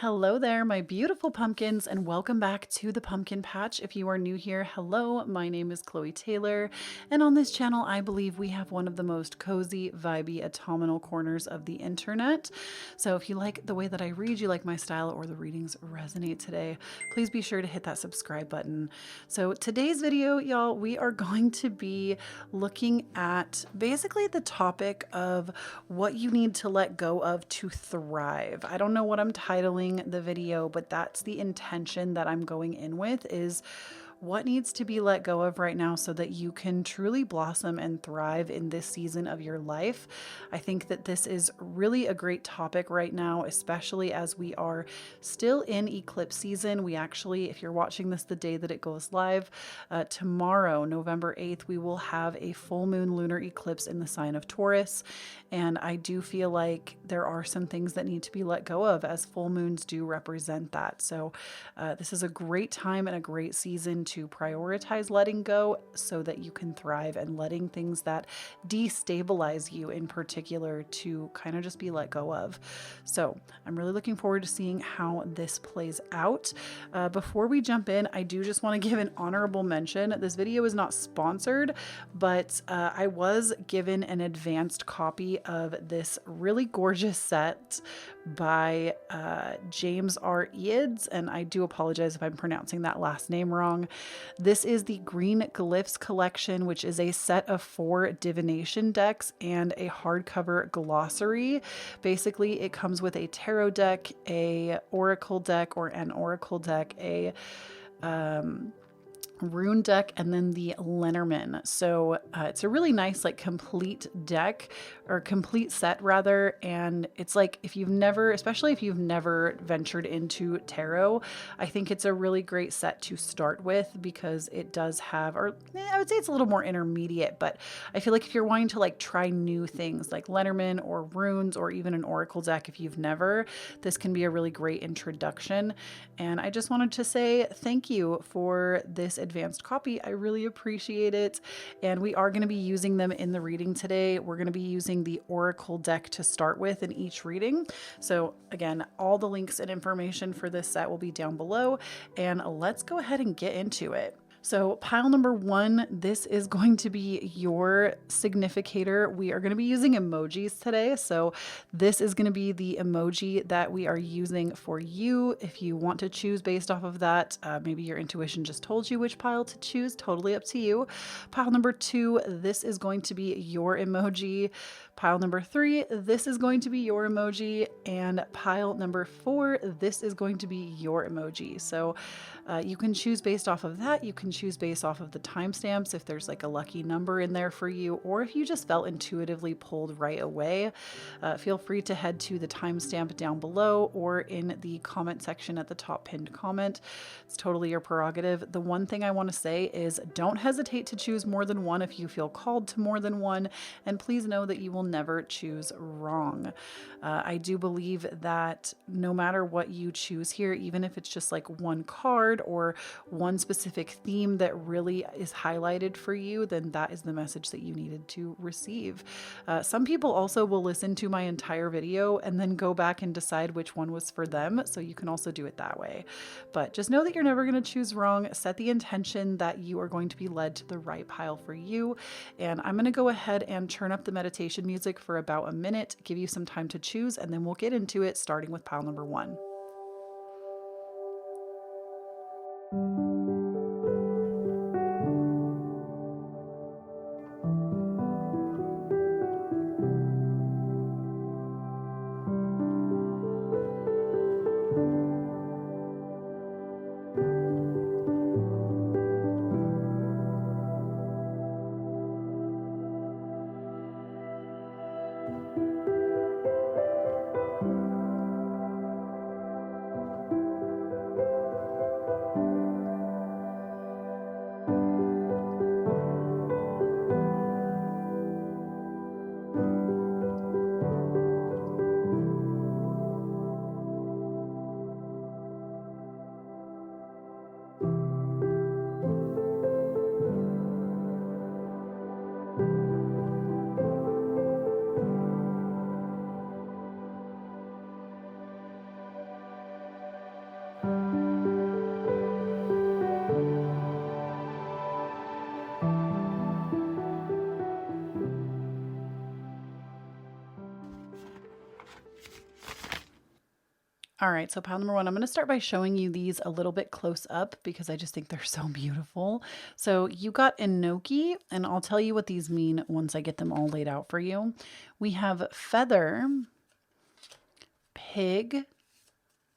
Hello there, my beautiful pumpkins, and welcome back to the Pumpkin Patch. If you are new here, hello, my name is Kloee Taylor, and on this channel, I believe we have one of the most cozy, vibey, autumnal corners of the internet. So if you like the way that I read, you like my style, or the readings resonate today, please be sure to hit that subscribe button. So today's video, y'all, we are going to be looking at basically the topic of what you need to let go of to thrive. I don't know what I'm titling the video, but that's the intention that I'm going in with, is what needs to be let go of right now so that you can truly blossom and thrive in this season of your life. I think that this is really a great topic right now, especially as we are still in eclipse season. We actually, if you're watching this the day that it goes live, tomorrow, November 8th, we will have a full moon lunar eclipse in the sign of Taurus. And I do feel like there are some things that need to be let go of, as full moons do represent that. So this is a great time and a great season to prioritize letting go so that you can thrive, and letting things that destabilize you in particular to kind of just be let go of. So I'm really looking forward to seeing how this plays out. Before we jump in, I do just want to give an honorable mention. This video is not sponsored, but I was given an advanced copy of this really gorgeous set by James R. Eads, and I do apologize if I'm pronouncing that last name wrong. This is the Green Glyphs collection, which is a set of 4 divination decks and a hardcover glossary. Basically, it comes with a tarot deck, a oracle deck, or an oracle deck, a rune deck, and then the Lenormand. So it's a really nice, like, complete deck, or complete set rather. And it's like, if you've never, especially if you've never ventured into tarot, I think it's a really great set to start with, because it does have, or I would say it's a little more intermediate, but I feel like if you're wanting to like try new things like Lenormand or runes or even an oracle deck, if you've never, this can be a really great introduction. And I just wanted to say thank you for this advanced copy. I really appreciate it. And we are going to be using them in the reading today. We're going to be using the oracle deck to start with in each reading. So again, all the links and information for this set will be down below, and let's go ahead and get into it. So pile number 1, this is going to be your significator. We are going to be using emojis today. So this is going to be the emoji that we are using for you. If you want to choose based off of that, maybe your intuition just told you which pile to choose, totally up to you. Pile number 2, this is going to be your emoji. Pile number 3, this is going to be your emoji. And pile number 4, this is going to be your emoji. So you can choose based off of that. You can choose based off of the timestamps if there's like a lucky number in there for you, or if you just felt intuitively pulled right away. Feel free to head to the timestamp down below or in the comment section at the top pinned comment. It's totally your prerogative. The one thing I want to say is, don't hesitate to choose more than one if you feel called to more than one, and please know that you will never choose wrong. I do believe that no matter what you choose here, even if it's just like one card or one specific theme that really is highlighted for you, then that is the message that you needed to receive. Some people also will listen to my entire video and then go back and decide which one was for them, so you can also do it that way. But just know that you're never going to choose wrong. Set the intention that you are going to be led to the right pile for you. And I'm going to go ahead and turn up the meditation music for about a minute, give you some time to choose, and then we'll get into it, starting with pile number 1. All right, so pile number one, I'm going to start by showing you these a little bit close up because I just think they're so beautiful. So you got enoki, and I'll tell you what these mean once I get them all laid out for you. We have feather, pig,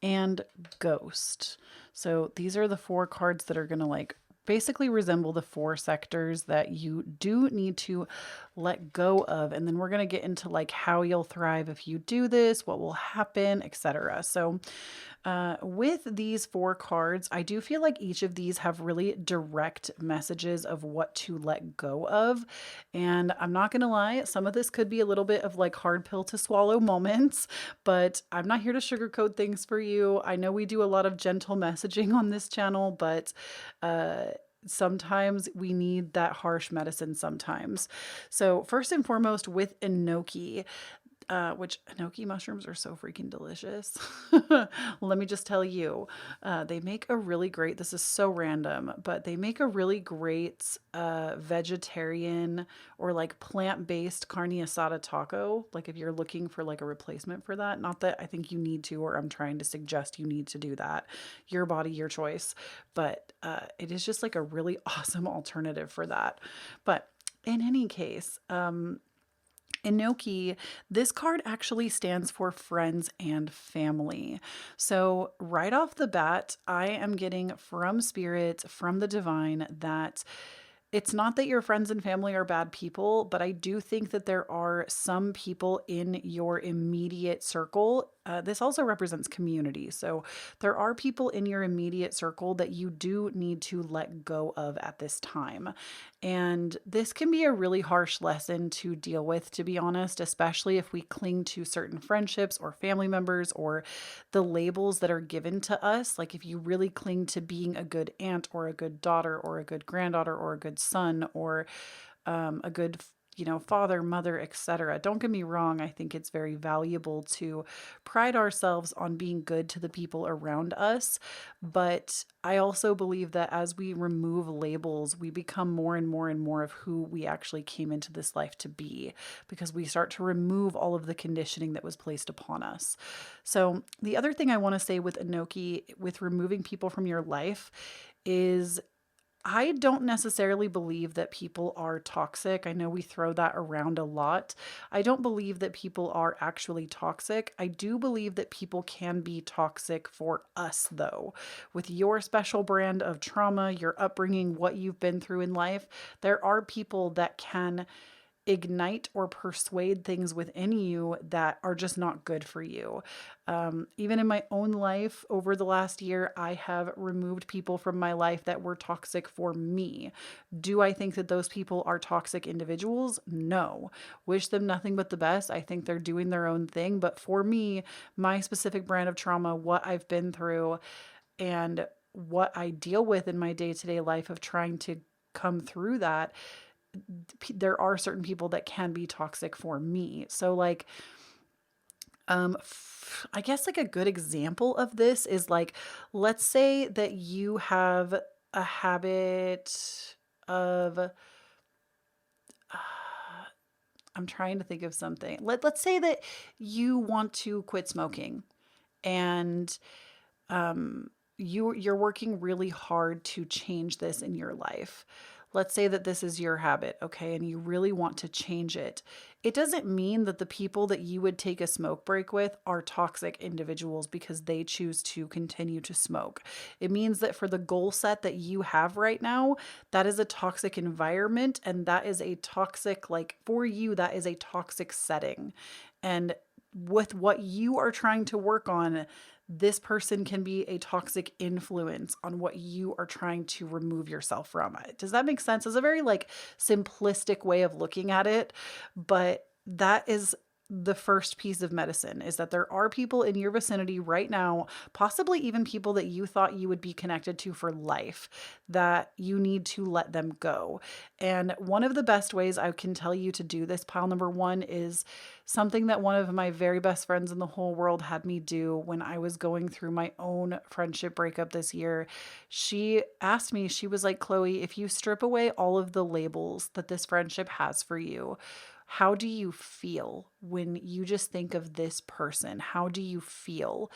and ghost. So these are the 4 cards that are going to like basically resemble the 4 sectors that you do need to let go of. And then we're going to get into like how you'll thrive if you do this, what will happen, etc. So with these 4 cards, I do feel like each of these have really direct messages of what to let go of. And I'm not going to lie, some of this could be a little bit of like hard pill to swallow moments, but I'm not here to sugarcoat things for you. I know we do a lot of gentle messaging on this channel, but sometimes we need that harsh medicine sometimes. So first and foremost with enoki, which enoki mushrooms are so freaking delicious. Let me just tell you, they make a really great, this is so random, but they make a really great vegetarian or like plant-based carne asada taco. Like if you're looking for like a replacement for that, not that I think you need to, or I'm trying to suggest you need to do that. Your body, your choice. But it is just like a really awesome alternative for that. But in any case, enoki, this card actually stands for friends and family. So right off the bat, I am getting from spirit, from the divine, that it's not that your friends and family are bad people, but I do think that there are some people in your immediate circle. This also represents community. So there are people in your immediate circle that you do need to let go of at this time. And this can be a really harsh lesson to deal with, to be honest, especially if we cling to certain friendships or family members or the labels that are given to us. Like if you really cling to being a good aunt or a good daughter or a good granddaughter or a good son or a good father, mother, etc. Don't get me wrong. I think it's very valuable to pride ourselves on being good to the people around us. But I also believe that as we remove labels, we become more and more and more of who we actually came into this life to be, because we start to remove all of the conditioning that was placed upon us. So the other thing I want to say with enoki, with removing people from your life, is I don't necessarily believe that people are toxic. I know we throw that around a lot. I don't believe that people are actually toxic. I do believe that people can be toxic for us, though. With your special brand of trauma, your upbringing, what you've been through in life, there are people that can ignite or persuade things within you that are just not good for you. Even in my own life over the last year, I have removed people from my life that were toxic for me. Do I think that those people are toxic individuals? No. Wish them nothing but the best. I think they're doing their own thing. But for me, my specific brand of trauma, what I've been through, and what I deal with in my day-to-day life of trying to come through that, there are certain people that can be toxic for me. So like, I guess like a good example of this is like, let's say that you have a habit of, I'm trying to think of something. Let's say that you want to quit smoking, and you're working really hard to change this in your life. Let's say that this is your habit, okay, and you really want to change it. It doesn't mean that the people that you would take a smoke break with are toxic individuals because they choose to continue to smoke. It means that for the goal set that you have right now, that is a toxic environment, and that is a toxic, like for you, that is a toxic setting. And with what you are trying to work on, this person can be a toxic influence on what you are trying to remove yourself from. Does that make sense? It's a very like simplistic way of looking at it, but that is the first piece of medicine, is that there are people in your vicinity right now, possibly even people that you thought you would be connected to for life, that you need to let them go. And one of the best ways I can tell you to do this, pile number one, is something that one of my very best friends in the whole world had me do when I was going through my own friendship breakup this year. She asked me, she was like, Kloee, if you strip away all of the labels that this friendship has for you, how do you feel when you just think of this person? How do you feel?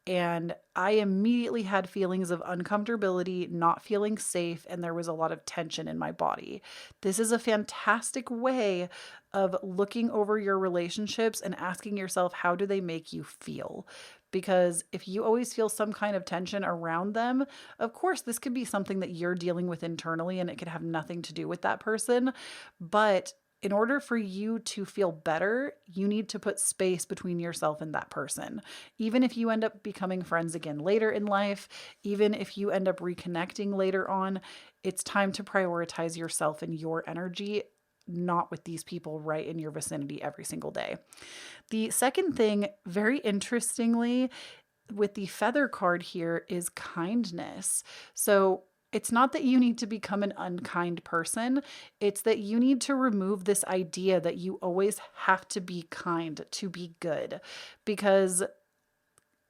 And I immediately had feelings of uncomfortability, not feeling safe, and there was a lot of tension in my body. This is a fantastic way of looking over your relationships and asking yourself, how do they make you feel? Because if you always feel some kind of tension around them, of course, this could be something that you're dealing with internally and it could have nothing to do with that person. But in order for you to feel better, you need to put space between yourself and that person. Even if you end up becoming friends again later in life, even if you end up reconnecting later on, it's time to prioritize yourself and your energy, not with these people right in your vicinity every single day. The second thing, very interestingly, with the feather card here is kindness. So it's not that you need to become an unkind person. It's that you need to remove this idea that you always have to be kind to be good, because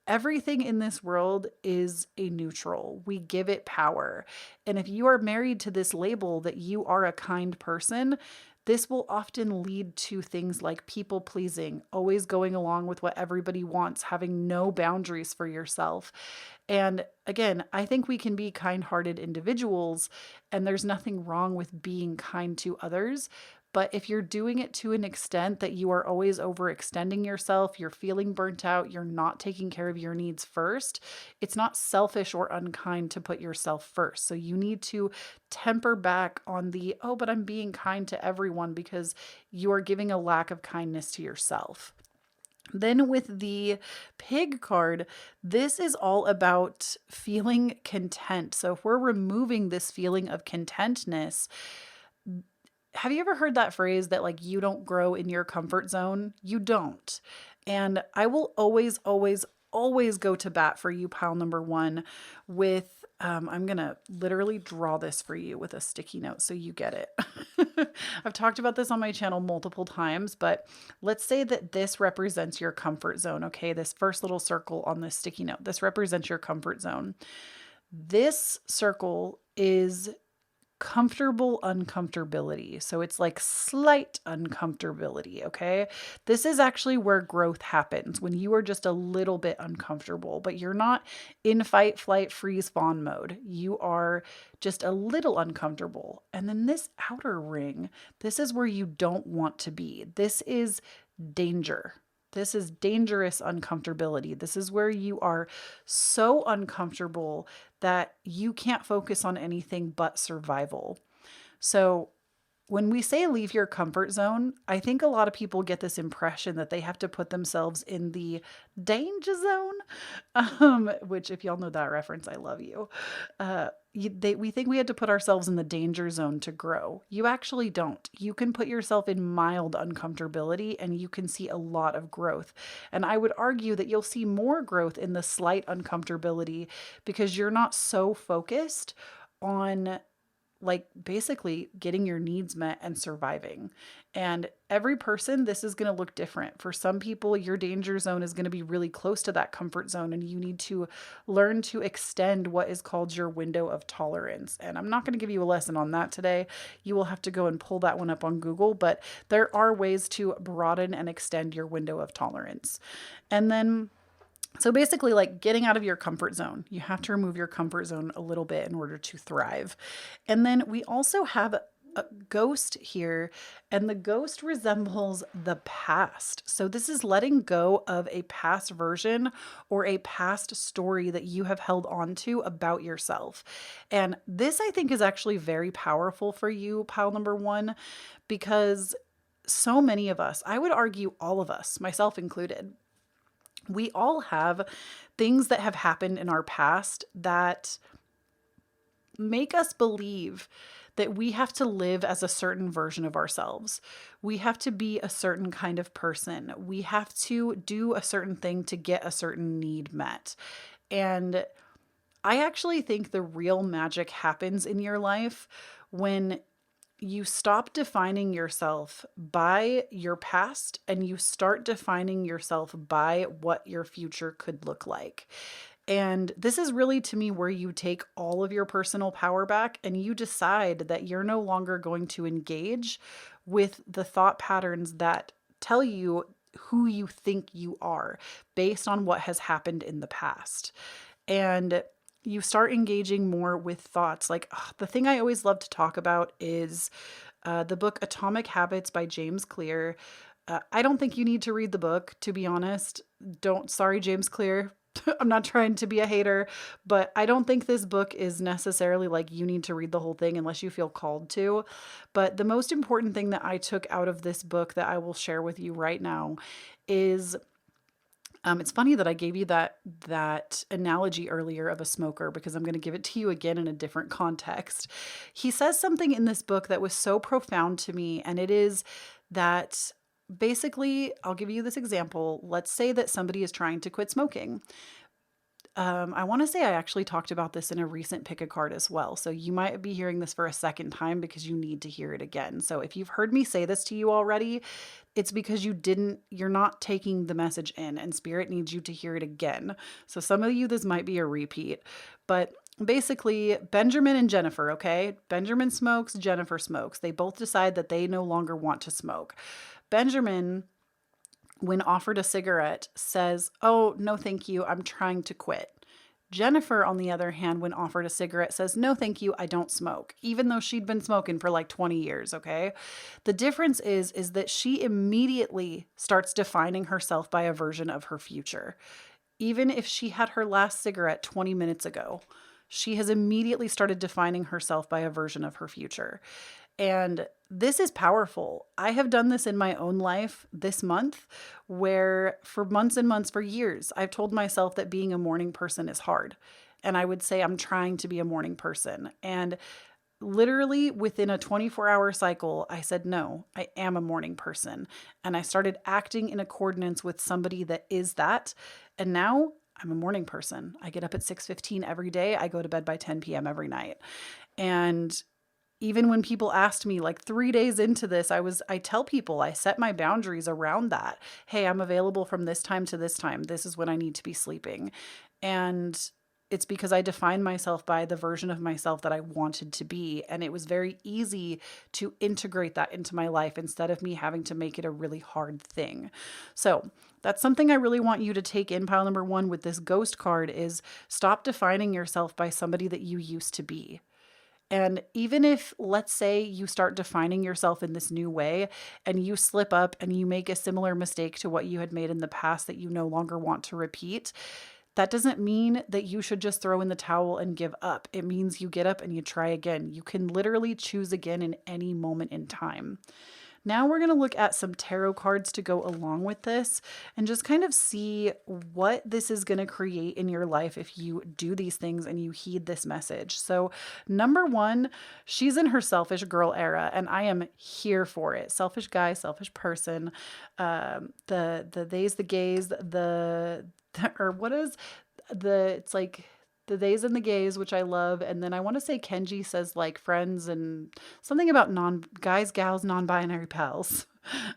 everything in this world is a neutral. We give it power. And if you are married to this label that you are a kind person, this will often lead to things like people pleasing, always going along with what everybody wants, having no boundaries for yourself. And again, I think we can be kind-hearted individuals, and there's nothing wrong with being kind to others. But if you're doing it to an extent that you are always overextending yourself, you're feeling burnt out, you're not taking care of your needs first, it's not selfish or unkind to put yourself first. So you need to temper back on the, oh, but I'm being kind to everyone, because you are giving a lack of kindness to yourself. Then with the pig card, this is all about feeling content. So if we're removing this feeling of contentness, have you ever heard that phrase that like you don't grow in your comfort zone? You don't. And I will always, always, always go to bat for you, pile number one, with, I'm going to literally draw this for you with a sticky note so you get it. I've talked about this on my channel multiple times, but let's say that this represents your comfort zone. Okay. This first little circle on this sticky note, this represents your comfort zone. This circle is comfortable uncomfortability. So it's like slight uncomfortability, okay? This is actually where growth happens, when you are just a little bit uncomfortable, but you're not in fight, flight, freeze, fawn mode. You are just a little uncomfortable. And then this outer ring, this is where you don't want to be. This is danger. This is dangerous uncomfortability. This is where you are so uncomfortable that you can't focus on anything but survival. So when we say leave your comfort zone, I think a lot of people get this impression that they have to put themselves in the danger zone, which if y'all know that reference, I love you. We think we had to put ourselves in the danger zone to grow. You actually don't. You can put yourself in mild uncomfortability and you can see a lot of growth. And I would argue that you'll see more growth in the slight uncomfortability because you're not so focused on like basically getting your needs met and surviving. And every person, this is going to look different. For some people, your danger zone is going to be really close to that comfort zone, and you need to learn to extend what is called your window of tolerance. And I'm not going to give you a lesson on that today. You will have to go and pull that one up on Google, but there are ways to broaden and extend your window of tolerance. And then so basically, like getting out of your comfort zone, you have to remove your comfort zone a little bit in order to thrive. And then we also have a ghost here, and the ghost resembles the past. So this is letting go of a past version or a past story that you have held on to about yourself. And this, I think, is actually very powerful for you, pile number one, because so many of us, I would argue all of us, myself included, we all have things that have happened in our past that make us believe that we have to live as a certain version of ourselves. We have to be a certain kind of person. We have to do a certain thing to get a certain need met. And I actually think the real magic happens in your life when you stop defining yourself by your past and you start defining yourself by what your future could look like. And this is really, to me, where you take all of your personal power back and you decide that you're no longer going to engage with the thought patterns that tell you who you think you are based on what has happened in the past. And you start engaging more with thoughts like the thing I always love to talk about is the book Atomic Habits by James Clear. I don't think you need to read the book, to be honest. Sorry, James Clear. I'm not trying to be a hater, but I don't think this book is necessarily like you need to read the whole thing unless you feel called to. But the most important thing that I took out of this book that I will share with you right now is it's funny that I gave you that analogy earlier of a smoker because I'm going to give it to you again in a different context. He says something in this book that was so profound to me, and it is that basically, I'll give you this example. Let's say that somebody is trying to quit smoking. I want to say I actually talked about this in a recent pick a card as well. So you might be hearing this for a second time because you need to hear it again. So if you've heard me say this to you already, it's because you're not taking the message in and spirit needs you to hear it again. So some of you, this might be a repeat, but basically Benjamin and Jennifer, okay? Benjamin smokes, Jennifer smokes. They both decide that they no longer want to smoke. Benjamin, when offered a cigarette, says, "Oh, no, thank you. I'm trying to quit." Jennifer, on the other hand, when offered a cigarette, says, "No, thank you. I don't smoke," even though she'd been smoking for like 20 years. Okay. The difference is that she immediately starts defining herself by a version of her future. Even if she had her last cigarette 20 minutes ago, she has immediately started defining herself by a version of her future. And this is powerful. I have done this in my own life this month, where for months and months, for years, I've told myself that being a morning person is hard. And I would say I'm trying to be a morning person. And literally within a 24-hour cycle, I said, no, I am a morning person. And I started acting in accordance with somebody that is that. And now I'm a morning person. I get up at 6:15 every day. I go to bed by 10 p.m. every night. And even when people asked me like 3 days into this, I tell people, I set my boundaries around that. Hey, I'm available from this time to this time. This is when I need to be sleeping. And it's because I defined myself by the version of myself that I wanted to be. And it was very easy to integrate that into my life instead of me having to make it a really hard thing. So that's something I really want you to take in pile number 1 with this ghost card is stop defining yourself by somebody that you used to be. And even if, let's say, you start defining yourself in this new way and you slip up and you make a similar mistake to what you had made in the past that you no longer want to repeat, that doesn't mean that you should just throw in the towel and give up. It means you get up and you try again. You can literally choose again in any moment in time. Now we're going to look at some tarot cards to go along with this and just kind of see what this is going to create in your life if you do these things and you heed this message. So number 1, she's in her selfish girl era and I am here for it. Selfish guy, selfish person, the theys, the gays, or what is it's like the theys and the gays, which I love. And then I want to say Kenji says like friends and something about guys, gals, non-binary pals.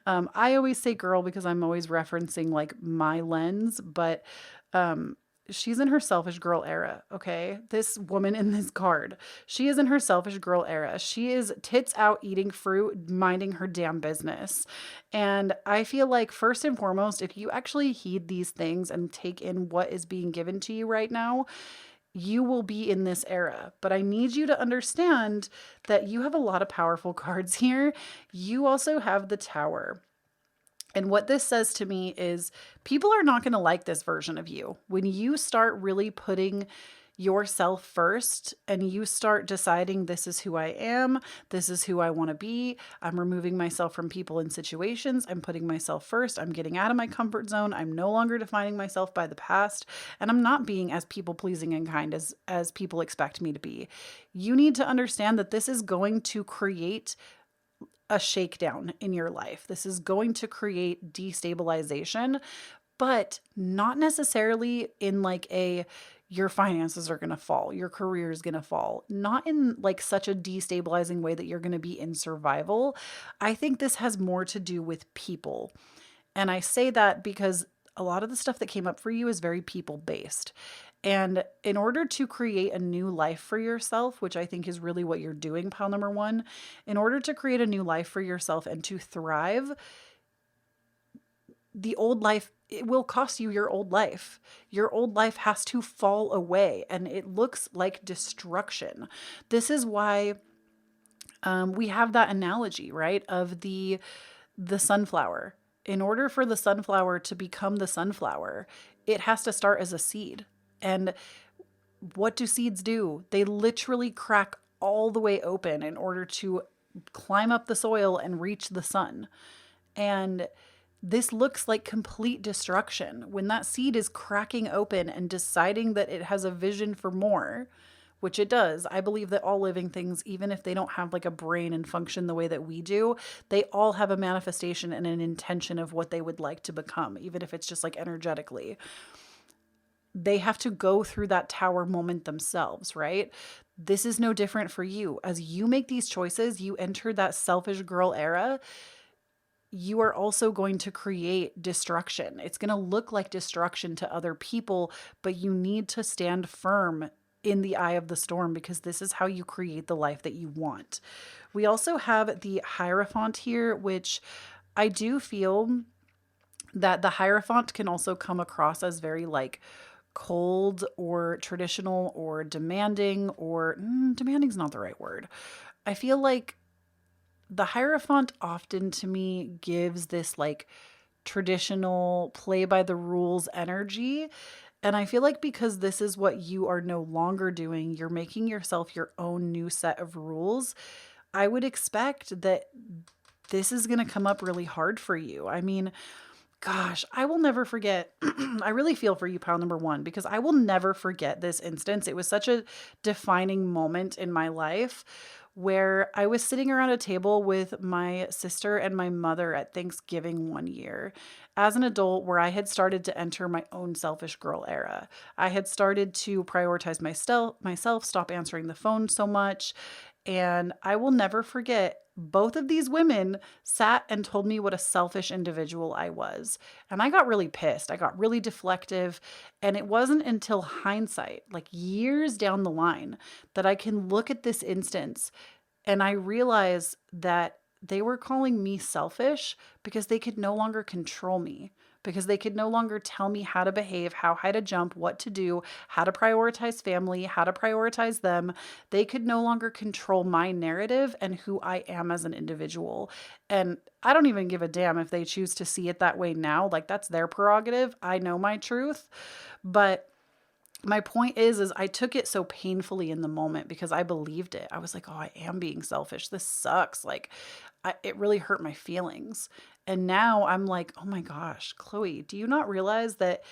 I always say girl because I'm always referencing like my lens, but she's in her selfish girl era, okay? This woman in this card, she is in her selfish girl era. She is tits out eating fruit, minding her damn business. And I feel like first and foremost, if you actually heed these things and take in what is being given to you right now, you will be in this era. But I need you to understand that you have a lot of powerful cards here. You also have the Tower. And what this says to me is people are not going to like this version of you. When you start really putting yourself first and you start deciding, this is who I am, this is who I want to be, I'm removing myself from people and situations, I'm putting myself first, I'm getting out of my comfort zone, I'm no longer defining myself by the past, and I'm not being as people pleasing and kind as people expect me to be. You need to understand that this is going to create a shakedown in your life. This is going to create destabilization, but not necessarily in like your finances are going to fall, your career is going to fall, not in like such a destabilizing way that you're going to be in survival. I think this has more to do with people. And I say that because a lot of the stuff that came up for you is very people based. And in order to create a new life for yourself, which I think is really what you're doing, pile number one, in order to create a new life for yourself and to thrive, the old life, it will cost you your old life. Your old life has to fall away, and it looks like destruction. This is why we have that analogy, right, of the sunflower. In order for the sunflower to become the sunflower, it has to start as a seed. And what do seeds do? They literally crack all the way open in order to climb up the soil and reach the sun. And this looks like complete destruction. When that seed is cracking open and deciding that it has a vision for more, which it does. I believe that all living things, even if they don't have like a brain and function the way that we do, they all have a manifestation and an intention of what they would like to become, even if it's just like energetically. They have to go through that tower moment themselves, right? This is no different for you. As you make these choices, you enter that selfish girl era, you are also going to create destruction. It's going to look like destruction to other people, but you need to stand firm in the eye of the storm because this is how you create the life that you want. We also have the Hierophant here, which I do feel that the Hierophant can also come across as very like cold or traditional or demanding, or demanding is not the right word. I feel like the Hierophant often to me gives this like traditional play by the rules energy. And I feel like because this is what you are no longer doing, you're making yourself your own new set of rules. I would expect that this is going to come up really hard for you. I mean, gosh, I will never forget. I really feel for you, pile number one, because I will never forget this instance. It was such a defining moment in my life where I was sitting around a table with my sister and my mother at Thanksgiving one year as an adult, where I had started to enter my own selfish girl era. I had started to prioritize myself, stop answering the phone so much. And I will never forget, both of these women sat and told me what a selfish individual I was. And I got really pissed. I got really deflective. And it wasn't until hindsight, like years down the line, that I can look at this instance and I realize that they were calling me selfish because they could no longer control me, because they could no longer tell me how to behave, how high to jump, what to do, how to prioritize family, how to prioritize them. They could no longer control my narrative and who I am as an individual. And I don't even give a damn if they choose to see it that way now. Like, that's their prerogative. I know my truth. But my point is I took it so painfully in the moment because I believed it. I was like, oh, I am being selfish. This sucks. Like, it really hurt my feelings. And now I'm like, oh my gosh, Kloee, do you not realize that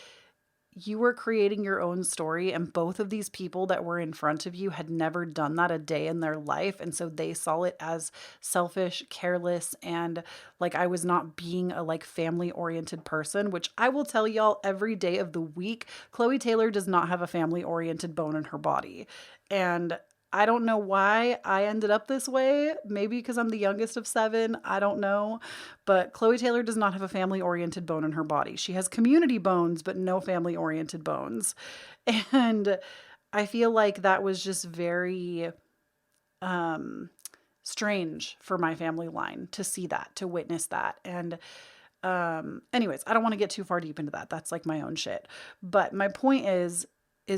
you were creating your own story, and both of these people that were in front of you had never done that a day in their life, and so they saw it as selfish, careless, and like I was not being a like family oriented person, which I will tell y'all every day of the week, Kloee Taylor does not have a family oriented bone in her body. And I don't know why I ended up this way. Maybe because I'm the youngest of 7. I don't know. But Kloee Taylor does not have a family-oriented bone in her body. She has community bones, but no family-oriented bones. And I feel like that was just very strange for my family line to see that, to witness that. And anyways, I don't want to get too far deep into that. That's like my own shit. But my point is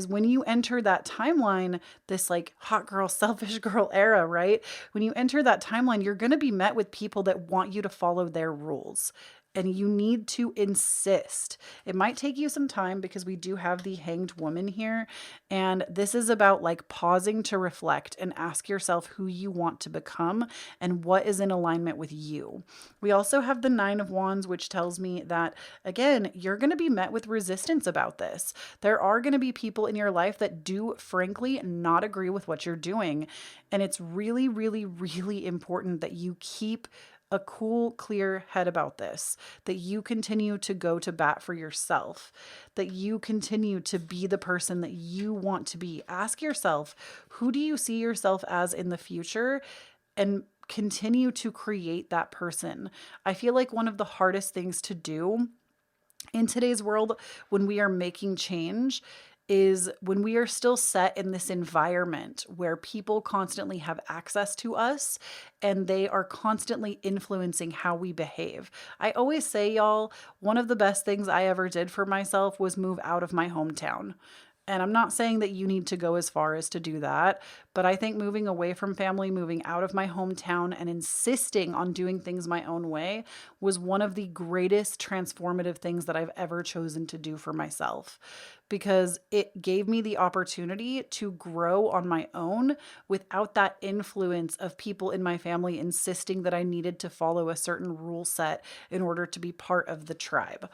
when you enter that timeline, this like hot girl, selfish girl era, right? When you enter that timeline, you're going to be met with people that want you to follow their rules. and you need to insist. It might take you some time because we do have the Hanged Woman here. And this is about like pausing to reflect and ask yourself who you want to become and what is in alignment with you. We also have the Nine of Wands, which tells me that, again, you're going to be met with resistance about this. There are going to be people in your life that do, frankly, not agree with what you're doing. And it's really, really, really important that you keep a cool, clear head about this, that you continue to go to bat for yourself, that you continue to be the person that you want to be. Ask yourself, who do you see yourself as in the future? And continue to create that person. I feel like one of the hardest things to do in today's world when we are making change is when we are still set in this environment where people constantly have access to us and they are constantly influencing how we behave. I always say, y'all, one of the best things I ever did for myself was move out of my hometown. And I'm not saying that you need to go as far as to do that, but I think moving away from family, moving out of my hometown, and insisting on doing things my own way was one of the greatest transformative things that I've ever chosen to do for myself, because it gave me the opportunity to grow on my own without that influence of people in my family insisting that I needed to follow a certain rule set in order to be part of the tribe.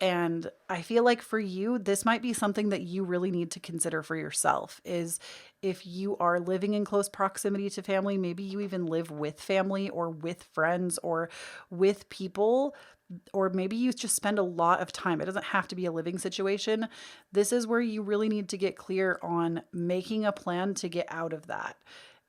And I feel like for you, this might be something that you really need to consider for yourself, is if you are living in close proximity to family, maybe you even live with family or with friends or with people, or maybe you just spend a lot of time. It doesn't have to be a living situation. This is where you really need to get clear on making a plan to get out of that.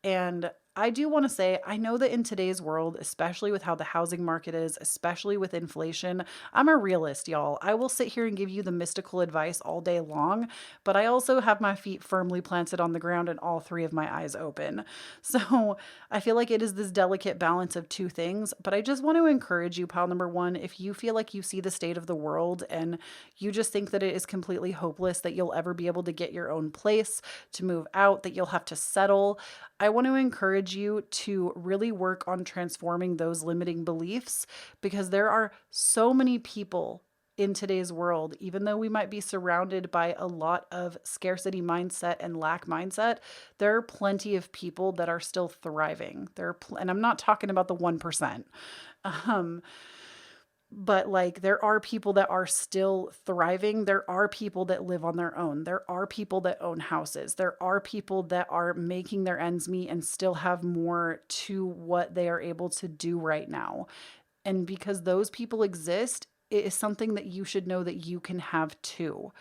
And I do want to say, I know that in today's world, especially with how the housing market is, especially with inflation, I'm a realist, y'all. I will sit here and give you the mystical advice all day long, but I also have my feet firmly planted on the ground and all three of my eyes open. So I feel like it is this delicate balance of two things, but I just want to encourage you, pile number one, if you feel like you see the state of the world and you just think that it is completely hopeless that you'll ever be able to get your own place, to move out, that you'll have to settle, I want to encourage you to really work on transforming those limiting beliefs, because there are so many people in today's world, even though we might be surrounded by a lot of scarcity mindset and lack mindset, there are plenty of people that are still thriving. And I'm not talking about the 1%. But like, there are people that are still thriving. There are people that live on their own. There are people that own houses. There are people that are making their ends meet and still have more to what they are able to do right now. And because those people exist, it is something that you should know that you can have too.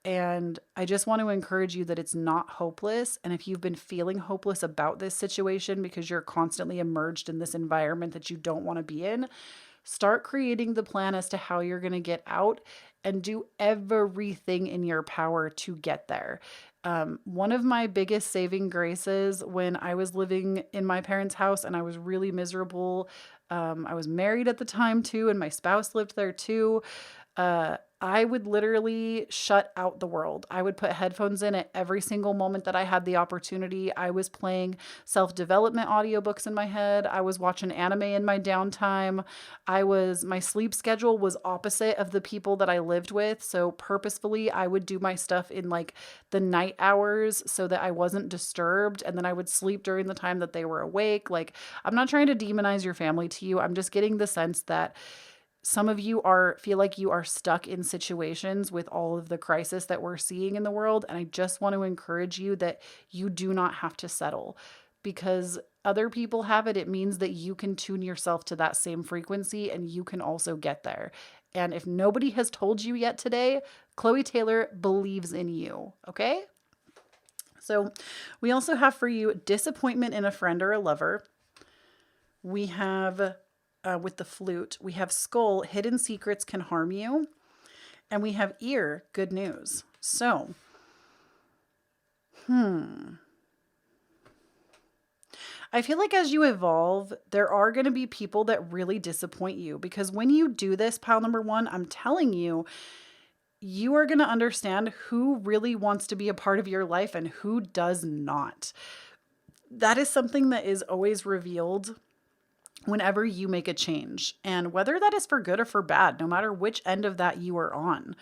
And I just want to encourage you that it's not hopeless. And if you've been feeling hopeless about this situation because you're constantly immersed in this environment that you don't want to be in, start creating the plan as to how you're going to get out and do everything in your power to get there. One of my biggest saving graces when I was living in my parents' house and I was really miserable, I was married at the time too, and my spouse lived there too. I would literally shut out the world. I would put headphones in at every single moment that I had the opportunity. I was playing self-development audiobooks in my head. I was watching anime in my downtime. My sleep schedule was opposite of the people that I lived with. So purposefully, I would do my stuff in like the night hours so that I wasn't disturbed. And then I would sleep during the time that they were awake. Like, I'm not trying to demonize your family to you. I'm just getting the sense that some of you feel like you are stuck in situations with all of the crisis that we're seeing in the world. And I just want to encourage you that you do not have to settle, because other people have it. It means that you can tune yourself to that same frequency and you can also get there. And if nobody has told you yet today, Kloee Taylor believes in you. Okay. So we also have for you disappointment in a friend or a lover. We have with the flute, we have skull, hidden secrets can harm you. And we have ear, good news. So, I feel like as you evolve, there are going to be people that really disappoint you, because when you do this, pile number one, I'm telling you, you are going to understand who really wants to be a part of your life and who does not. That is something that is always revealed whenever you make a change. And whether that is for good or for bad, no matter which end of that you are on,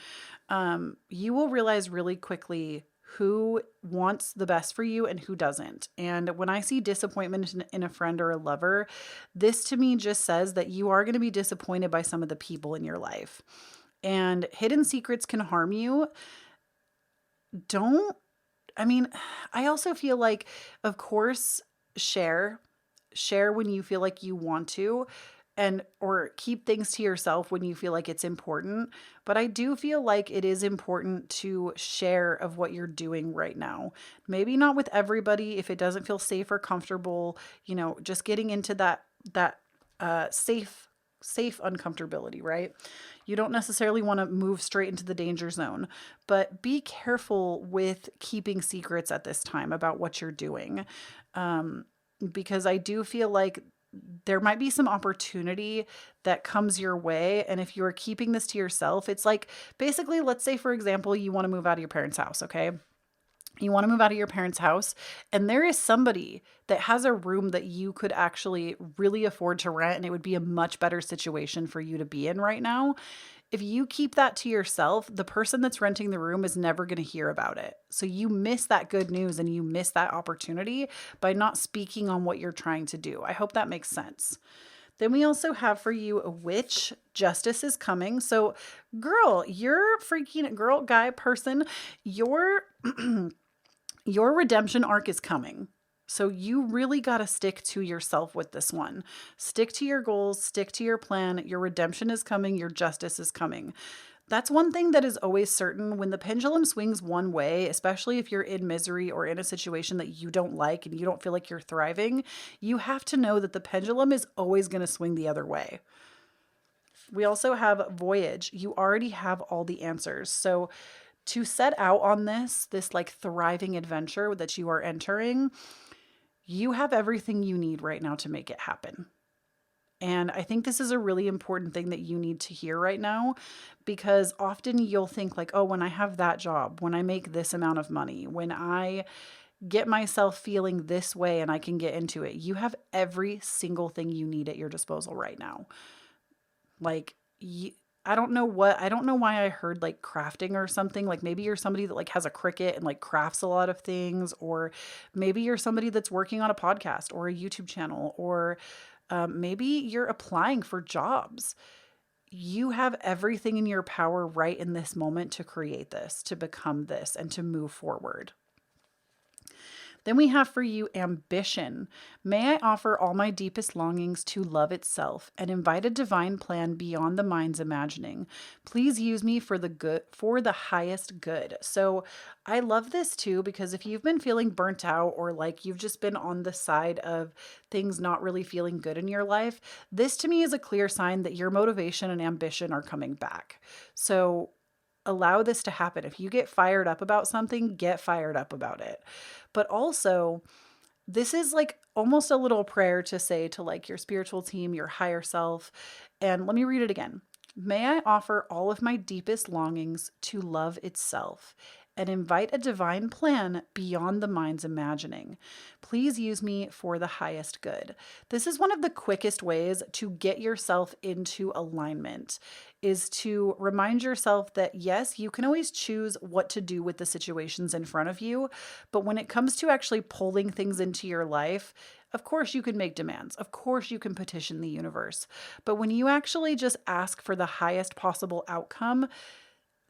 you will realize really quickly who wants the best for you and who doesn't. And when I see disappointment in a friend or a lover, this to me just says that you are going to be disappointed by some of the people in your life. And hidden secrets can harm you. Don't, I mean, I also feel like, of course, share when you feel like you want to, and or keep things to yourself when you feel like it's important. But I do feel like it is important to share of what you're doing right now. Maybe not with everybody if it doesn't feel safe or comfortable, just getting into that safe uncomfortability, right? You don't necessarily want to move straight into the danger zone, but be careful with keeping secrets at this time about what you're doing. Because I do feel like there might be some opportunity that comes your way. And if you are keeping this to yourself, it's like, basically, let's say, for example, you want to move out of your parents' house, okay? You want to move out of your parents' house, and there is somebody that has a room that you could actually really afford to rent, and it would be a much better situation for you to be in right now. If you keep that to yourself, the person that's renting the room is never going to hear about it. So you miss that good news and you miss that opportunity by not speaking on what you're trying to do. I hope that makes sense. Then we also have for you a witch. Justice is coming. So girl, you're freaking girl, guy, person, your your redemption arc is coming. So you really got to stick to yourself with this one. Stick to your goals, stick to your plan. Your redemption is coming, your justice is coming. That's one thing that is always certain. When the pendulum swings one way, especially if you're in misery or in a situation that you don't like and you don't feel like you're thriving, you have to know that the pendulum is always going to swing the other way. We also have voyage. You already have all the answers. So to set out on this like thriving adventure that you are entering, you have everything you need right now to make it happen. And I think this is a really important thing that you need to hear right now, because often you'll think like, oh, when I have that job, when I make this amount of money, when I get myself feeling this way and I can get into it, you have every single thing you need at your disposal right now. Like, I don't know why I heard like crafting or something. Like maybe you're somebody that like has a Cricut and like crafts a lot of things, or maybe you're somebody that's working on a podcast or a YouTube channel, or maybe you're applying for jobs. You have everything in your power right in this moment to create this, to become this, and to move forward. Then we have for you ambition. May I offer all my deepest longings to love itself and invite a divine plan beyond the mind's imagining. Please use me for the highest good. So I love this too, because if you've been feeling burnt out or like you've just been on the side of things not really feeling good in your life, this to me is a clear sign that your motivation and ambition are coming back. So allow this to happen. If you get fired up about something, get fired up about it. But also, this is like almost a little prayer to say to like your spiritual team, your higher self. And let me read it again. May I offer all of my deepest longings to love itself and invite a divine plan beyond the mind's imagining. Please use me for the highest good. This is one of the quickest ways to get yourself into alignment, is to remind yourself that yes, you can always choose what to do with the situations in front of you, but when it comes to actually pulling things into your life, of course you can make demands. Of course you can petition the universe. But when you actually just ask for the highest possible outcome,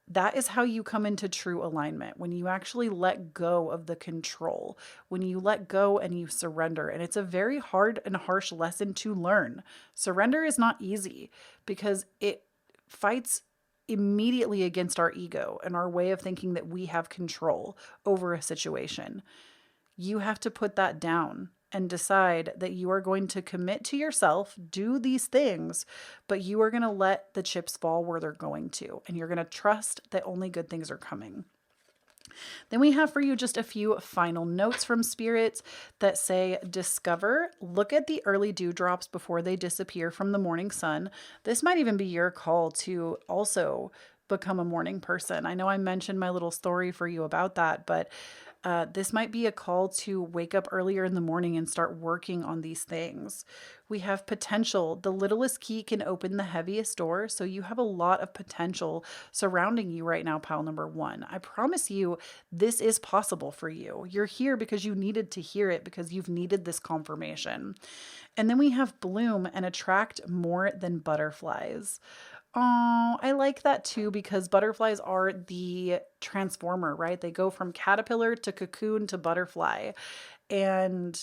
that is how you come into true alignment. When you actually let go of the control, when you let go and you surrender. And it's a very hard and harsh lesson to learn. Surrender is not easy because it fights immediately against our ego and our way of thinking that we have control over a situation. You have to put that down and decide that you are going to commit to yourself, do these things, but you are going to let the chips fall where they're going to, and you're going to trust that only good things are coming. Then we have for you just a few final notes from spirits that say, discover, look at the early dewdrops before they disappear from the morning sun. This might even be your call to also become a morning person. I know I mentioned my little story for you about that, but This might be a call to wake up earlier in the morning and start working on these things. We have potential. The littlest key can open the heaviest door. So you have a lot of potential surrounding you right now, pile number one. I promise you, this is possible for you. You're here because you needed to hear it, because you've needed this confirmation. And then we have bloom and attract more than butterflies. Oh, I like that too, because butterflies are the transformer, right? They go from caterpillar to cocoon to butterfly. And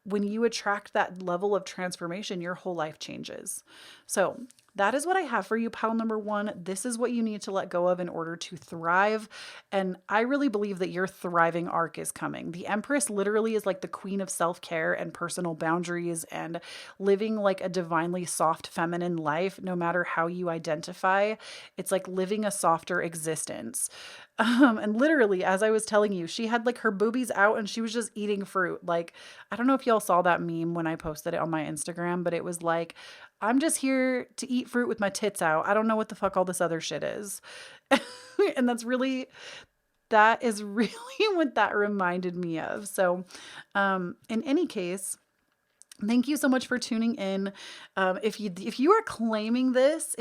when you attract that level of transformation, your whole life changes. So that is what I have for you, pile number one. This is what you need to let go of in order to thrive. And I really believe that your thriving arc is coming. The Empress literally is like the queen of self-care and personal boundaries and living like a divinely soft feminine life, no matter how you identify. It's like living a softer existence. And literally, as I was telling you, she had like her boobies out and she was just eating fruit. Like, I don't know if y'all saw that meme when I posted it on my Instagram, but it was like, I'm just here to eat fruit with my tits out. I don't know what the fuck all this other shit is. And that is really what that reminded me of. So, in any case, thank you so much for tuning in. If you are claiming this,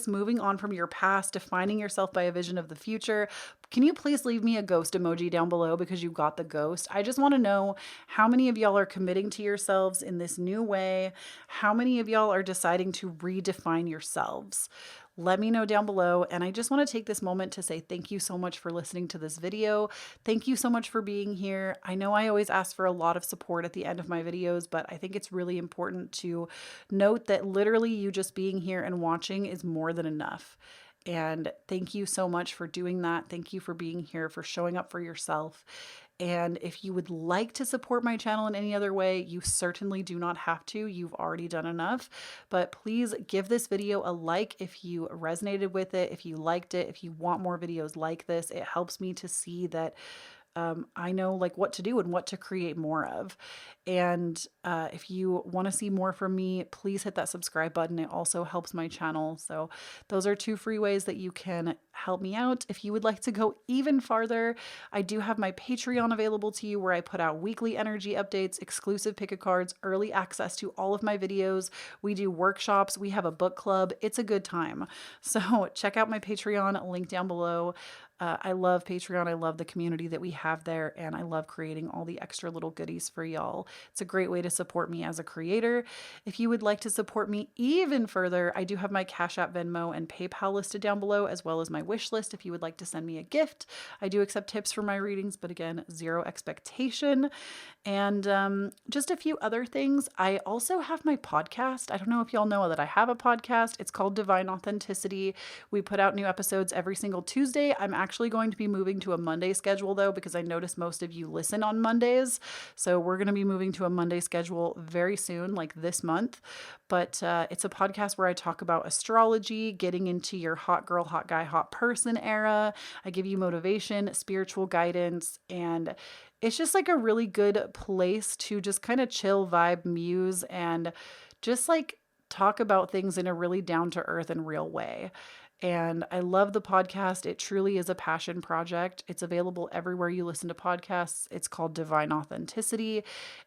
moving on from your past, defining yourself by a vision of the future, can you please leave me a ghost emoji down below, because you got the ghost? I just want to know how many of y'all are committing to yourselves in this new way. How many of y'all are deciding to redefine yourselves? Let me know down below. And I just want to take this moment to say thank you so much for listening to this video. Thank you so much for being here. I know I always ask for a lot of support at the end of my videos, but I think it's really important to note that literally you just being here and watching is more than enough. And thank you so much for doing that. Thank you for being here, for showing up for yourself. And if you would like to support my channel in any other way, you certainly do not have to. You've already done enough. But please give this video a like if you resonated with it, if you liked it, if you want more videos like this. It helps me to see that I know like what to do and what to create more of. And if you want to see more from me, please hit that subscribe button. It also helps my channel. So those are 2 free ways that you can help me out. If you would like to go even farther, I do have my Patreon available to you, where I put out weekly energy updates, exclusive pick a cards, early access to all of my videos. We do workshops. We have a book club. It's a good time. So check out my Patreon, link down below. I love Patreon. I love the community that we have there, and I love creating all the extra little goodies for y'all. It's a great way to support me as a creator. If you would like to support me even further, I do have my Cashapp, Venmo, and PayPal listed down below, as well as my wish list if you would like to send me a gift. I do accept tips for my readings, but again, zero expectation. And just a few other things. I also have my podcast. I don't know if y'all know that I have a podcast. It's called Divine Authenticity. We put out new episodes every single Tuesday. I'm actually going to be moving to a Monday schedule though, because I notice most of you listen on Mondays. So we're going to be moving to a Monday schedule very soon, like this month. But it's a podcast where I talk about astrology, getting into your hot girl, hot guy, hot person era. I give you motivation, spiritual guidance, and it's just like a really good place to just kind of chill, vibe, muse, and just like talk about things in a really down to earth and real way. And I love the podcast. It truly is a passion project. It's available everywhere you listen to podcasts. It's called Divine Authenticity.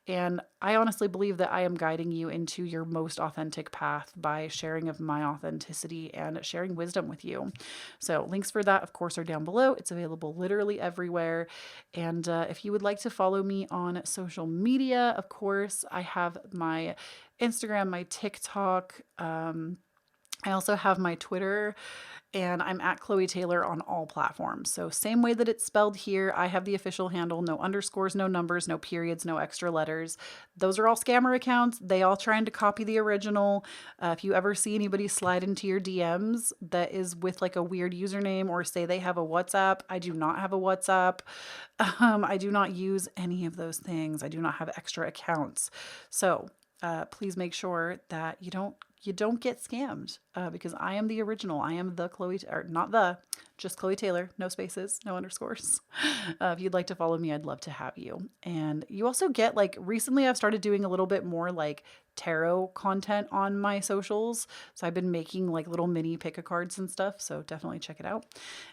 And I honestly believe that I am guiding you into your most authentic path by sharing of my authenticity and sharing wisdom with you. So links for that, of course, are down below. It's available literally everywhere. And if you would like to follow me on social media, of course, I have my Instagram, my TikTok, I also have my Twitter, and I'm at Kloee Taylor on all platforms. So same way that it's spelled here, I have the official handle, no underscores, no numbers, no periods, no extra letters. Those are all scammer accounts. They all trying to copy the original. If you ever see anybody slide into your DMs that is with like a weird username, or say they have a WhatsApp, I do not have a WhatsApp. I do not use any of those things. I do not have extra accounts. So please make sure that you don't get scammed. because I am the original. I am the Kloee, or just Kloee Taylor, no spaces, no underscores. If you'd like to follow me, I'd love to have you. And you also get like, recently I've started doing a little bit more like tarot content on my socials. So I've been making like little mini pick-a-cards and stuff. So definitely check it out.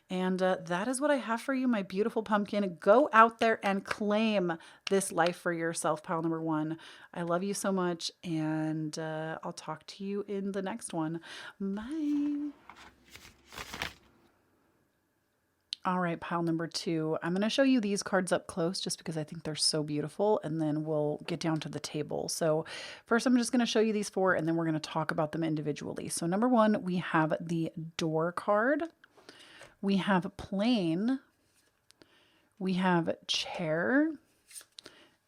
And that is what I have for you, my beautiful pumpkin. Go out there and claim this life for yourself, pile number one. I love you so much. And I'll talk to you in the next one. Bye. All right, pile number two. I'm going to show you these cards up close just because I think they're so beautiful, and then we'll get down to the table. So first I'm just going to show you these four, and then we're going to talk about them individually. So number one, we have the door card. We have plane. We have chair.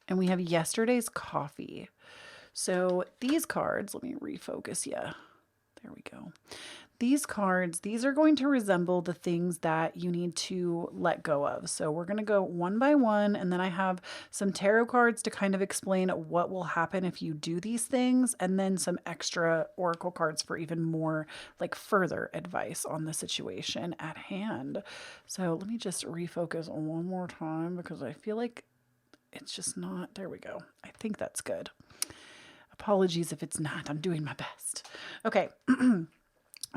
And we have yesterday's coffee. So these cards, let me refocus you. There we go. These cards, these are going to resemble the things that you need to let go of. So we're going to go one by one, and then I have some tarot cards to kind of explain what will happen if you do these things, and then some extra oracle cards for even more like further advice on the situation at hand. So let me just refocus one more time because I feel like it's just not, there we go. I think that's good. Apologies if it's not, I'm doing my best. Okay.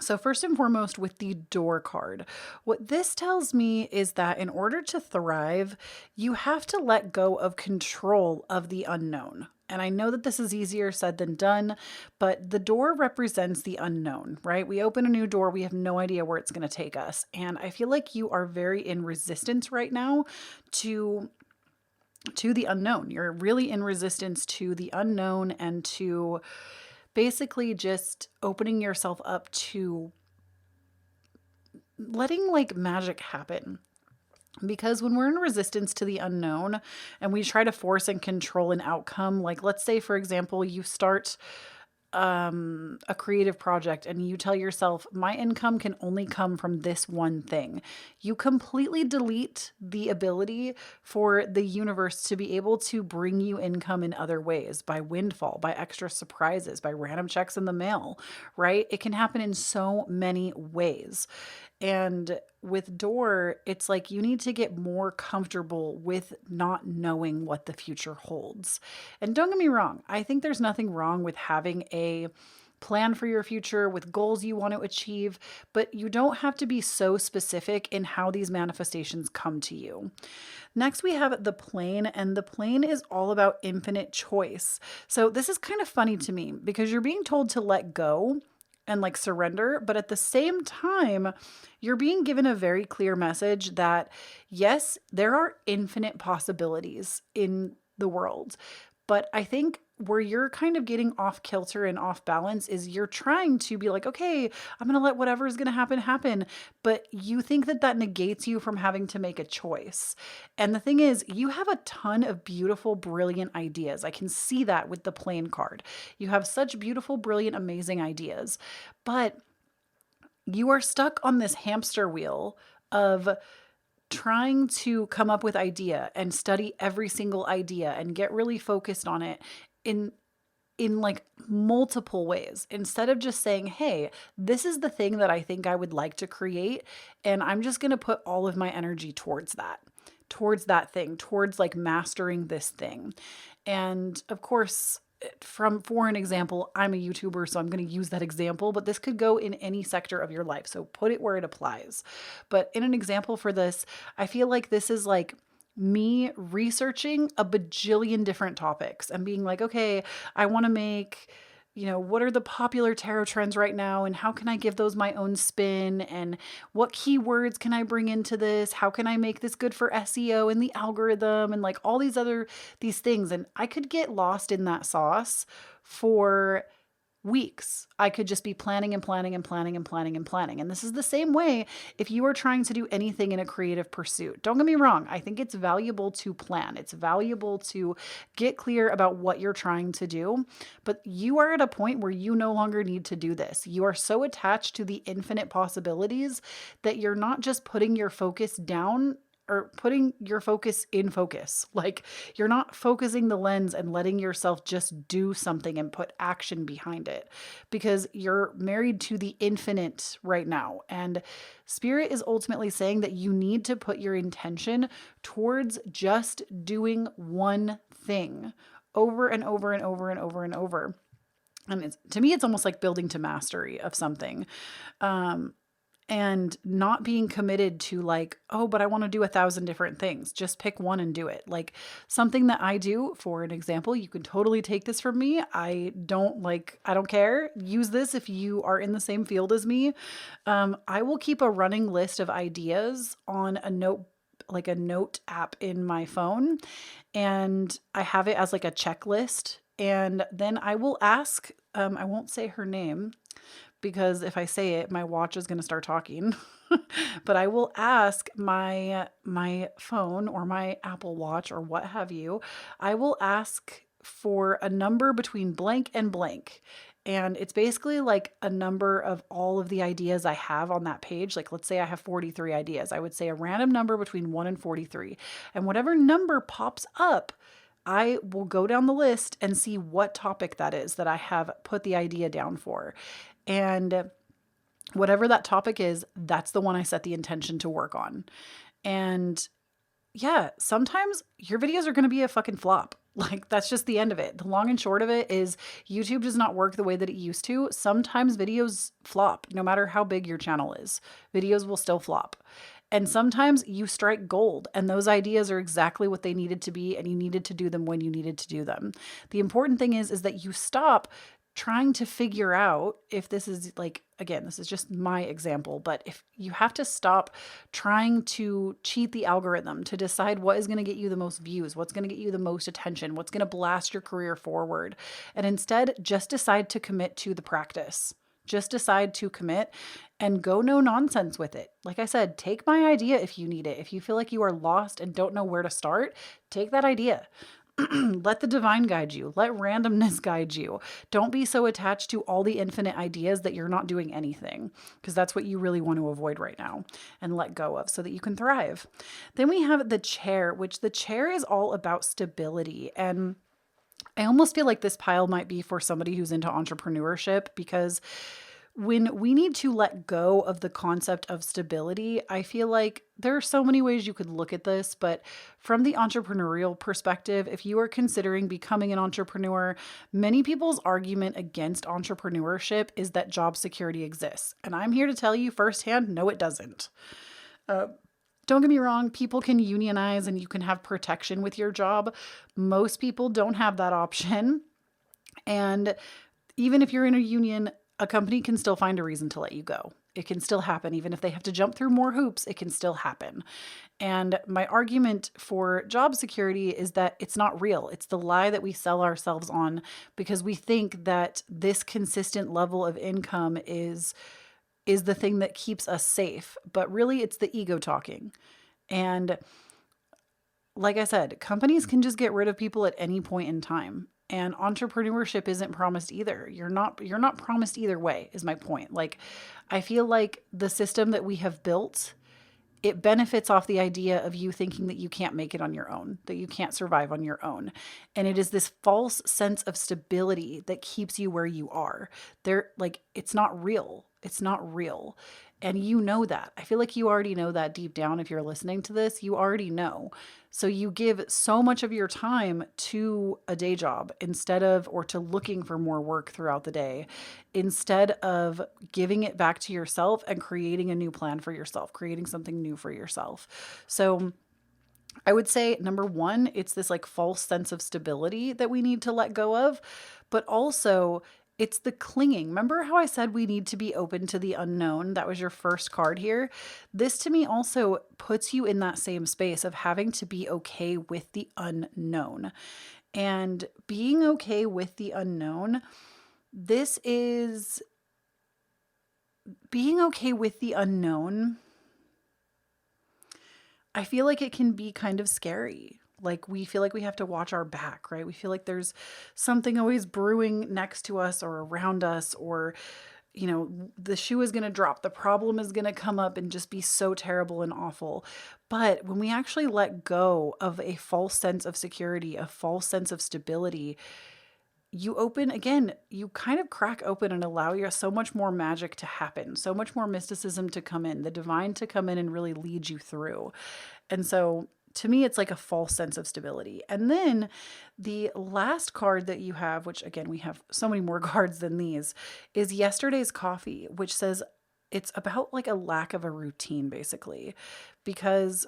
So first and foremost with the door card, what this tells me is that in order to thrive, you have to let go of control of the unknown. And I know that this is easier said than done, but the door represents the unknown, right? We open a new door, we have no idea where it's going to take us. And I feel like you are very in resistance right now to the unknown. You're really in resistance to the unknown and to basically just opening yourself up to letting like magic happen. Because when we're in resistance to the unknown and we try to force and control an outcome, like let's say, for example, you start a creative project and you tell yourself, my income can only come from this one thing. You completely delete the ability for the universe to be able to bring you income in other ways, by windfall, by extra surprises, by random checks in the mail, right? It can happen in so many ways. And with door, it's like you need to get more comfortable with not knowing what the future holds. And don't get me wrong, I think there's nothing wrong with having a plan for your future with goals you want to achieve, but you don't have to be so specific in how these manifestations come to you. Next, we have the plane, and the plane is all about infinite choice. So this is kind of funny to me because you're being told to let go and like surrender, but at the same time, you're being given a very clear message that yes, there are infinite possibilities in the world. But I think where you're kind of getting off kilter and off balance is you're trying to be like, okay, I'm going to let whatever is going to happen. But you think that that negates you from having to make a choice. And the thing is, you have a ton of beautiful, brilliant ideas. I can see that with the plane card. You have such beautiful, brilliant, amazing ideas. But you are stuck on this hamster wheel of trying to come up with idea and study every single idea and get really focused on it in like multiple ways, instead of just saying, hey, this is the thing that I think I would like to create, and I'm just going to put all of my energy towards that thing, towards like mastering this thing. And of course, for an example, I'm a YouTuber, so I'm going to use that example, but this could go in any sector of your life. So put it where it applies. But in an example for this, I feel like this is like me researching a bajillion different topics and being like, okay, I want to make, what are the popular tarot trends right now? And how can I give those my own spin? And what keywords can I bring into this? How can I make this good for SEO and the algorithm? And like all these things. And I could get lost in that sauce for weeks. I could just be planning and planning and planning and planning and planning. And this is the same way if you are trying to do anything in a creative pursuit. Don't get me wrong. I think it's valuable to plan. It's valuable to get clear about what you're trying to do. But you are at a point where you no longer need to do this. You are so attached to the infinite possibilities that you're not just putting your focus down or putting your focus in focus. Like you're not focusing the lens and letting yourself just do something and put action behind it, because you're married to the infinite right now. And spirit is ultimately saying that you need to put your intention towards just doing one thing over and over and over and over and over. And to me, it's almost like building to mastery of something. And not being committed to like, oh, but I want to do 1,000 different things. Just pick one and do it. Like something that I do, for an example, you can totally take this from me. I don't care. Use this if you are in the same field as me. I will keep a running list of ideas on a note app in my phone. And I have it as like a checklist. And then I will ask, I won't say her name, because if I say it, my watch is going to start talking. But I will ask my phone or my Apple Watch or what have you. I will ask for a number between blank and blank. And it's basically like a number of all of the ideas I have on that page. Like, let's say I have 43 ideas. I would say a random number between 1 and 43. And whatever number pops up, I will go down the list and see what topic that is that I have put the idea down for. And whatever that topic is, that's the one I set the intention to work on. And yeah, sometimes your videos are going to be a fucking flop. Like that's just the end of it. The long and short of it is YouTube does not work the way that it used to. Sometimes videos flop, no matter how big your channel is. Videos will still flop. And sometimes you strike gold and those ideas are exactly what they needed to be, and you needed to do them when you needed to do them. The important thing is that you stop trying to figure out if this is like, again, this is just my example, but if you have to stop trying to cheat the algorithm to decide what is going to get you the most views, what's going to get you the most attention, what's going to blast your career forward, and instead just decide to commit to the practice. Just decide to commit and go no nonsense with it. Like I said, take my idea if you need it. If you feel like you are lost and don't know where to start, take that idea. Let the divine guide you. Let randomness guide you. Don't be so attached to all the infinite ideas that you're not doing anything, because that's what you really want to avoid right now and let go of so that you can thrive. Then we have the chair, which the chair is all about stability. And I almost feel like this pile might be for somebody who's into entrepreneurship, because when we need to let go of the concept of stability, I feel like there are so many ways you could look at this, but from the entrepreneurial perspective, if you are considering becoming an entrepreneur, many people's argument against entrepreneurship is that job security exists. And I'm here to tell you firsthand, no, it doesn't. Don't get me wrong, people can unionize and you can have protection with your job. Most people don't have that option. And even if you're in a union, a company can still find a reason to let you go. It can still happen. Even if they have to jump through more hoops, it can still happen. And my argument for job security is that it's not real. It's the lie that we sell ourselves on, because we think that this consistent level of income is the thing that keeps us safe. But really, it's the ego talking. And like I said, companies can just get rid of people at any point in time. And entrepreneurship isn't promised either. You're not promised either way, is my point. Like, I feel like the system that we have built, it benefits off the idea of you thinking that you can't make it on your own, that you can't survive on your own. And it is this false sense of stability that keeps you where you are. It's not real. It's not real. And you know that. I feel like you already know that deep down. If you're listening to this, you already know. So you give so much of your time to a day job or to looking for more work throughout the day, instead of giving it back to yourself and creating a new plan for yourself, creating something new for yourself. So I would say, number one, it's this like false sense of stability that we need to let go of, but also it's the clinging. Remember how I said we need to be open to the unknown? That was your first card here. This to me also puts you in that same space of having to be okay with the unknown. And being okay with the unknown, this is being okay with the unknown. I feel like it can be kind of scary. Like we feel like we have to watch our back, right? We feel like there's something always brewing next to us or around us, or the shoe is going to drop, the problem is going to come up and just be so terrible and awful. But when we actually let go of a false sense of security, a false sense of stability, you kind of crack open and allow so much more magic to happen, so much more mysticism to come in, the divine to come in and really lead you through. And so to me, it's like a false sense of stability. And then the last card that you have, which again, we have so many more cards than these, is yesterday's coffee, which says it's about like a lack of a routine, basically. Because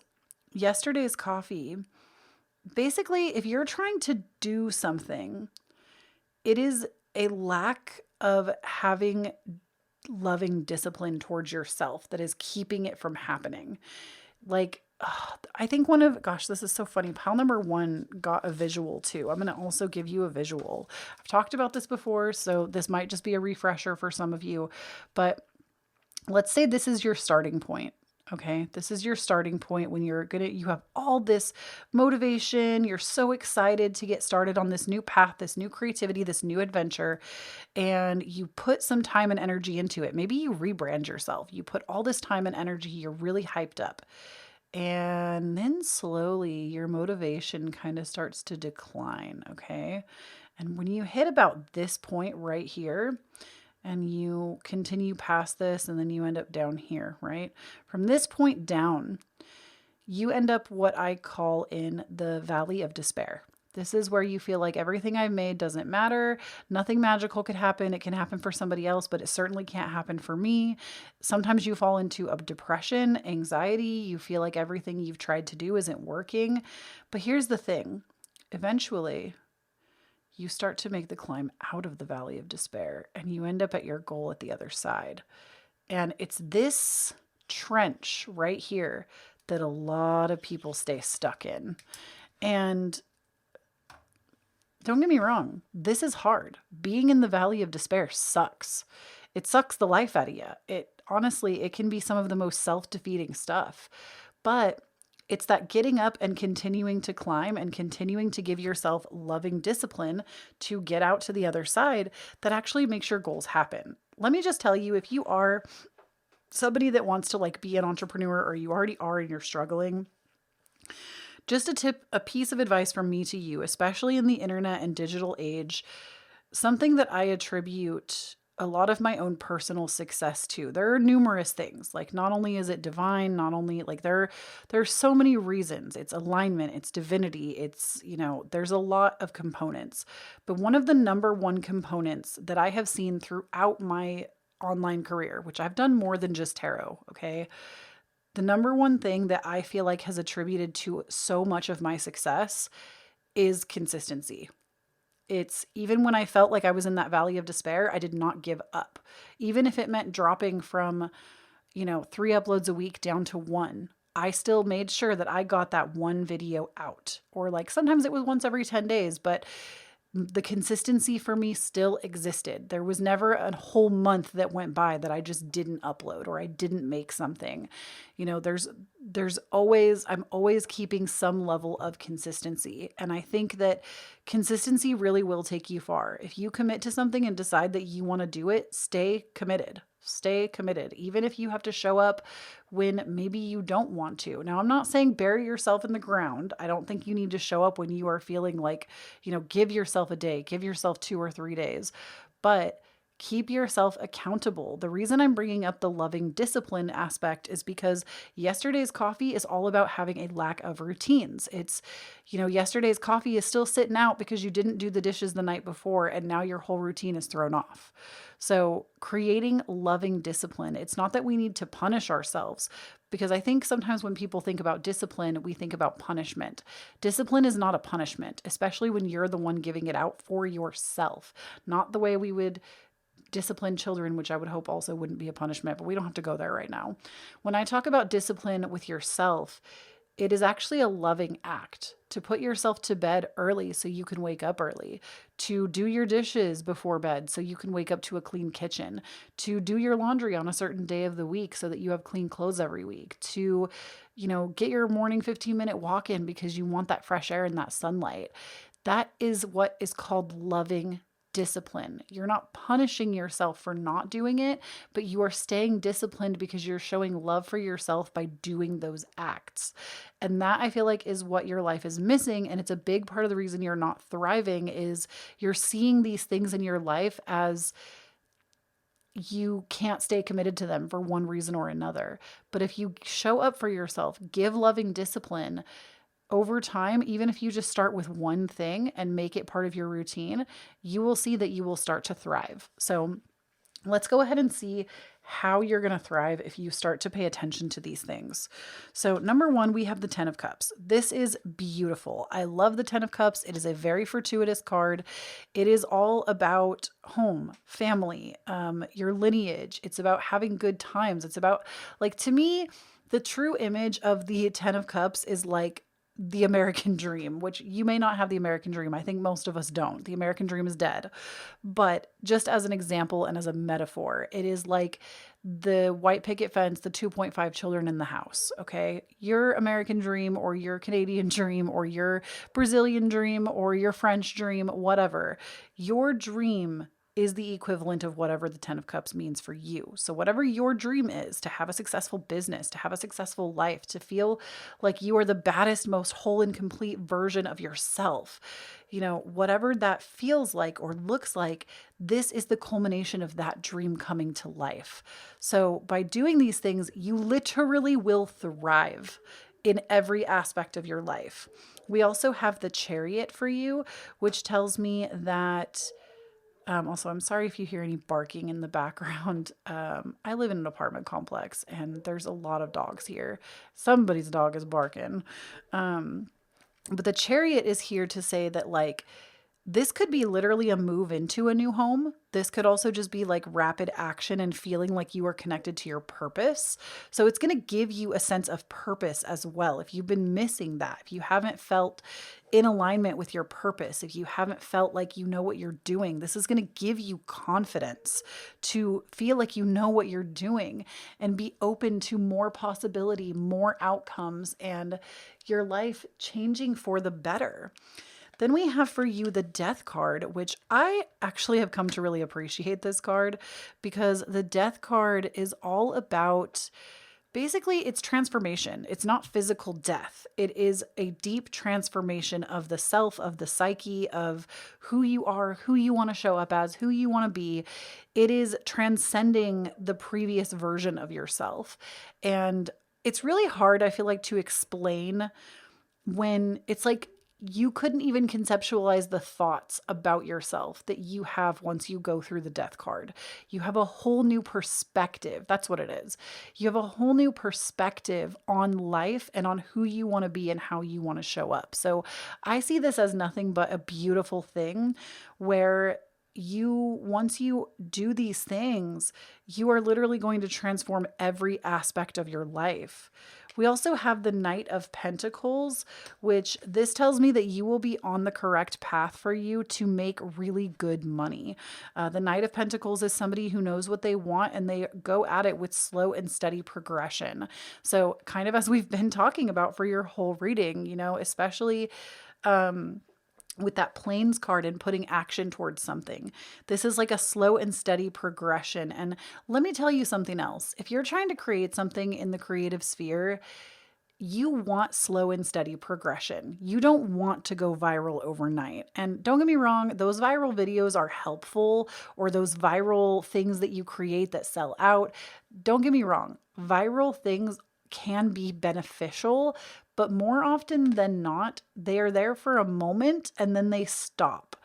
yesterday's coffee, basically, if you're trying to do something, it is a lack of having loving discipline towards yourself that is keeping it from happening. Like, I think this is so funny. Pile number 1 got a visual too. I'm going to also give you a visual. I've talked about this before, so this might just be a refresher for some of you, but let's say this is your starting point. Okay. This is your starting point when you have all this motivation. You're so excited to get started on this new path, this new creativity, this new adventure, and you put some time and energy into it. Maybe you rebrand yourself. You put all this time and energy. You're really hyped up. And then slowly your motivation kind of starts to decline. Okay. And when you hit about this point right here, and you continue past this, and then you end up down here, right? From this point down, you end up what I call in the valley of despair. This is where you feel like everything I've made doesn't matter. Nothing magical could happen. It can happen for somebody else, but it certainly can't happen for me. Sometimes you fall into a depression, anxiety. You feel like everything you've tried to do isn't working. But here's the thing. Eventually, you start to make the climb out of the valley of despair, and you end up at your goal at the other side. And it's this trench right here that a lot of people stay stuck in. And don't get me wrong, this is hard. Being in the valley of despair sucks. It sucks the life out of you. Honestly, it can be some of the most self-defeating stuff. But it's that getting up and continuing to climb and continuing to give yourself loving discipline to get out to the other side that actually makes your goals happen. Let me just tell you, if you are somebody that wants to be an entrepreneur, or you already are and you're struggling, just a piece of advice from me to you, especially in the internet and digital age, something that I attribute a lot of my own personal success to. There are numerous things. Not only is it divine, not only there's so many reasons. It's alignment, it's divinity, it's, there's a lot of components. But one of the number one components that I have seen throughout my online career, which I've done more than just tarot, okay? The number one thing that I feel like has attributed to so much of my success is consistency. It's even when I felt like I was in that valley of despair, I did not give up. Even if it meant dropping from, 3 uploads a week down to 1, I still made sure that I got that one video out. Or sometimes it was once every 10 days, but the consistency for me still existed. There was never a whole month that went by that I just didn't upload or I didn't make something. There's always, I'm always keeping some level of consistency. And I think that consistency really will take you far. If you commit to something and decide that you want to do it, stay committed. Stay committed, even if you have to show up when maybe you don't want to. Now, I'm not saying bury yourself in the ground. I don't think you need to show up when you are feeling like, give yourself a day, give yourself 2 or 3 days, but keep yourself accountable. The reason I'm bringing up the loving discipline aspect is because yesterday's coffee is all about having a lack of routines. It's, yesterday's coffee is still sitting out because you didn't do the dishes the night before and now your whole routine is thrown off. So creating loving discipline, it's not that we need to punish ourselves, because I think sometimes when people think about discipline, we think about punishment. Discipline is not a punishment, especially when you're the one giving it out for yourself, not the way we would discipline children, which I would hope also wouldn't be a punishment, but we don't have to go there right now. When I talk about discipline with yourself, it is actually a loving act to put yourself to bed early so you can wake up early, to do your dishes before bed so you can wake up to a clean kitchen, to do your laundry on a certain day of the week so that you have clean clothes every week, to, get your morning 15-minute walk in because you want that fresh air and that sunlight. That is what is called loving discipline. You're not punishing yourself for not doing it, but you are staying disciplined because you're showing love for yourself by doing those acts. And that, I feel like, is what your life is missing. And it's a big part of the reason you're not thriving is you're seeing these things in your life as you can't stay committed to them for one reason or another. But if you show up for yourself, give loving discipline over time, even if you just start with one thing and make it part of your routine, you will see that you will start to thrive. So let's go ahead and see how you're going to thrive if you start to pay attention to these things. So number one, we have the 10 of Cups. This is beautiful. I love the 10 of Cups. It is a very fortuitous card. It is all about home, family, your lineage. It's about having good times. It's about, like, to me, the true image of the 10 of Cups is like the American dream, which you may not have the American dream. I think most of us don't. The American dream is dead. But just as an example and as a metaphor, it is like the white picket fence, the 2.5 children in the house. Okay. Your American dream or your Canadian dream or your Brazilian dream or your French dream, whatever, your dream is the equivalent of whatever the 10 of Cups means for you. So whatever your dream is, to have a successful business, to have a successful life, to feel like you are the baddest, most whole and complete version of yourself, whatever that feels like or looks like, this is the culmination of that dream coming to life. So by doing these things, you literally will thrive in every aspect of your life. We also have the Chariot for you, which tells me that also, I'm sorry if you hear any barking in the background. I live in an apartment complex and there's a lot of dogs here. Somebody's dog is barking. But the Chariot is here to say that, like, this could be literally a move into a new home. This could also just be like rapid action and feeling like you are connected to your purpose. So it's going to give you a sense of purpose as well. If you've been missing that, if you haven't felt in alignment with your purpose, if you haven't felt like you know what you're doing, this is going to give you confidence to feel like you know what you're doing and be open to more possibility, more outcomes, and your life changing for the better. Then we have for you the Death card, which I actually have come to really appreciate this card because the Death card is all about, basically, it's transformation. It's not physical death. It is a deep transformation of the self, of the psyche, of who you are, who you want to show up as, who you want to be. It is transcending the previous version of yourself. And it's really hard, I feel like, to explain when it's like, you couldn't even conceptualize the thoughts about yourself that you have once you go through the Death card. You have a whole new perspective. That's what it is. You have a whole new perspective on life and on who you want to be and how you want to show up. So I see this as nothing but a beautiful thing where once you do these things, you are literally going to transform every aspect of your life. We also have the Knight of Pentacles, which this tells me that you will be on the correct path for you to make really good money. The Knight of Pentacles is somebody who knows what they want and they go at it with slow and steady progression. So kind of as we've been talking about for your whole reading, especially with that Plains card and putting action towards something. This is like a slow and steady progression. And let me tell you something else. If you're trying to create something in the creative sphere, you want slow and steady progression. You don't want to go viral overnight. And don't get me wrong, those viral videos are helpful, or those viral things that you create that sell out. Don't get me wrong, viral things can be beneficial, but more often than not, they are there for a moment and then they stop.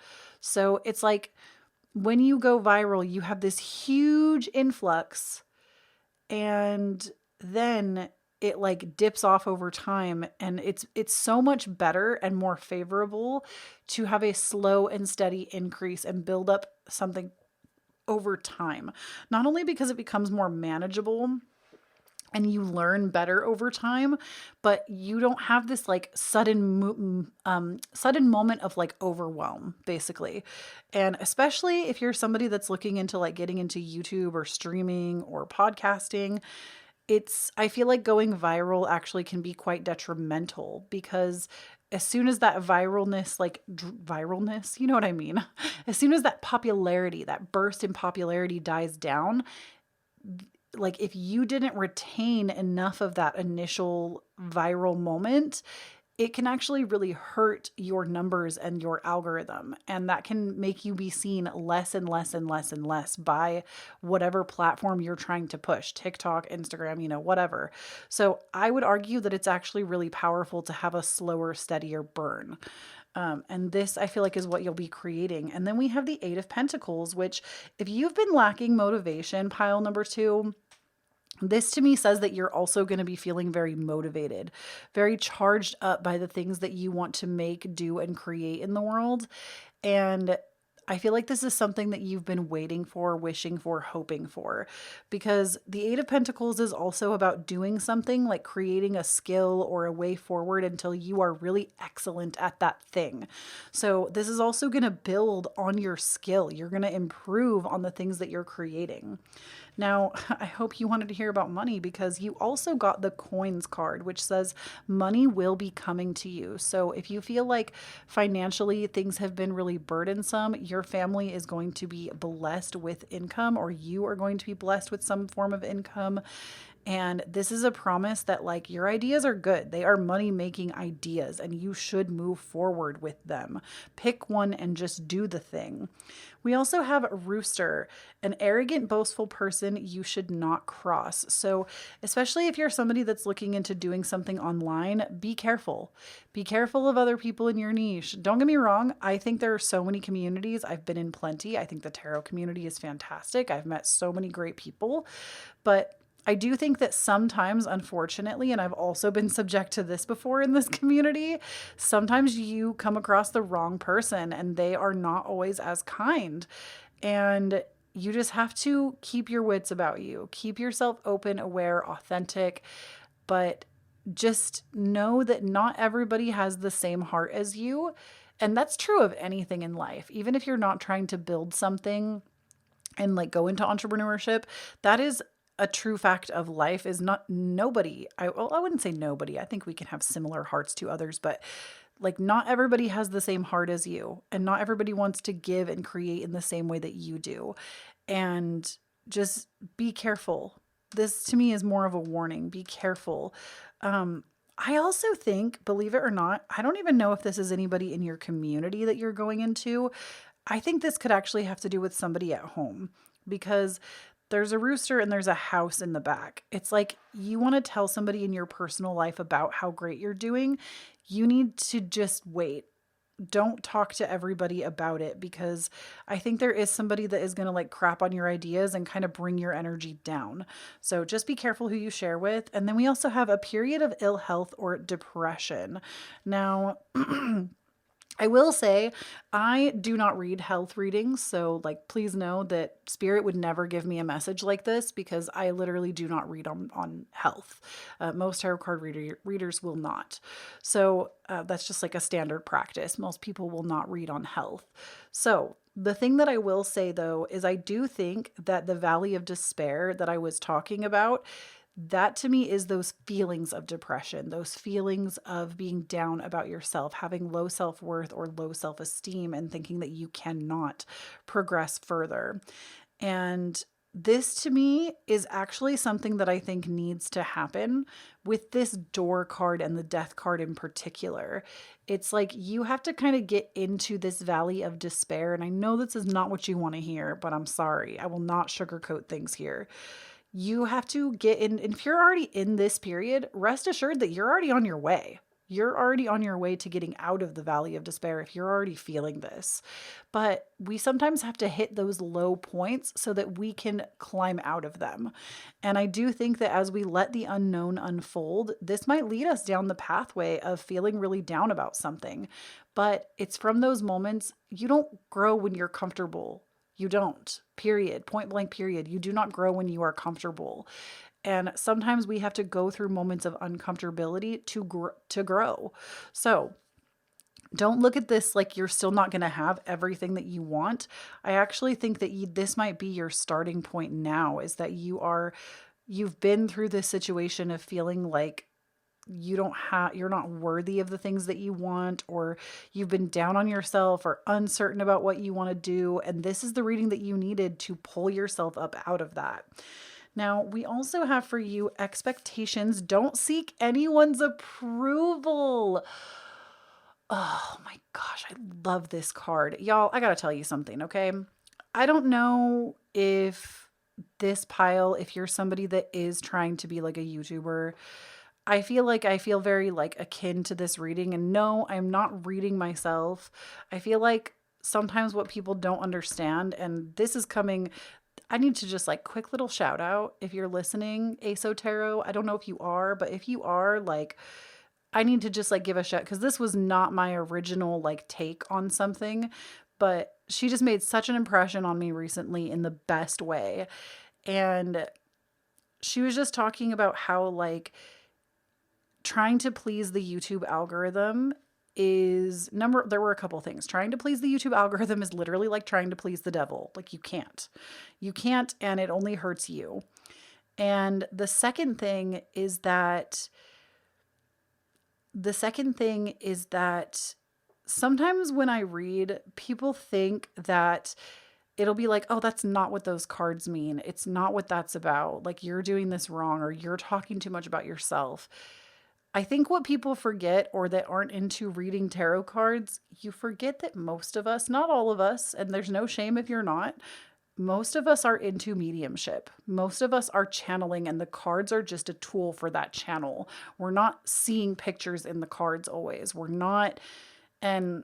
So it's like when you go viral, you have this huge influx and then it like dips off over time, and it's so much better and more favorable to have a slow and steady increase and build up something over time. Not only because it becomes more manageable and you learn better over time, but you don't have this like sudden moment of like overwhelm, basically. And especially if you're somebody that's looking into like getting into YouTube or streaming or podcasting, I feel like going viral actually can be quite detrimental because as soon as that viralness, you know what I mean? As soon as that popularity, that burst in popularity dies down, like if you didn't retain enough of that initial viral moment, it can actually really hurt your numbers and your algorithm. And that can make you be seen less and less and less and less by whatever platform you're trying to push, TikTok, Instagram, whatever. So I would argue that it's actually really powerful to have a slower, steadier burn. And this, I feel like, is what you'll be creating. And then we have the Eight of Pentacles, which if you've been lacking motivation, pile number 2, this to me says that you're also going to be feeling very motivated, very charged up by the things that you want to make, do, and create in the world. And I feel like this is something that you've been waiting for, wishing for, hoping for, because the Eight of Pentacles is also about doing something, like creating a skill or a way forward until you are really excellent at that thing. So this is also going to build on your skill. You're going to improve on the things that you're creating. Now, I hope you wanted to hear about money, because you also got the Coins card, which says money will be coming to you. So if you feel like financially things have been really burdensome, your family is going to be blessed with income, or you are going to be blessed with some form of income. And this is a promise that, like, your ideas are good. They are money-making ideas, and you should move forward with them. Pick one and just do the thing. We also have Rooster, an arrogant, boastful person you should not cross. So especially if you're somebody that's looking into doing something online, be careful. Be careful of other people in your niche. Don't get me wrong. I think there are so many communities. I've been in plenty. I think the tarot community is fantastic. I've met so many great people, but I do think that sometimes, unfortunately, and I've also been subject to this before in this community, sometimes you come across the wrong person and they are not always as kind. And you just have to keep your wits about you. Keep yourself open, aware, authentic, but just know that not everybody has the same heart as you. And that's true of anything in life. Even if you're not trying to build something and like go into entrepreneurship, that is a true fact of life. Is not nobody. I wouldn't say nobody. I think we can have similar hearts to others, but like not everybody has the same heart as you, and not everybody wants to give and create in the same way that you do. And just be careful. This to me is more of a warning. Be careful. I also think, believe it or not, I don't even know if this is anybody in your community that you're going into. I think this could actually have to do with somebody at home, because there's a rooster and there's a house in the back. It's like you want to tell somebody in your personal life about how great you're doing. You need to just wait. Don't talk to everybody about it, because I think there is somebody that is going to like crap on your ideas and kind of bring your energy down. So just be careful who you share with. And then we also have a period of ill health or depression. Now, I will say I do not read health readings. So like, please know that spirit would never give me a message like this, because I literally do not read on health. Most tarot card readers will not. So that's just like a standard practice. Most people will not read on health. So the thing that I will say though, is I do think that the valley of despair that I was talking about, that to me is those feelings of depression, those feelings of being down about yourself, having low self-worth or low self-esteem, and thinking that you cannot progress further. And this to me is actually something that I think needs to happen with this Door card and the Death card in particular. It's like you have to kind of get into this valley of despair. And I know this is not what you want to hear, but I'm sorry. I will not sugarcoat things here. You have to get in. And if you're already in this period, rest assured that you're already on your way. You're already on your way to getting out of the valley of despair if you're already feeling this. But we sometimes have to hit those low points so that we can climb out of them. And I do think that as we let the unknown unfold, this might lead us down the pathway of feeling really down about something. But it's from those moments. You don't grow when you're comfortable. You don't, period, point blank, period. You do not grow when you are comfortable. And sometimes we have to go through moments of uncomfortability to grow. So don't look at this like you're still not going to have everything that you want. I actually think that this might be your starting point now, is that you've been through this situation of feeling like you're not worthy of the things that you want, or you've been down on yourself or uncertain about what you want to do. And this is the reading that you needed to pull yourself up out of that. Now, we also have for you expectations. Don't seek anyone's approval. Oh my gosh, I love this card. Y'all, I gotta tell you something, okay? I don't know if this pile, if you're somebody that is trying to be like a YouTuber, I feel very like akin to this reading. And no, I'm not reading myself. I feel like sometimes what people don't understand, and this is coming, I need to just like quick little shout out if you're listening, ASO Tarot. I don't know if you are, but if you are, like, I need to just like give a shout, because this was not my original like take on something, but she just made such an impression on me recently in the best way. And she was just talking about how like trying to please the YouTube algorithm there were a couple things. Trying to please the YouTube algorithm is literally like trying to please the devil. Like you can't. You can't, and it only hurts you. And the second thing is that sometimes when I read, people think that it'll be like, oh, that's not what those cards mean. It's not what that's about. Like, you're doing this wrong, or you're talking too much about yourself. I think what people forget, or that aren't into reading tarot cards, you forget that most of us, not all of us, and there's no shame if you're not, most of us are into mediumship. Most of us are channeling, and the cards are just a tool for that channel. We're not seeing pictures in the cards always. We're not. And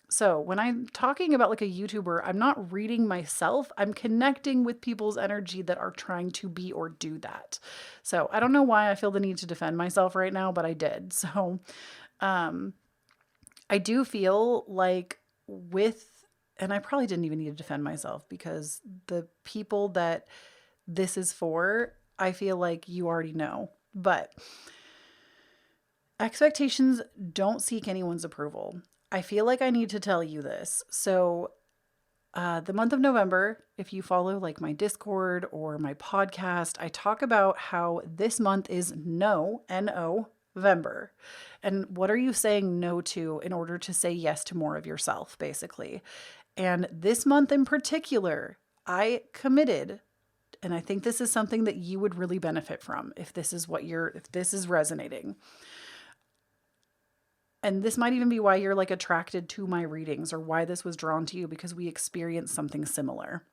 so when I'm talking about like a YouTuber, I'm not reading myself. I'm connecting with people's energy that are trying to be or do that. So I don't know why I feel the need to defend myself right now, but I did. So I do feel like and I probably didn't even need to defend myself, because the people that this is for, I feel like you already know. But expectations, don't seek anyone's approval. I feel like I need to tell you this. So the month of November, if you follow like my Discord or my podcast, I talk about how this month is November. And what are you saying no to in order to say yes to more of yourself, basically? And this month in particular, I committed, and I think this is something that you would really benefit from if this is resonating. And this might even be why you're like attracted to my readings, or why this was drawn to you, because we experienced something similar.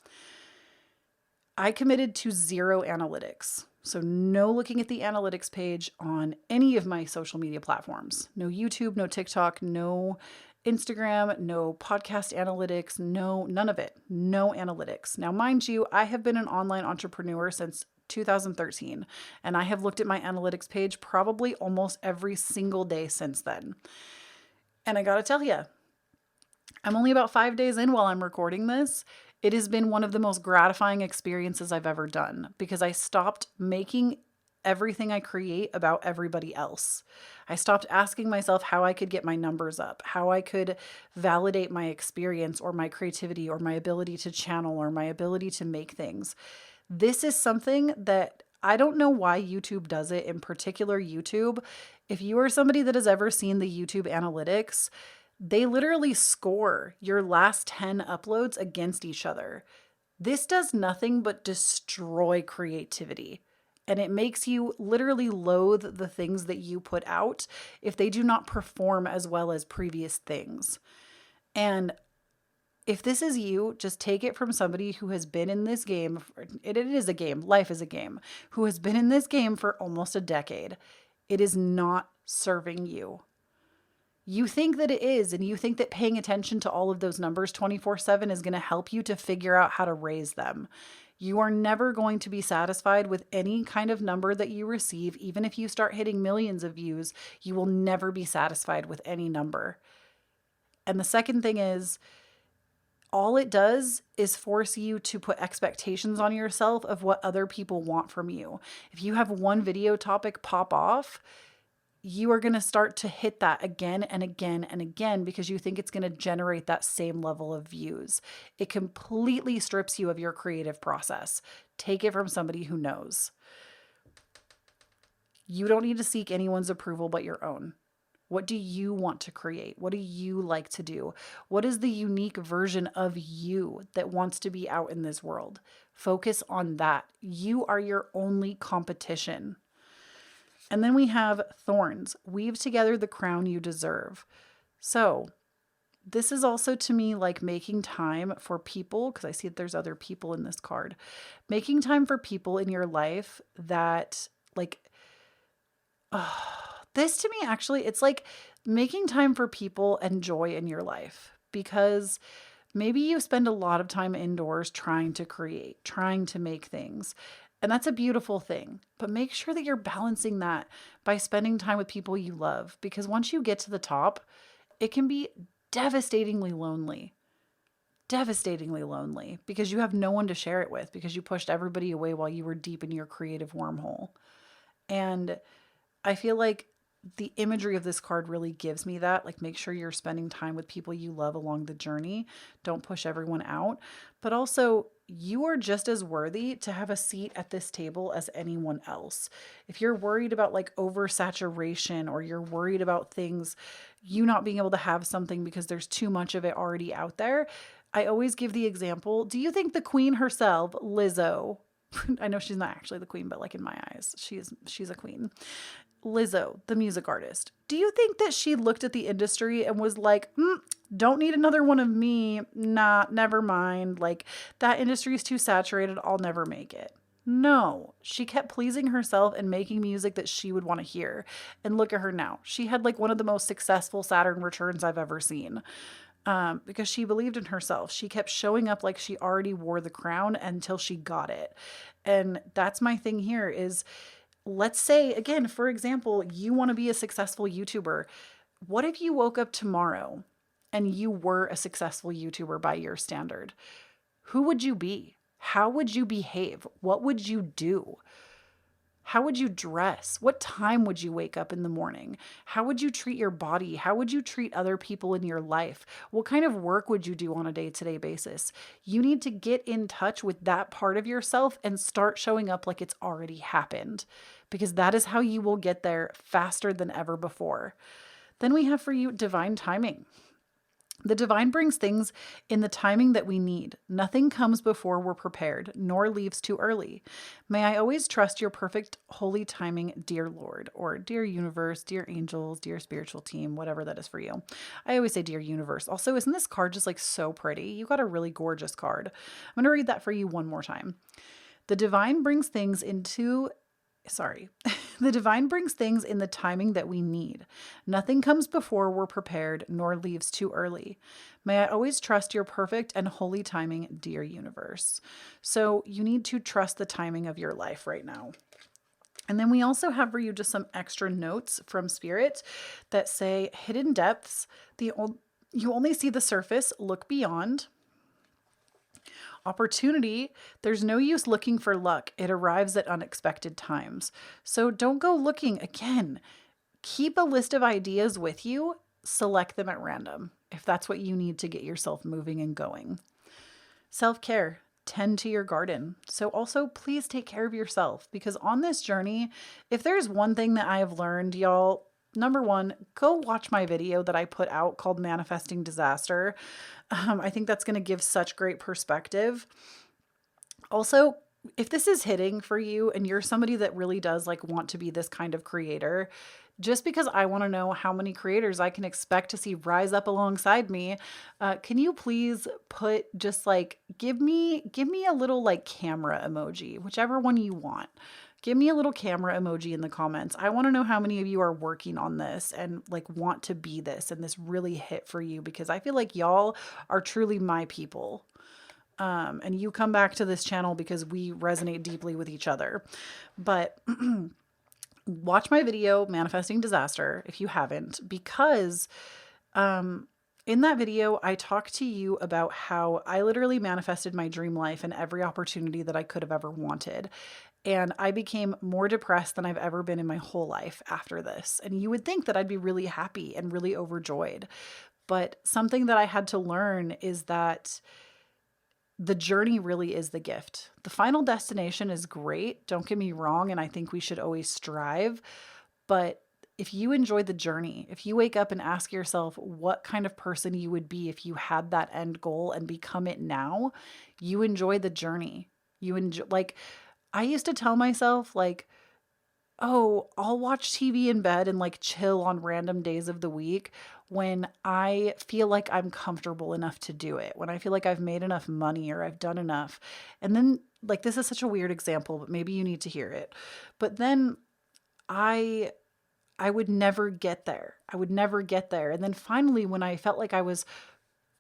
I committed to 0 analytics. So no looking at the analytics page on any of my social media platforms. No YouTube, no TikTok, no Instagram, no podcast analytics, none of it. No analytics. Now, mind you, I have been an online entrepreneur since 2013, and I have looked at my analytics page probably almost every single day since then. And I gotta tell you, I'm only about 5 days in while I'm recording this. It has been one of the most gratifying experiences I've ever done, because I stopped making everything I create about everybody else. I stopped asking myself how I could get my numbers up, how I could validate my experience or my creativity or my ability to channel or my ability to make things. This is something that I don't know why YouTube does it, in particular YouTube. If you are somebody that has ever seen the YouTube analytics, they literally score your last 10 uploads against each other. This does nothing but destroy creativity. And it makes you literally loathe the things that you put out if they do not perform as well as previous things. And if this is you, just take it from somebody who has been in this game. It is a game. Life is a game. Who has been in this game for almost a decade. It is not serving you. You think that it is, and you think that paying attention to all of those numbers 24/7 is going to help you to figure out how to raise them. You are never going to be satisfied with any kind of number that you receive. Even if you start hitting millions of views, you will never be satisfied with any number. And the second thing is, all it does is force you to put expectations on yourself of what other people want from you. If you have one video topic pop off, you are going to start to hit that again and again and again, because you think it's going to generate that same level of views. It completely strips you of your creative process. Take it from somebody who knows. You don't need to seek anyone's approval but your own. What do you want to create? What do you like to do? What is the unique version of you that wants to be out in this world? Focus on that. You are your only competition. And then we have thorns. Weave together the crown you deserve. So this is also to me like making time for people, because I see that there's other people in this card. Making time for people in your life that like, this to me actually, it's like making time for people and joy in your life, because maybe you spend a lot of time indoors trying to create, trying to make things. And that's a beautiful thing. But make sure that you're balancing that by spending time with people you love. Because once you get to the top, it can be devastatingly lonely. Devastatingly lonely because you have no one to share it with, because you pushed everybody away while you were deep in your creative wormhole. And I feel like the imagery of this card really gives me that. Like, make sure you're spending time with people you love along the journey. Don't push everyone out. But also, you are just as worthy to have a seat at this table as anyone else. If you're worried about like oversaturation, or you're worried about things, you not being able to have something because there's too much of it already out there, I always give the example. Do you think the queen herself, Lizzo, I know she's not actually the queen, but like in my eyes, she's a queen. Lizzo, the music artist, do you think that she looked at the industry and was like, don't need another one of me. Nah, never mind. Like, that industry is too saturated. I'll never make it. No, she kept pleasing herself and making music that she would want to hear. And look at her now. She had like one of the most successful Saturn returns I've ever seen. Because she believed in herself. She kept showing up like she already wore the crown until she got it. And that's my thing here is, let's say, again, for example, you want to be a successful YouTuber. What if you woke up tomorrow and you were a successful YouTuber by your standard? Who would you be? How would you behave? What would you do? How would you dress? What time would you wake up in the morning? How would you treat your body? How would you treat other people in your life? What kind of work would you do on a day-to-day basis? You need to get in touch with that part of yourself and start showing up like it's already happened, because that is how you will get there faster than ever before. Then we have for you divine timing. The divine brings things in the timing that we need. Nothing comes before we're prepared, nor leaves too early. May I always trust your perfect holy timing, dear Lord, or dear universe, dear angels, dear spiritual team, whatever that is for you. I always say dear universe. Also, isn't this card just like so pretty? You got a really gorgeous card. I'm going to read that for you one more time. The divine brings things the divine brings things in the timing that we need. Nothing comes before we're prepared, nor leaves too early. May I always trust your perfect and holy timing, dear universe. So you need to trust the timing of your life right now. And then we also have for you just some extra notes from Spirit that say hidden depths. You only see the surface, look beyond. Opportunity, there's no use looking for luck. It arrives at unexpected times. So don't go looking again. Keep a list of ideas with you. Select them at random if that's what you need to get yourself moving and going. Self-care, tend to your garden. So also please take care of yourself, because on this journey, if there's one thing that I have learned, y'all, number one, go watch my video that I put out called Manifesting Disaster. I think that's going to give such great perspective. Also, if this is hitting for you and you're somebody that really does like want to be this kind of creator, just because I want to know how many creators I can expect to see rise up alongside me, can you please put just like, give me a little like camera emoji, whichever one you want. Give me a little camera emoji in the comments. I want to know how many of you are working on this and like want to be this and this really hit for you, because I feel like y'all are truly my people. And you come back to this channel because we resonate deeply with each other. But watch my video, Manifesting Disaster, if you haven't, because in that video, I talked to you about how I literally manifested my dream life and every opportunity that I could have ever wanted. And I became more depressed than I've ever been in my whole life after this. And you would think that I'd be really happy and really overjoyed. But something that I had to learn is that the journey really is the gift. The final destination is great. Don't get me wrong. And I think we should always strive. But if you enjoy the journey, if you wake up and ask yourself what kind of person you would be if you had that end goal and become it now, you enjoy the journey. You enjoy, like, I used to tell myself, like, oh, I'll watch TV in bed and like chill on random days of the week when I feel like I'm comfortable enough to do it, when I feel like I've made enough money or I've done enough. And then, like, this is such a weird example, but maybe you need to hear it. But then I I would never get there. I would never get there. And then finally, when I felt like I was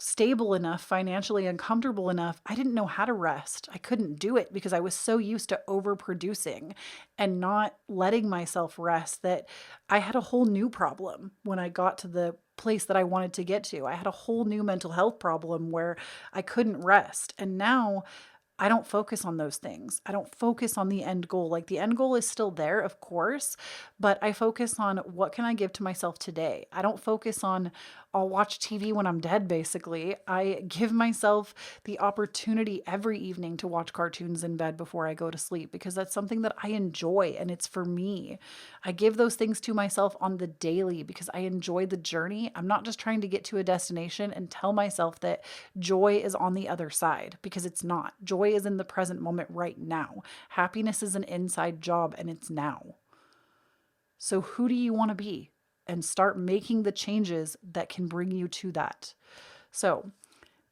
stable enough financially and comfortable enough, I didn't know how to rest. I couldn't do it because I was so used to overproducing and not letting myself rest that I had a whole new problem when I got to the place that I wanted to get to. I had a whole new mental health problem where I couldn't rest. And now I don't focus on those things. I don't focus on the end goal. Like, the end goal is still there, of course, but I focus on what can I give to myself today. I don't focus on I'll watch TV when I'm dead, basically. I give myself the opportunity every evening to watch cartoons in bed before I go to sleep because that's something that I enjoy and it's for me. I give those things to myself on the daily because I enjoy the journey. I'm not just trying to get to a destination and tell myself that joy is on the other side, because it's not. Joy is in the present moment right now. Happiness is an inside job and it's now. So who do you want to be? And start making the changes that can bring you to that. So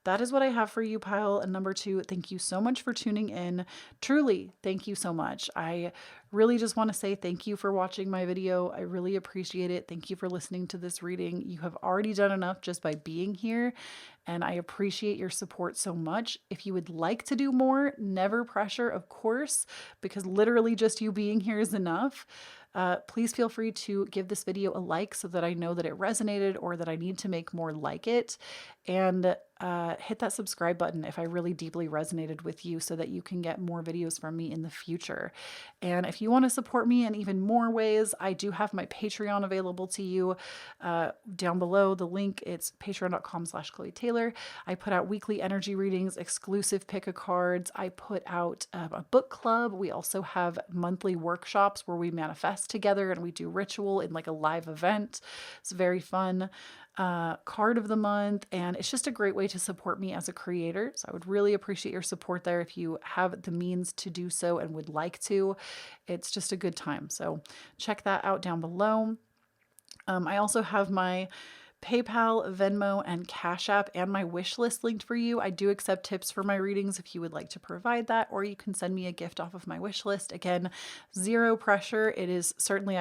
that is what I have for you, pile number 2. Thank you so much for tuning in. Truly, thank you so much. I really just want to say thank you for watching my video. I really appreciate it. Thank you for listening to this reading. You have already done enough just by being here, and I appreciate your support so much. If you would like to do more, never pressure, of course, because literally just you being here is enough. Please feel free to give this video a like so that I know that it resonated or that I need to make more like it. And hit that subscribe button if I really deeply resonated with you so that you can get more videos from me in the future. And if you want to support me in even more ways, I do have my Patreon available to you down below. The link, it's patreon.com/Kloee Taylor. I put out weekly energy readings, exclusive pick-a-cards. I put out a book club. We also have monthly workshops where we manifest together and we do ritual in like a live event. It's very fun. Card of the month, and it's just a great way to support me as a creator. So I would really appreciate your support there if you have the means to do so and would like to. It's just a good time. So check that out down below. I also have my PayPal, Venmo, and Cashapp and my wish list linked for you. I do accept tips for my readings if you would like to provide that, or you can send me a gift off of my wish list. Again, zero pressure. It is certainly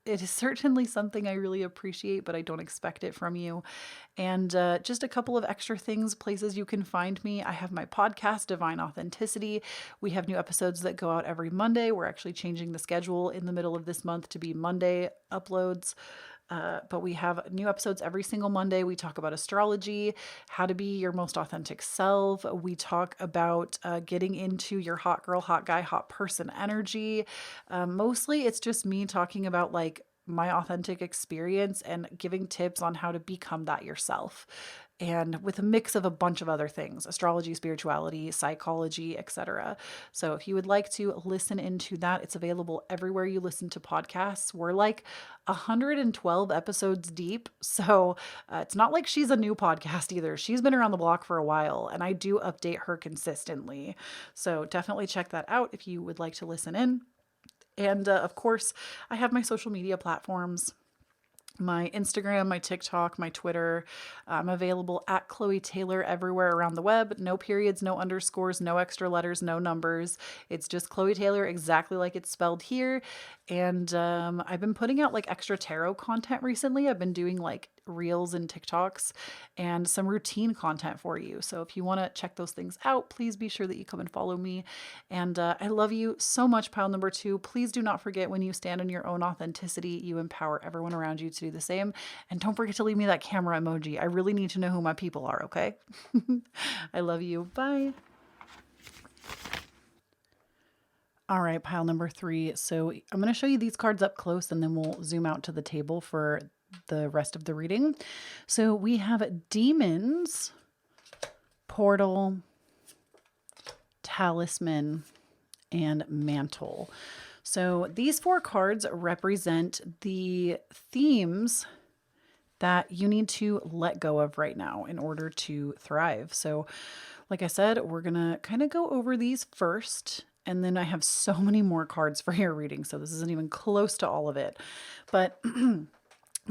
it is certainly something I really appreciate, but I don't expect it from you. And just a couple of extra things, places you can find me. I have my podcast, Divine Authenticity. We have new episodes that go out every Monday. We're actually changing the schedule in the middle of this month to be Monday uploads. But we have new episodes every single Monday. We talk about astrology, how to be your most authentic self. We talk about getting into your hot girl, hot guy, hot person energy. Mostly it's just me talking about like my authentic experience and giving tips on how to become that yourself. And with a mix of a bunch of other things, astrology, spirituality, psychology, etc. So if you would like to listen into that, it's available everywhere you listen to podcasts. We're like 112 episodes deep. So it's not like she's a new podcast either. She's been around the block for a while, and I do update her consistently. So definitely check that out if you would like to listen in. And of course, I have my social media platforms. My Instagram, my TikTok, my Twitter. I'm available at Kloee Taylor everywhere around the web. No periods, no underscores, no extra letters, no numbers. It's just Kloee Taylor, exactly like it's spelled here. And I've been putting out like extra tarot content recently. I've been doing like reels and TikToks and some routine content for you. So if you want to check those things out, please be sure that you come and follow me. And I love you so much, pile number 2. Please do not forget, when you stand in your own authenticity, you empower everyone around you to do the same. And don't forget to leave me that camera emoji. I really need to know who my people are, okay? I love you. Bye. All right, pile number 3. So I'm going to show you these cards up close and then we'll zoom out to the table for the rest of the reading. So we have demons, portal, Talisman, and Mantle. So these 4 cards represent the themes that you need to let go of right now in order to thrive. So like I said, we're going to kind of go over these first, and then I have so many more cards for your reading, so this isn't even close to all of it. But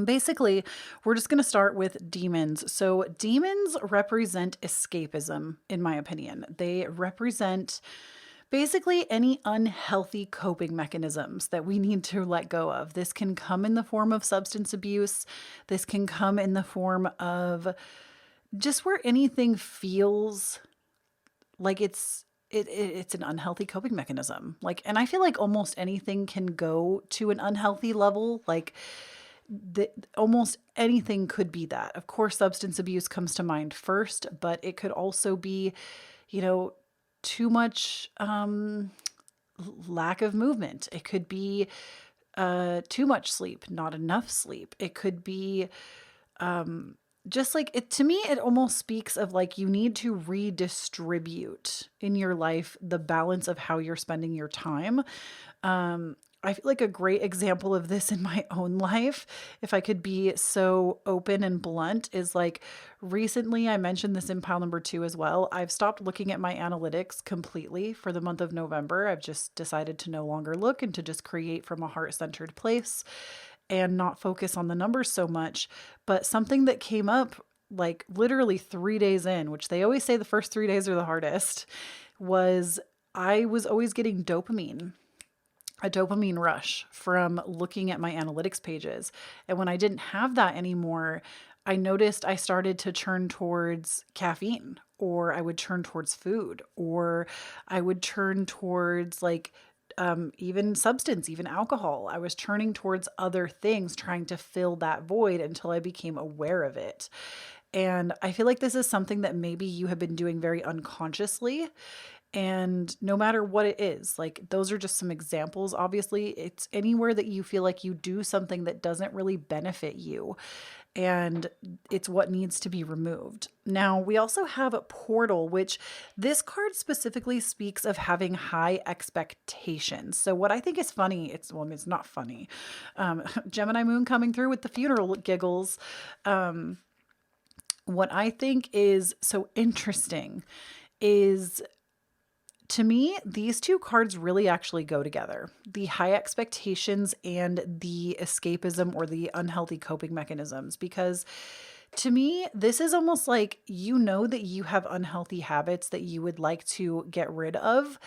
basically, we're just going to start with demons. So demons represent escapism, in my opinion. They represent basically any unhealthy coping mechanisms that we need to let go of. This can come in the form of substance abuse. This can come in the form of just where anything feels like it's an unhealthy coping mechanism. Like, and I feel like almost anything can go to an unhealthy level. Like, almost anything could be that. Of course, substance abuse comes to mind first, but it could also be, too much lack of movement. It could be too much sleep, not enough sleep. It could be just like it, to me, it almost speaks of like you need to redistribute in your life the balance of how you're spending your time. I feel like a great example of this in my own life, if I could be so open and blunt, is like recently, I mentioned this in pile number 2 as well. I've stopped looking at my analytics completely for the month of November. I've just decided to no longer look and to just create from a heart-centered place and not focus on the numbers so much. But something that came up like literally 3 days in, which they always say the first 3 days are the hardest, was I was always getting a dopamine rush from looking at my analytics pages. And when I didn't have that anymore, I noticed I started to turn towards caffeine, or I would turn towards food, or I would turn towards like even substance, even alcohol. I was turning towards other things, trying to fill that void until I became aware of it. And I feel like this is something that maybe you have been doing very unconsciously. And no matter what it is, like those are just some examples. Obviously, it's anywhere that you feel like you do something that doesn't really benefit you. And it's what needs to be removed. Now, we also have a portal, which this card specifically speaks of having high expectations. So what I think is funny, it's not funny. Gemini moon coming through with the funeral giggles. What I think is so interesting is, to me, these 2 cards really actually go together. The high expectations and the escapism or the unhealthy coping mechanisms. Because to me, this is almost like that you have unhealthy habits that you would like to get rid of,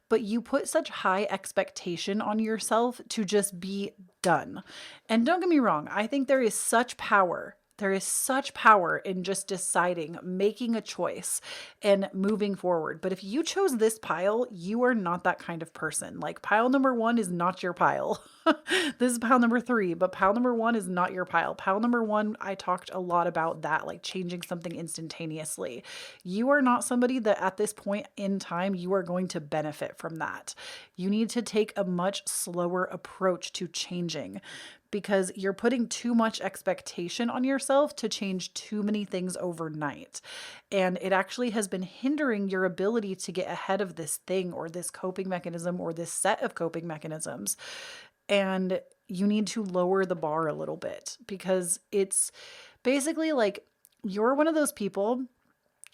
but you put such high expectation on yourself to just be done. And don't get me wrong, I think there is such power. There is such power in just deciding, making a choice, and moving forward. But if you chose this pile, you are not that kind of person. Like pile number 1 is not your pile. This is pile number 3, but pile number 1 is not your pile. Pile number 1, I talked a lot about that, like changing something instantaneously. You are not somebody that at this point in time, you are going to benefit from that. You need to take a much slower approach to changing, because you're putting too much expectation on yourself to change too many things overnight. And it actually has been hindering your ability to get ahead of this thing or this coping mechanism or this set of coping mechanisms. And you need to lower the bar a little bit, because it's basically like you're one of those people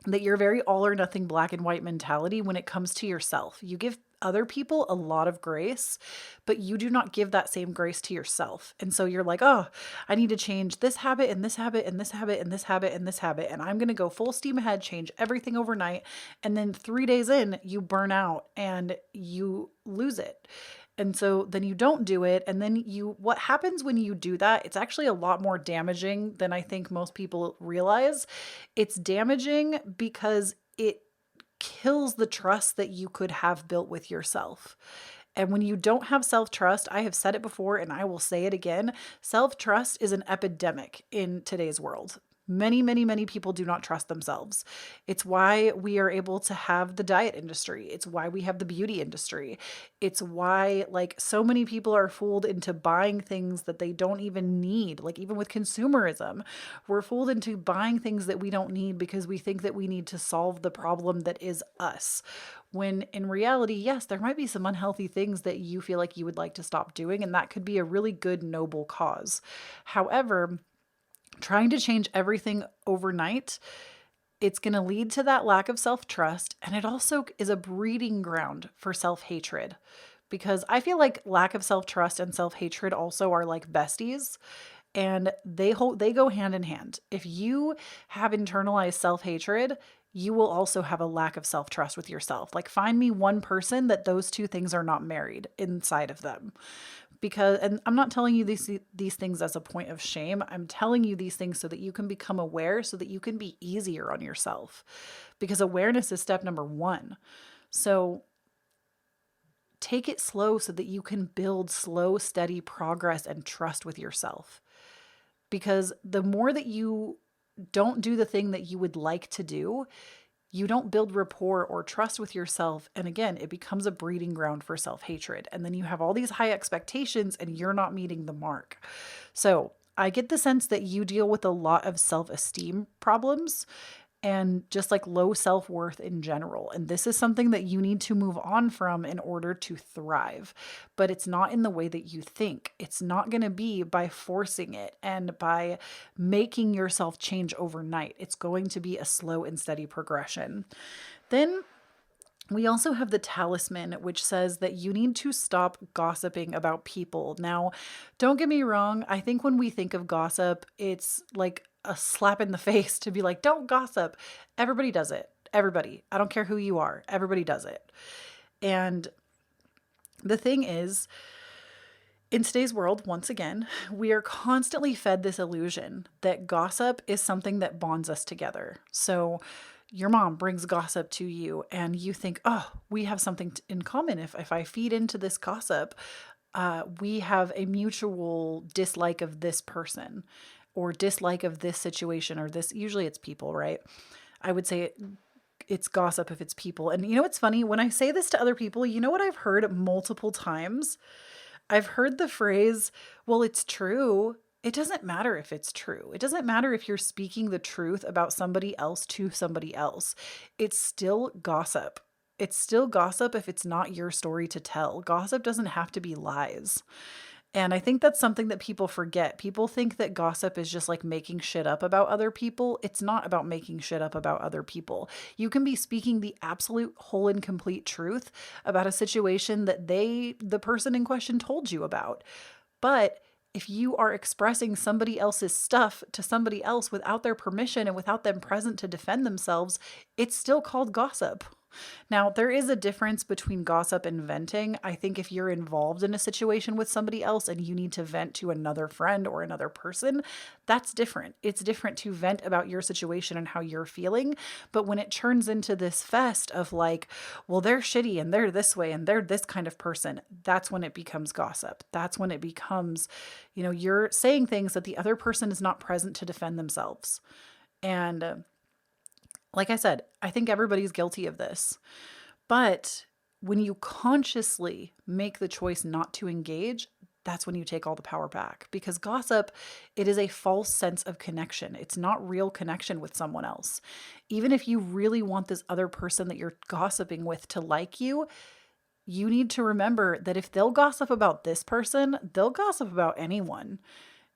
that you're very all or nothing, black and white mentality when it comes to yourself. You give other people a lot of grace, but you do not give that same grace to yourself. And so you're like, oh, I need to change this habit and this habit and this habit and this habit and this habit. And I'm going to go full steam ahead, change everything overnight. And then 3 days in, you burn out and you lose it. And so then you don't do it. And then what happens when you do that, it's actually a lot more damaging than I think most people realize. It's damaging because it kills the trust that you could have built with yourself. And when you don't have self-trust, I have said it before and I will say it again, self-trust is an epidemic in today's world. Many, many, many people do not trust themselves. It's why we are able to have the diet industry. It's why we have the beauty industry. It's why like so many people are fooled into buying things that they don't even need. Like even with consumerism, we're fooled into buying things that we don't need because we think that we need to solve the problem that is us. When in reality, yes, there might be some unhealthy things that you feel like you would like to stop doing, and that could be a really good, noble cause. However, trying to change everything overnight, it's going to lead to that lack of self-trust. And it also is a breeding ground for self-hatred, because I feel like lack of self-trust and self-hatred also are like besties, and they go hand in hand. If you have internalized self-hatred, you will also have a lack of self-trust with yourself. Like find me one person that those two things are not married inside of them. Because, and I'm not telling you these things as a point of shame. I'm telling you these things so that you can become aware, so that you can be easier on yourself, because awareness is step number one. So take it slow so that you can build slow, steady progress and trust with yourself. Because the more that you don't do the thing that you would like to do, you don't build rapport or trust with yourself. And again, it becomes a breeding ground for self-hatred. And then you have all these high expectations and you're not meeting the mark. So I get the sense that you deal with a lot of self-esteem problems and just like low self-worth in general. And this is something that you need to move on from in order to thrive. But it's not in the way that you think. It's not going to be by forcing it and by making yourself change overnight. It's going to be a slow and steady progression. Then we also have the talisman, which says that you need to stop gossiping about people. Now, don't get me wrong. I think when we think of gossip, it's like a slap in the face to be like, don't gossip. Everybody does it. Everybody. I don't care who you are. Everybody does it. And the thing is, in today's world, once again, we are constantly fed this illusion that gossip is something that bonds us together. So your mom brings gossip to you and you think, oh, we have something in common. If I feed into this gossip, we have a mutual dislike of this person or dislike of this situation or this. Usually it's people, right? I would say it's gossip if it's people. And you know what's funny? When I say this to other people, you know what I've heard multiple times? I've heard the phrase, well, it's true. It doesn't matter if it's true. It doesn't matter if you're speaking the truth about somebody else to somebody else. It's still gossip. It's still gossip if it's not your story to tell. Gossip doesn't have to be lies. And I think that's something that people forget. People think that gossip is just like making shit up about other people. It's not about making shit up about other people. You can be speaking the absolute whole and complete truth about a situation that the person in question told you about. But if you are expressing somebody else's stuff to somebody else without their permission and without them present to defend themselves, it's still called gossip. Now, there is a difference between gossip and venting. I think if you're involved in a situation with somebody else and you need to vent to another friend or another person, that's different. It's different to vent about your situation and how you're feeling. But when it turns into this fest of like, well, they're shitty and they're this way and they're this kind of person, that's when it becomes gossip. That's when it becomes, you're saying things that the other person is not present to defend themselves. And like I said, I think everybody's guilty of this. But when you consciously make the choice not to engage, that's when you take all the power back. Because gossip, it is a false sense of connection. It's not real connection with someone else. Even if you really want this other person that you're gossiping with to like you, you need to remember that if they'll gossip about this person, they'll gossip about anyone.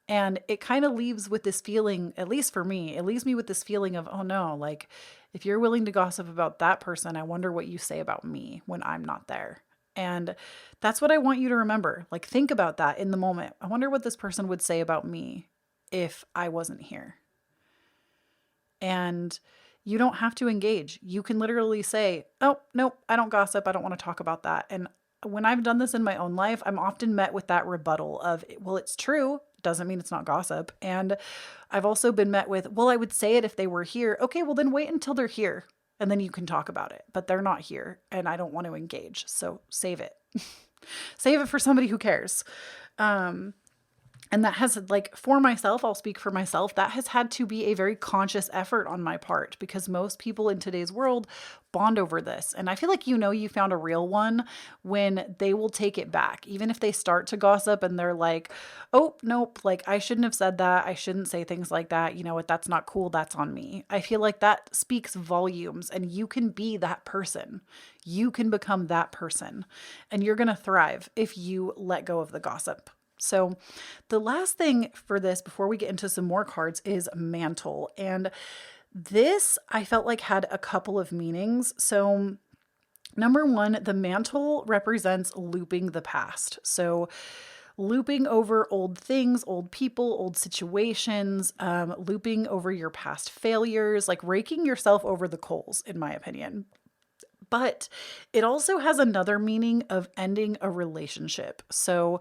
And it kind of leaves with this feeling, at least for me, it leaves me with this feeling of, oh no, like if you're willing to gossip about that person, I wonder what you say about me when I'm not there. And that's what I want you to remember. Like think about that in the moment. I wonder what this person would say about me if I wasn't here. And you don't have to engage. You can literally say, oh, nope, I don't gossip. I don't want to talk about that. And when I've done this in my own life, I'm often met with that rebuttal of, well, it's true. Doesn't mean it's not gossip. And I've also been met with, well, I would say it if they were here. Okay, well then wait until they're here and then you can talk about it. But they're not here and I don't want to engage. So save it. Save it for somebody who cares. And that has, like, for myself, I'll speak for myself, that has had to be a very conscious effort on my part, because most people in today's world bond over this. And I feel like, you found a real one when they will take it back. Even if they start to gossip and they're like, oh, nope, like, I shouldn't have said that. I shouldn't say things like that. You know what? That's not cool. That's on me. I feel like that speaks volumes, and you can be that person. You can become that person, and you're going to thrive if you let go of the gossip. So, the last thing for this, before we get into some more cards, is mantle. And this I felt like had a couple of meanings. So, number one, the mantle represents looping the past. So, looping over old things, old people, old situations, looping over your past failures, like raking yourself over the coals, in my opinion. But it also has another meaning of ending a relationship. So,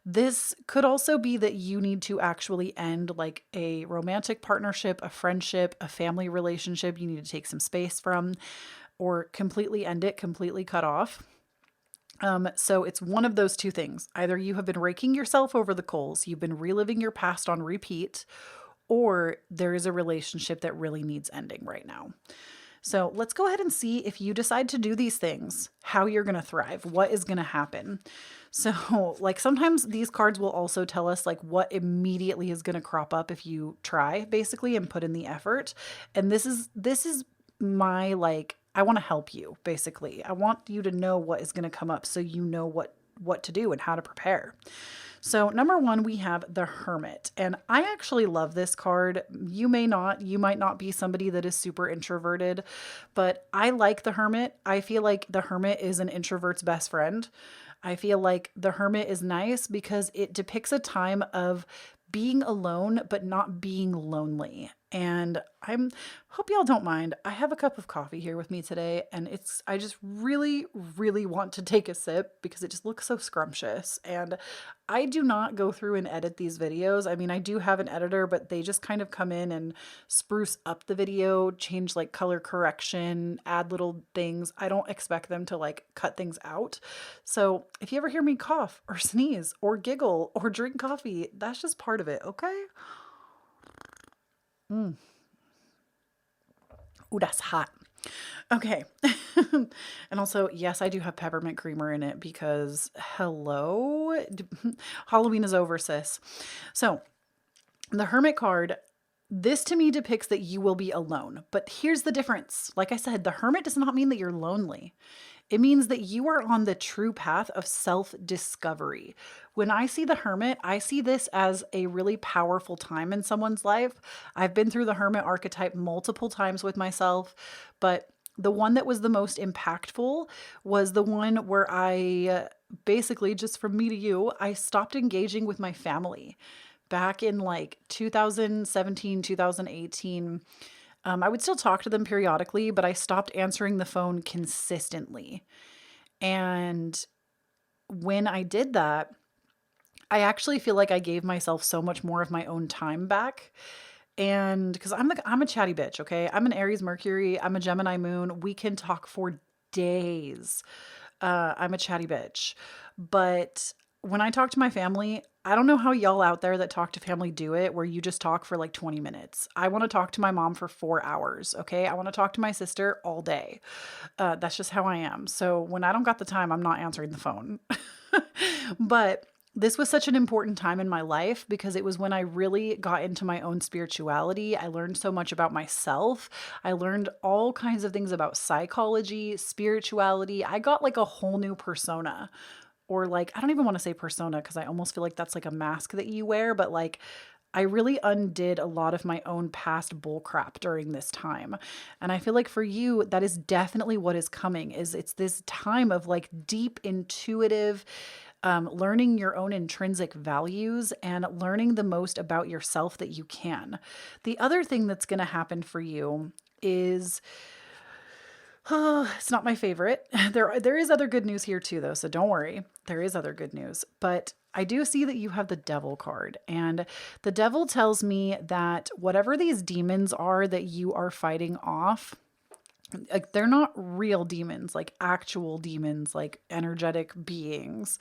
this could also be that you need to actually end like a romantic partnership, a friendship, a family relationship you need to take some space from, or completely end it, completely cut off. So it's one of those two things. Either you have been raking yourself over the coals, you've been reliving your past on repeat, or there is a relationship that really needs ending right now. So let's go ahead and see, if you decide to do these things, how you're going to thrive, what is going to happen. So, like, sometimes these cards will also tell us like what immediately is going to crop up if you try, basically, and put in the effort. And this is my, like, I want to help you, basically. I want you to know what is going to come up so you know what to do and how to prepare. So, number one, we have the Hermit. And I actually love this card. You may not. You might not be somebody that is super introverted, but I like the Hermit. I feel like the Hermit is an introvert's best friend. I feel like the Hermit is nice because it depicts a time of being alone, but not being lonely. And hope y'all don't mind. I have a cup of coffee here with me today, and I just really, really want to take a sip because it just looks so scrumptious. And I do not go through and edit these videos. I mean, I do have an editor, but they just kind of come in and spruce up the video, change like color correction, add little things. I don't expect them to like cut things out. So if you ever hear me cough or sneeze or giggle or drink coffee, that's just part of it, okay? Mm. Ooh, that's hot. Okay. And also, yes, I do have peppermint creamer in it because hello, Halloween is over, sis. So, the Hermit card, this to me depicts that you will be alone. But here's the difference. Like I said, the Hermit does not mean that you're lonely. It means that you are on the true path of self-discovery. When I see the Hermit, I see this as a really powerful time in someone's life. I've been through the Hermit archetype multiple times with myself, but the one that was the most impactful was the one where I basically, just from me to you, I stopped engaging with my family back in like 2017, 2018. I would still talk to them periodically, but I stopped answering the phone consistently. And when I did that, I actually feel like I gave myself so much more of my own time back. And because I'm a chatty bitch, okay? I'm an Aries Mercury, I'm a Gemini moon. We can talk for days. I'm a chatty bitch. But when I talk to my family, I don't know how y'all out there that talk to family do it, where you just talk for like 20 minutes. I want to talk to my mom for 4 hours, okay? I want to talk to my sister all day. That's just how I am. So when I don't got the time, I'm not answering the phone. But this was such an important time in my life because it was when I really got into my own spirituality. I learned so much about myself. I learned all kinds of things about psychology, spirituality. I got like a whole new persona. Or like, I don't even want to say persona because I almost feel like that's like a mask that you wear, but like I really undid a lot of my own past bull crap during this time. And I feel like for you, that is definitely what is coming. It's this time of like deep intuitive, learning your own intrinsic values and learning the most about yourself that you can. The other thing that's going to happen for you is, oh, it's not my favorite. There is other good news here too, though, so don't worry. There is other good news. But I do see that you have the Devil card, and the Devil tells me that whatever these demons are that you are fighting off, like they're not real demons, like actual demons, like energetic beings.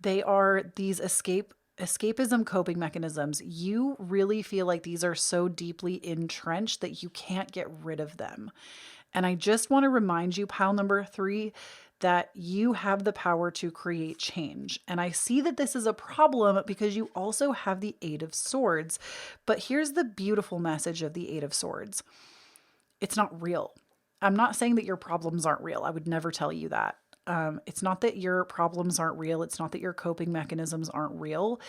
They are these escape escapism coping mechanisms, you really feel like these are so deeply entrenched that you can't get rid of them. And I just want to remind you, pile number 3, that you have the power to create change. And I see that this is a problem because you also have the Eight of Swords. But here's the beautiful message of the Eight of Swords. It's not real. I'm not saying that your problems aren't real. I would never tell you that. It's not that your problems aren't real. It's not that your coping mechanisms aren't real.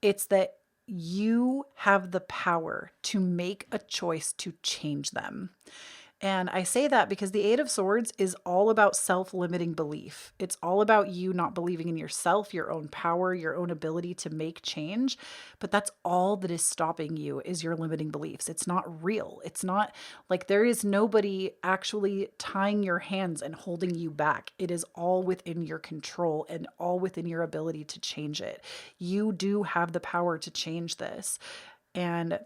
It's that you have the power to make a choice to change them. And I say that because the Eight of Swords is all about self-limiting belief. It's all about you not believing in yourself, your own power, your own ability to make change. But that's all that is stopping you, is your limiting beliefs. It's not real. It's not like there is nobody actually tying your hands and holding you back. It is all within your control and all within your ability to change it. You do have the power to change this. And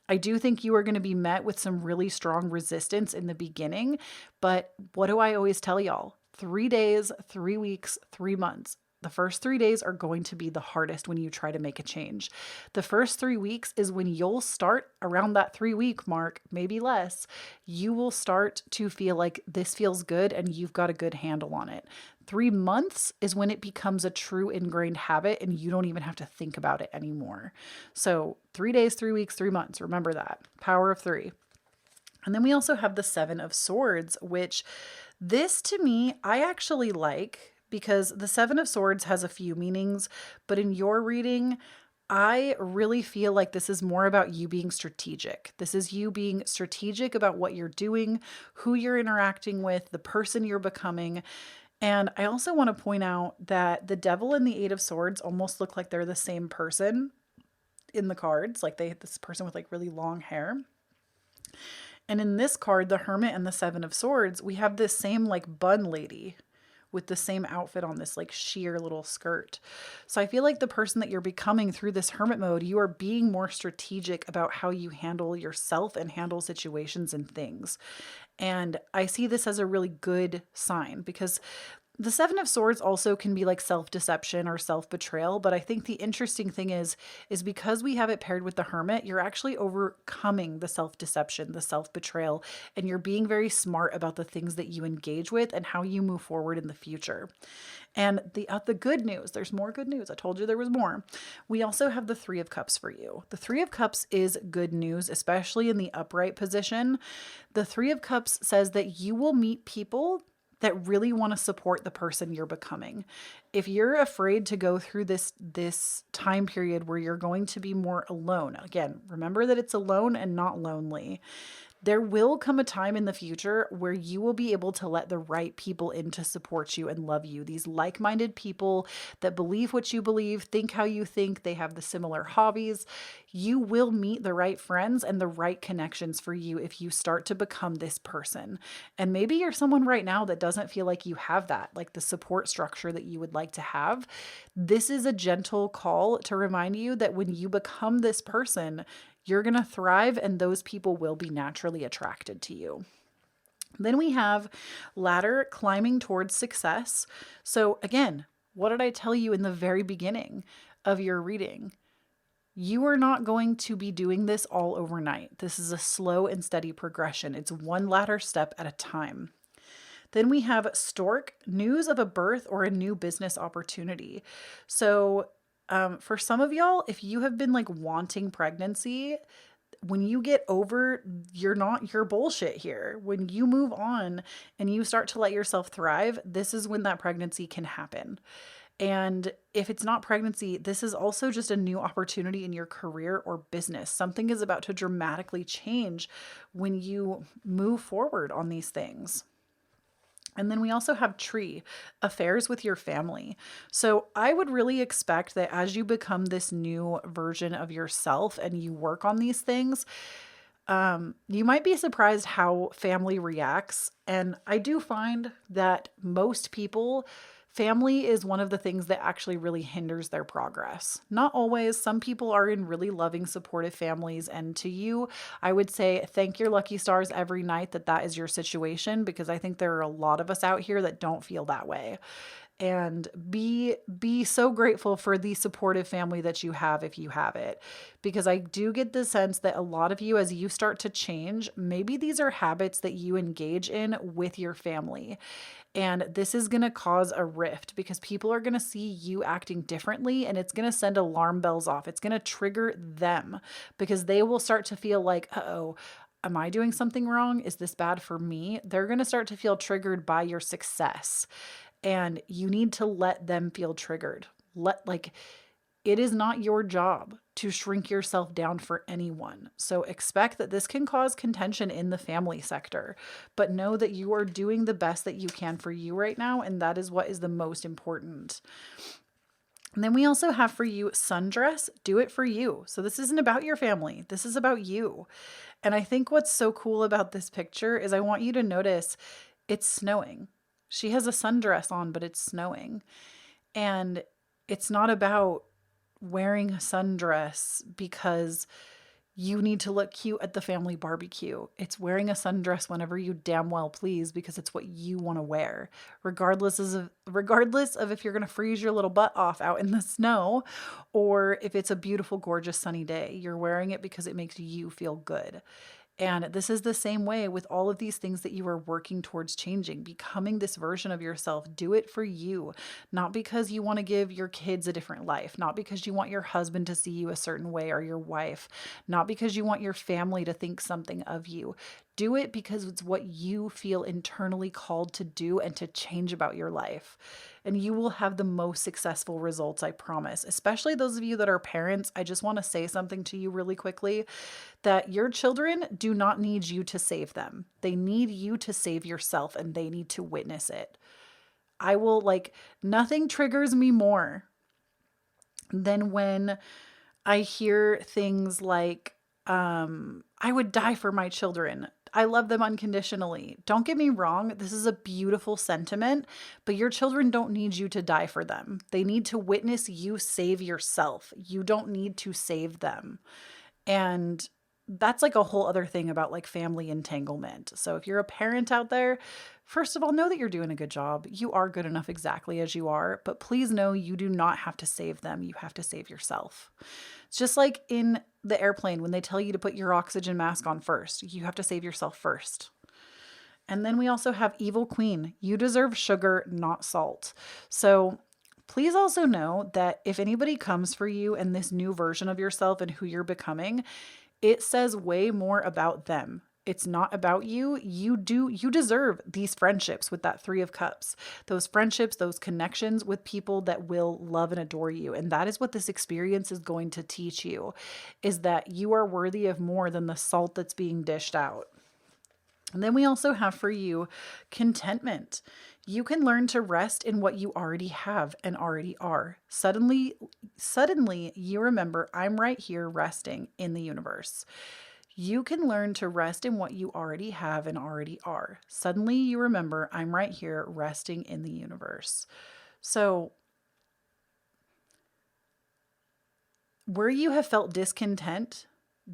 I do think you are going to be met with some really strong resistance in the beginning, but what do I always tell y'all? 3 days, 3 weeks, 3 months. The first 3 days are going to be the hardest when you try to make a change. The first 3 weeks is when you'll start around that 3-week mark, maybe less. You will start to feel like this feels good and you've got a good handle on it. 3 months is when it becomes a true ingrained habit and you don't even have to think about it anymore. So 3 days, 3 weeks, 3 months. Remember that. Power of 3. And then we also have the Seven of Swords, which this to me, I actually like, because the Seven of Swords has a few meanings, but in your reading, I really feel like this is more about you being strategic. This is you being strategic about what you're doing, who you're interacting with, the person you're becoming. And I also want to point out that the Devil and the Eight of Swords almost look like they're the same person in the cards. Like this person with like really long hair. And in this card, the Hermit and the Seven of Swords, we have this same like bun lady with the same outfit on, this like sheer little skirt. So I feel like the person that you're becoming through this hermit mode, you are being more strategic about how you handle yourself and handle situations and things. And I see this as a really good sign, because the Seven of Swords also can be like self-deception or self-betrayal, but I think the interesting thing is because we have it paired with the Hermit, you're actually overcoming the self-deception, the self-betrayal, and you're being very smart about the things that you engage with and how you move forward in the future. And the good news, there's more good news. I told you there was more. We also have the Three of Cups for you. The Three of Cups is good news, especially in the upright position. The Three of Cups says that you will meet people that really want to support the person you're becoming. If you're afraid to go through this time period where you're going to be more alone, again, remember that it's alone and not lonely. There will come a time in the future where you will be able to let the right people in to support you and love you. These like-minded people that believe what you believe, think how you think, they have the similar hobbies. You will meet the right friends and the right connections for you if you start to become this person. And maybe you're someone right now that doesn't feel like you have that, like the support structure that you would like to have. This is a gentle call to remind you that when you become this person, you're going to thrive and those people will be naturally attracted to you. Then we have ladder, climbing towards success. So again, what did I tell you in the very beginning of your reading? You are not going to be doing this all overnight. This is a slow and steady progression. It's one ladder step at a time. Then we have stork, news of a birth or a new business opportunity. So for some of y'all, if you have been like wanting pregnancy, when you get over your bullshit here, when you move on and you start to let yourself thrive, this is when that pregnancy can happen. And if it's not pregnancy, this is also just a new opportunity in your career or business. Something is about to dramatically change when you move forward on these things. And then we also have tree, affairs with your family. So I would really expect that as you become this new version of yourself and you work on these things, you might be surprised how family reacts. And I do find that most people, family is one of the things that actually really hinders their progress. Not always. Some people are in really loving, supportive families. And to you, I would say thank your lucky stars every night that is your situation, because I think there are a lot of us out here that don't feel that way. and be so grateful for the supportive family that you have if you have it, because I do get the sense that a lot of you, as you start to change, maybe these are habits that you engage in with your family, and this is going to cause a rift because people are going to see you acting differently, and it's going to send alarm bells off. It's going to trigger them because they will start to feel like, uh-oh, am I doing something wrong? Is this bad for me? They're going to start to feel triggered by your success. And you need to let them feel triggered. It is not your job to shrink yourself down for anyone. So expect that this can cause contention in the family sector, but know that you are doing the best that you can for you right now, and that is what is the most important. And then we also have for you sundress, do it for you. So this isn't about your family. This is about you. And I think what's so cool about this picture is I want you to notice it's snowing. She has a sundress on, but it's snowing. And it's not about wearing a sundress because you need to look cute at the family barbecue. It's wearing a sundress whenever you damn well please because it's what you want to wear, regardless of if you're going to freeze your little butt off out in the snow or if it's a beautiful, gorgeous sunny day. You're wearing it because it makes you feel good. And this is the same way with all of these things that you are working towards changing, becoming this version of yourself. Do it for you, not because you want to give your kids a different life, not because you want your husband to see you a certain way or your wife, not because you want your family to think something of you. Do it because it's what you feel internally called to do and to change about your life. And you will have the most successful results, I promise. Especially those of you that are parents, I just want to say something to you really quickly, that your children do not need you to save them. They need you to save yourself, and they need to witness it. Nothing triggers me more than when I hear things like, I would die for my children. I love them unconditionally. Don't get me wrong. This is a beautiful sentiment, but your children don't need you to die for them. They need to witness you save yourself. You don't need to save them. And that's like a whole other thing about like family entanglement. So if you're a parent out there, first of all, know that you're doing a good job. You are good enough exactly as you are, but please know you do not have to save them. You have to save yourself. It's just like in the airplane when they tell you to put your oxygen mask on first. You have to save yourself first. And then we also have Evil Queen. You deserve sugar, not salt. So please also know that if anybody comes for you in this new version of yourself and who you're becoming, it says way more about them. It's not about you. You deserve these friendships with that 3 of Cups, those friendships, those connections with people that will love and adore you. And that is what this experience is going to teach you, is that you are worthy of more than the salt that's being dished out. And then we also have for you contentment. You can learn to rest in what you already have and already are. Suddenly you remember, I'm right here resting in the universe. You can learn to rest in what you already have and already are. Suddenly you remember, I'm right here resting in the universe. So where you have felt discontent,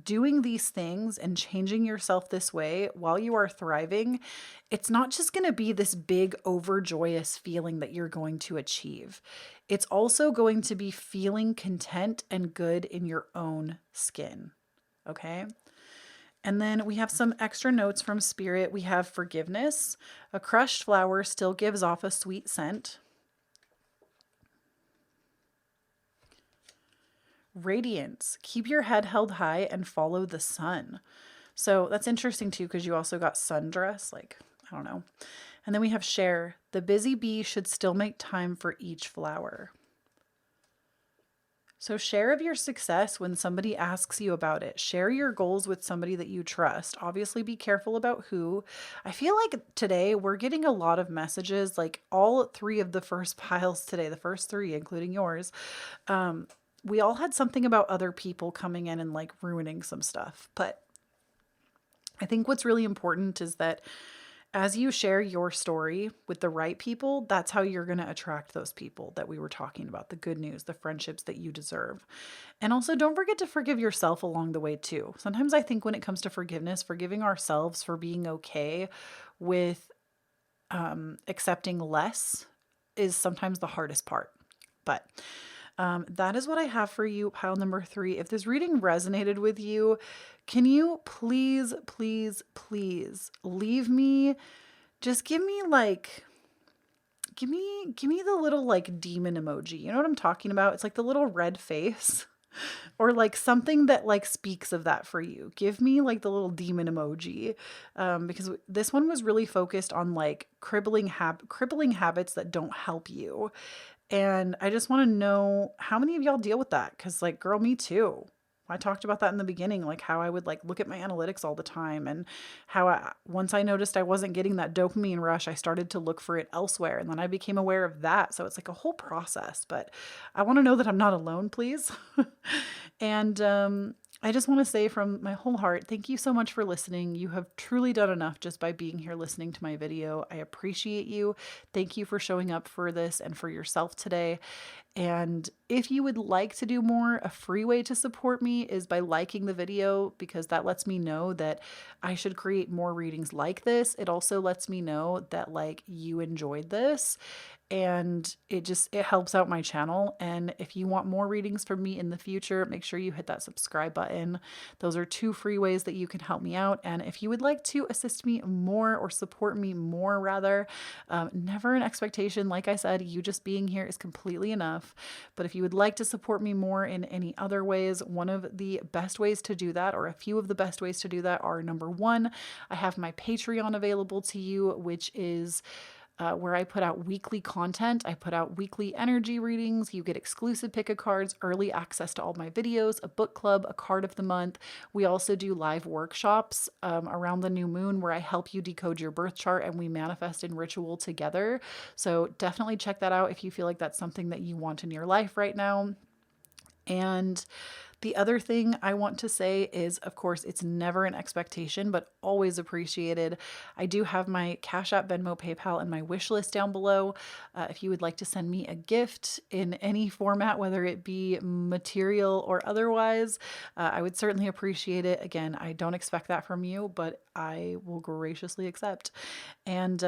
doing these things and changing yourself this way while you are thriving, it's not just going to be this big overjoyous feeling that you're going to achieve. It's also going to be feeling content and good in your own skin. Okay? And then we have some extra notes from Spirit. We have forgiveness. A crushed flower still gives off a sweet scent. Radiance. Keep your head held high and follow the sun. So that's interesting too, because you also got sundress, like, I don't know. And then we have share. The busy bee should still make time for each flower. So share of your success when somebody asks you about it. Share your goals with somebody that you trust. Obviously, be careful about who. I feel like today we're getting a lot of messages, like all 3 of the first piles today, the first 3, including yours. We all had something about other people coming in and like ruining some stuff. But I think what's really important is that as you share your story with the right people, that's how you're going to attract those people that we were talking about, the good news, the friendships that you deserve. And also don't forget to forgive yourself along the way too. Sometimes I think when it comes to forgiveness, forgiving ourselves for being okay with accepting less is sometimes the hardest part. But that is what I have for you, pile number 3. If this reading resonated with you, can you please, please, please leave me, just give me like, give me the little like demon emoji. You know what I'm talking about? It's like the little red face or like something that like speaks of that for you. Give me like the little demon emoji, because this one was really focused on like crippling habits that don't help you. And I just want to know how many of y'all deal with that? Because, like, girl, me too. I talked about that in the beginning, like how I would like look at my analytics all the time, and how once I noticed I wasn't getting that dopamine rush, I started to look for it elsewhere. And then I became aware of that. So it's like a whole process. But I want to know that I'm not alone, please. And I just want to say from my whole heart, thank you so much for listening. You have truly done enough just by being here listening to my video. I appreciate you. Thank you for showing up for this and for yourself today. And if you would like to do more, a free way to support me is by liking the video, because that lets me know that I should create more readings like this. It also lets me know that like you enjoyed this, and it helps out my channel. And if you want more readings from me in the future, make sure you hit that subscribe button. Those are 2 free ways that you can help me out. And if you would like to assist me more, or support me more rather, never an expectation. Like I said, you just being here is completely enough. But if you would like to support me more in any other ways, one of the best ways to do that, or a few of the best ways to do that, are number 1, I have my Patreon available to you, which is where I put out weekly content. I put out weekly energy readings. You get exclusive pick-a-cards, early access to all my videos, a book club, a card of the month. We also do live workshops around the new moon where I help you decode your birth chart and we manifest in ritual together. So definitely check that out if you feel like that's something that you want in your life right now. And the other thing I want to say is, of course, it's never an expectation, but always appreciated. I do have my Cashapp, Venmo, PayPal, and my wish list down below. If you would like to send me a gift in any format, whether it be material or otherwise, I would certainly appreciate it. Again, I don't expect that from you, but I will graciously accept. And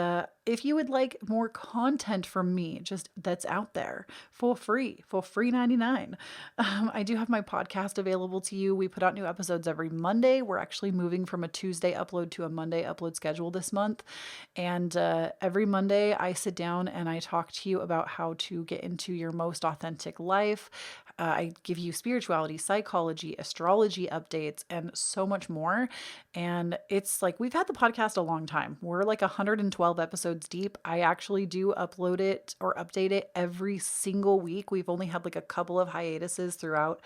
if you would like more content from me, just that's out there for free 99, I do have my podcast available to you. We put out new episodes every Monday. We're actually moving from a Tuesday upload to a Monday upload schedule this month. And every Monday I sit down and I talk to you about how to get into your most authentic life. I give you spirituality, psychology, astrology updates, and so much more. And it's like, we've had the podcast a long time. We're like 112 episodes deep. I actually do upload it or update it every single week. We've only had like a couple of hiatuses throughout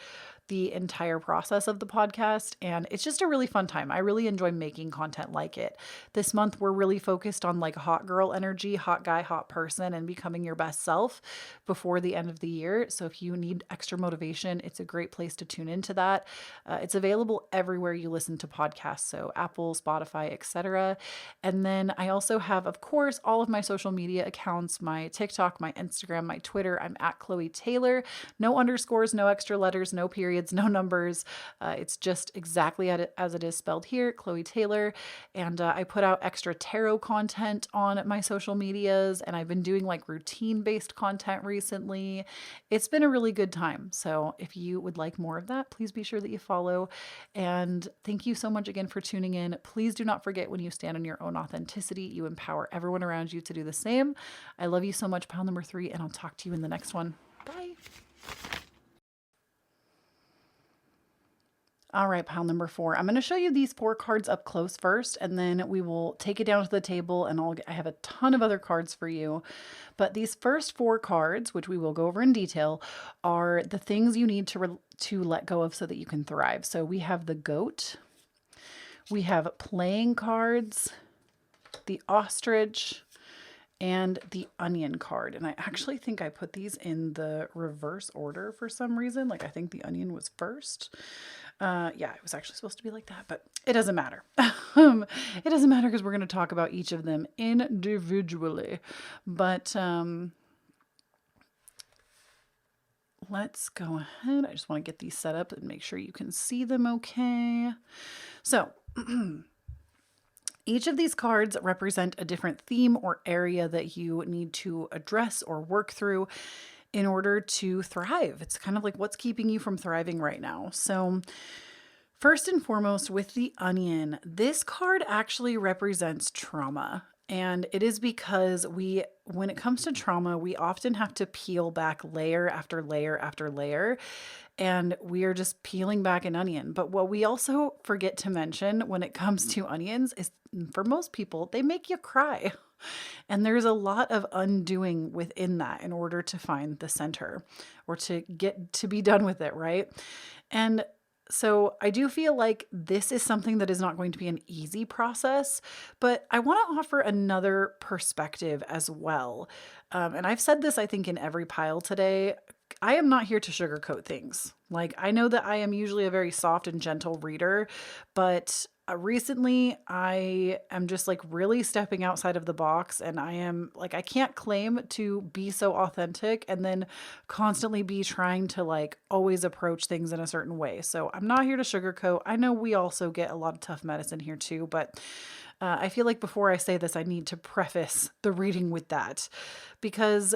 the entire process of the podcast, and it's just a really fun time. I really enjoy making content like it. This month we're really focused on like hot girl energy, hot guy, hot person, and becoming your best self before the end of the year. So if you need extra motivation, it's a great place to tune into that. It's available everywhere you listen to podcasts, so Apple, Spotify, etc. And then I also have, of course, all of my social media accounts, my TikTok, my Instagram, my Twitter. I'm at Kloee Taylor. No underscores, no extra letters, no periods, no numbers. It's just exactly as it is spelled here, Kloee Taylor. And I put out extra tarot content on my social medias, and I've been doing like routine-based content recently. It's been a really good time. So if you would like more of that, please be sure that you follow. And thank you so much again for tuning in. Please do not forget, when you stand in your own authenticity, you empower everyone around you to do the same. I love you so much, pile number 3, and I'll talk to you in the next one. Bye. All right, pile number 4. I'm going to show you these 4 cards up close first, and then we will take it down to the table, and I have a ton of other cards for you. But these first 4 cards, which we will go over in detail, are the things you need to let go of so that you can thrive. So we have the goat, we have playing cards, the ostrich, and the onion card. And I actually think I put these in the reverse order for some reason. Like, I think the onion was first. Yeah, it was actually supposed to be like that, but it doesn't matter. It doesn't matter because we're going to talk about each of them individually. But let's go ahead. I just want to get these set up and make sure you can see them okay. So Each of these cards represent a different theme or area that you need to address or work through in order to thrive. It's kind of like what's keeping you from thriving right now. So, first and foremost, with the Onion, this card actually represents trauma. And it is because when it comes to trauma, we often have to peel back layer after layer after layer, and we are just peeling back an onion. But what we also forget to mention when it comes to onions is for most people, they make you cry. And there's a lot of undoing within that in order to find the center or to get to be done with it, right? And so I do feel like this is something that is not going to be an easy process, but I want to offer another perspective as well. And I've said this, I think, in every pile today. I am not here to sugarcoat things. Like, I know that I am usually a very soft and gentle reader, but recently I am just like really stepping outside of the box, and I am like, I can't claim to be so authentic and then constantly be trying to like always approach things in a certain way. So I'm not here to sugarcoat. I know we also get a lot of tough medicine here too, but I feel like before I say this, I need to preface the reading with that, because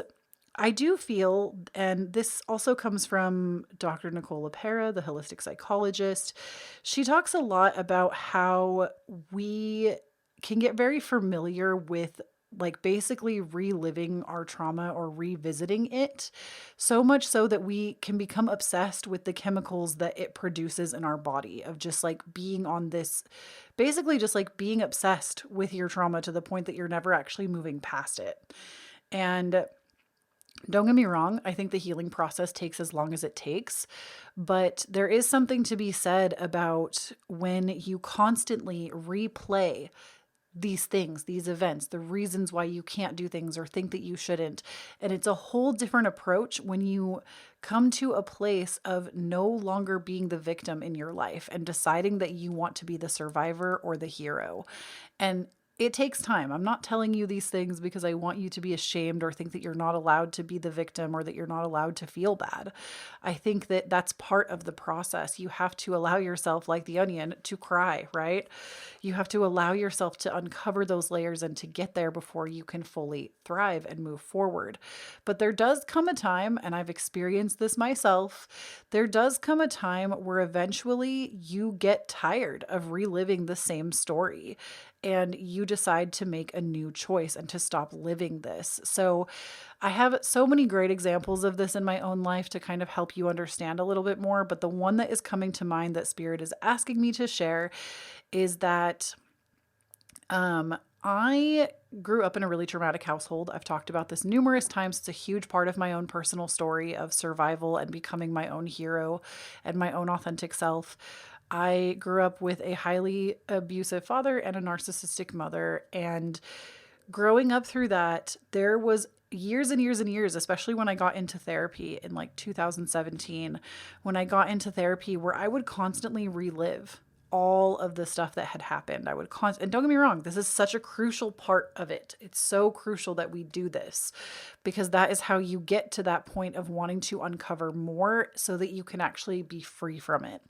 I do feel, and this also comes from Dr. Nicole LePera, the holistic psychologist. She talks a lot about how we can get very familiar with like basically reliving our trauma or revisiting it, so much so that we can become obsessed with the chemicals that it produces in our body, of just like being on this, basically just like being obsessed with your trauma to the point that you're never actually moving past it. And don't get me wrong, I think the healing process takes as long as it takes, but there is something to be said about when you constantly replay these things, these events, the reasons why you can't do things or think that you shouldn't. And it's a whole different approach when you come to a place of no longer being the victim in your life and deciding that you want to be the survivor or the hero. And it takes time. I'm not telling you these things because I want you to be ashamed or think that you're not allowed to be the victim or that you're not allowed to feel bad. I think that that's part of the process. You have to allow yourself, like the onion, to cry, right? You have to allow yourself to uncover those layers and to get there before you can fully thrive and move forward. But there does come a time, and I've experienced this myself, there does come a time where eventually you get tired of reliving the same story, and you decide to make a new choice and to stop living this. So I have so many great examples of this in my own life to kind of help you understand a little bit more. But the one that is coming to mind that Spirit is asking me to share is that I grew up in a really traumatic household. I've talked about this numerous times. It's a huge part of my own personal story of survival and becoming my own hero and my own authentic self. I grew up with a highly abusive father and a narcissistic mother. And growing up through that, there was years and years and years, especially when I got into therapy in like 2017, when I got into therapy, where I would constantly relive all of the stuff that had happened. And don't get me wrong, this is such a crucial part of it. It's so crucial that we do this, because that is how you get to that point of wanting to uncover more so that you can actually be free from it.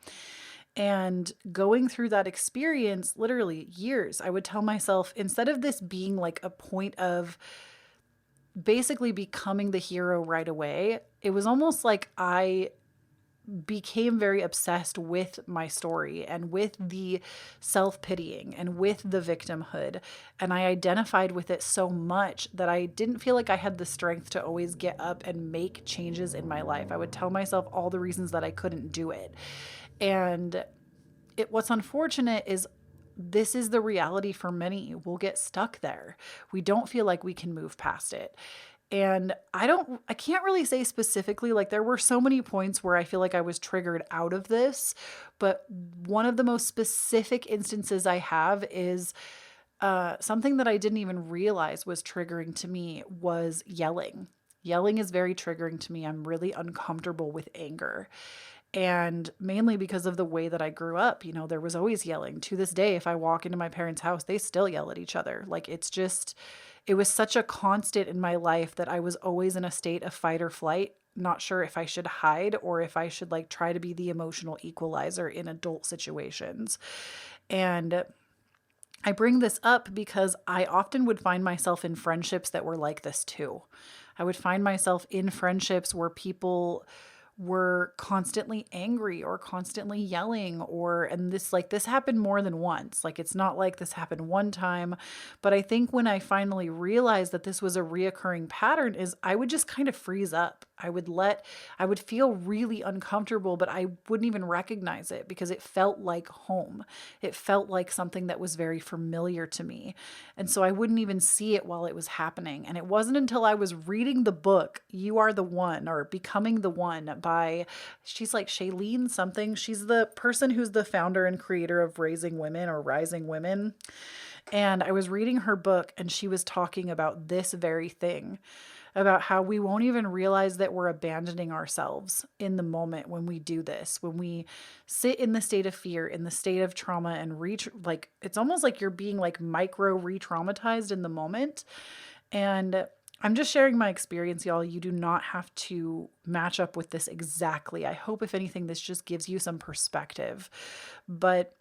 And going through that experience, literally years, I would tell myself, instead of this being like a point of basically becoming the hero right away, it was almost like I became very obsessed with my story and with the self-pitying and with the victimhood. And I identified with it so much that I didn't feel like I had the strength to always get up and make changes in my life. I would tell myself all the reasons that I couldn't do it. And what's unfortunate is this is the reality for many. We'll get stuck there. We don't feel like we can move past it. And I can't really say specifically, like there were so many points where I feel like I was triggered out of this, but one of the most specific instances I have is something that I didn't even realize was triggering to me was yelling. Yelling is very triggering to me. I'm really uncomfortable with anger. And mainly because of the way that I grew up, there was always yelling. To this day, if I walk into my parents' house, they still yell at each other. Like it was such a constant in my life that I was always in a state of fight or flight, not sure if I should hide or if I should like try to be the emotional equalizer in adult situations. And I bring this up because I often would find myself in friendships that were like this too. I would find myself in friendships where people were constantly angry or constantly yelling, and this happened more than once. Like, it's not like this happened one time, but I think when I finally realized that this was a reoccurring pattern is I would just kind of freeze up. I would feel really uncomfortable, but I wouldn't even recognize it because it felt like home. It felt like something that was very familiar to me. And so I wouldn't even see it while it was happening. And it wasn't until I was reading the book, You Are the One, or Becoming the One, by, she's like Shailene something. She's the person who's the founder and creator of Raising Women or Rising Women. And I was reading her book and she was talking about this very thing, about how we won't even realize that we're abandoning ourselves in the moment when we do this, when we sit in the state of fear, in the state of trauma, and reach, like, it's almost like you're being like micro re-traumatized in the moment. And I'm just sharing my experience, y'all. You do not have to match up with this exactly. I hope, if anything, this just gives you some perspective. But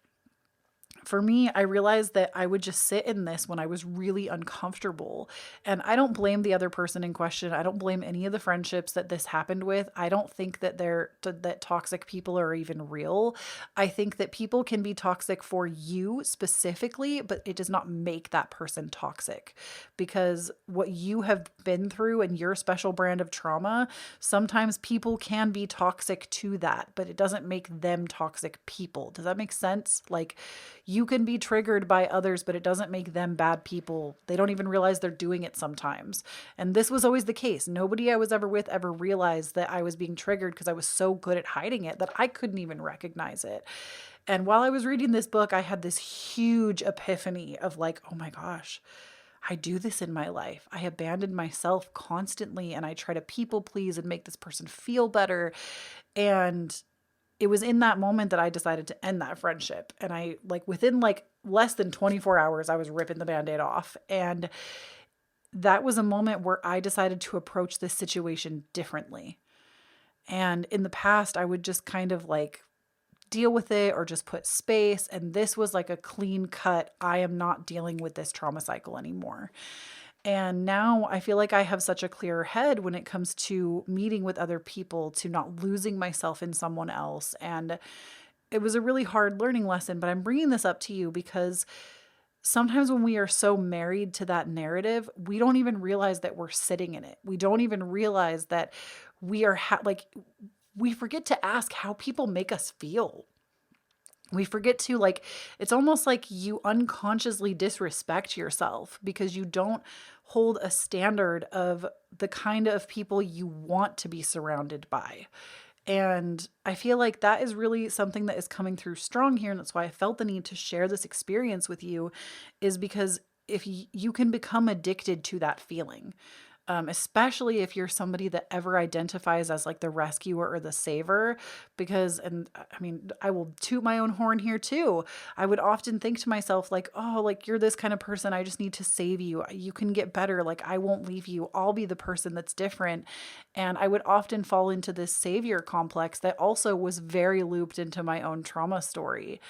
for me, I realized that I would just sit in this when I was really uncomfortable. And I don't blame the other person in question. I don't blame any of the friendships that this happened with. I don't think that that toxic people are even real. I think that people can be toxic for you specifically, but it does not make that person toxic, because what you have been through and your special brand of trauma, sometimes people can be toxic to that, but it doesn't make them toxic people. Does that make sense? Like, you can be triggered by others, but it doesn't make them bad people. They don't even realize they're doing it sometimes. And this was always the case. Nobody I was ever with ever realized that I was being triggered because I was so good at hiding it that I couldn't even recognize it. And while I was reading this book, I had this huge epiphany of like, oh my gosh, I do this in my life. I abandon myself constantly and I try to people please and make this person feel better. And it was in that moment that I decided to end that friendship. And I, like, within like less than 24 hours, I was ripping the Band-Aid off. And that was a moment where I decided to approach this situation differently. And in the past, I would just kind of like deal with it or just put space. And this was like a clean cut, I am not dealing with this trauma cycle anymore. And now I feel like I have such a clearer head when it comes to meeting with other people, to not losing myself in someone else. And it was a really hard learning lesson, but I'm bringing this up to you because sometimes when we are so married to that narrative, we don't even realize that we're sitting in it. We don't even realize that we are we forget to ask how people make us feel. We forget to, like, it's almost like you unconsciously disrespect yourself because you don't hold a standard of the kind of people you want to be surrounded by. And I feel like that is really something that is coming through strong here. And that's why I felt the need to share this experience with you, is because if you can become addicted to that feeling, especially if you're somebody that ever identifies as like the rescuer or the saver, because, and I mean, I will toot my own horn here too. I would often think to myself, like, oh, like, you're this kind of person. I just need to save you. You can get better. Like, I won't leave you. I'll be the person that's different. And I would often fall into this savior complex that also was very looped into my own trauma story.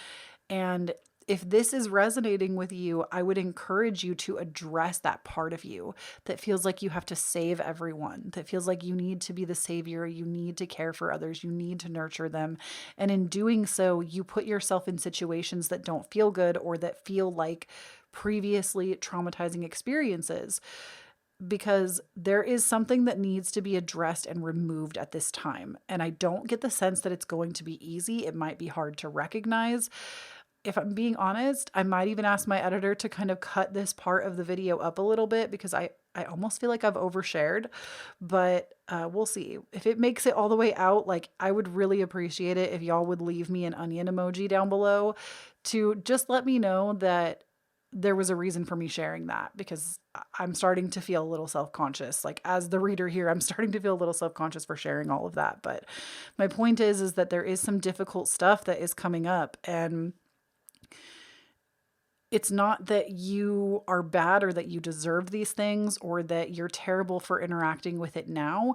And if this is resonating with you, I would encourage you to address that part of you that feels like you have to save everyone, that feels like you need to be the savior, you need to care for others, you need to nurture them. And in doing so, you put yourself in situations that don't feel good or that feel like previously traumatizing experiences, because there is something that needs to be addressed and removed at this time. And I don't get the sense that it's going to be easy. It might be hard to recognize. If I'm being honest, I might even ask my editor to kind of cut this part of the video up a little bit because I almost feel like I've overshared, but we'll see. If it makes it all the way out, like, I would really appreciate it if y'all would leave me an onion emoji down below to just let me know that there was a reason for me sharing that, because I'm starting to feel a little self-conscious. Like, as the reader here, I'm starting to feel a little self-conscious for sharing all of that. But my point is that there is some difficult stuff that is coming up, and It's not that you are bad or that you deserve these things or that you're terrible for interacting with it now.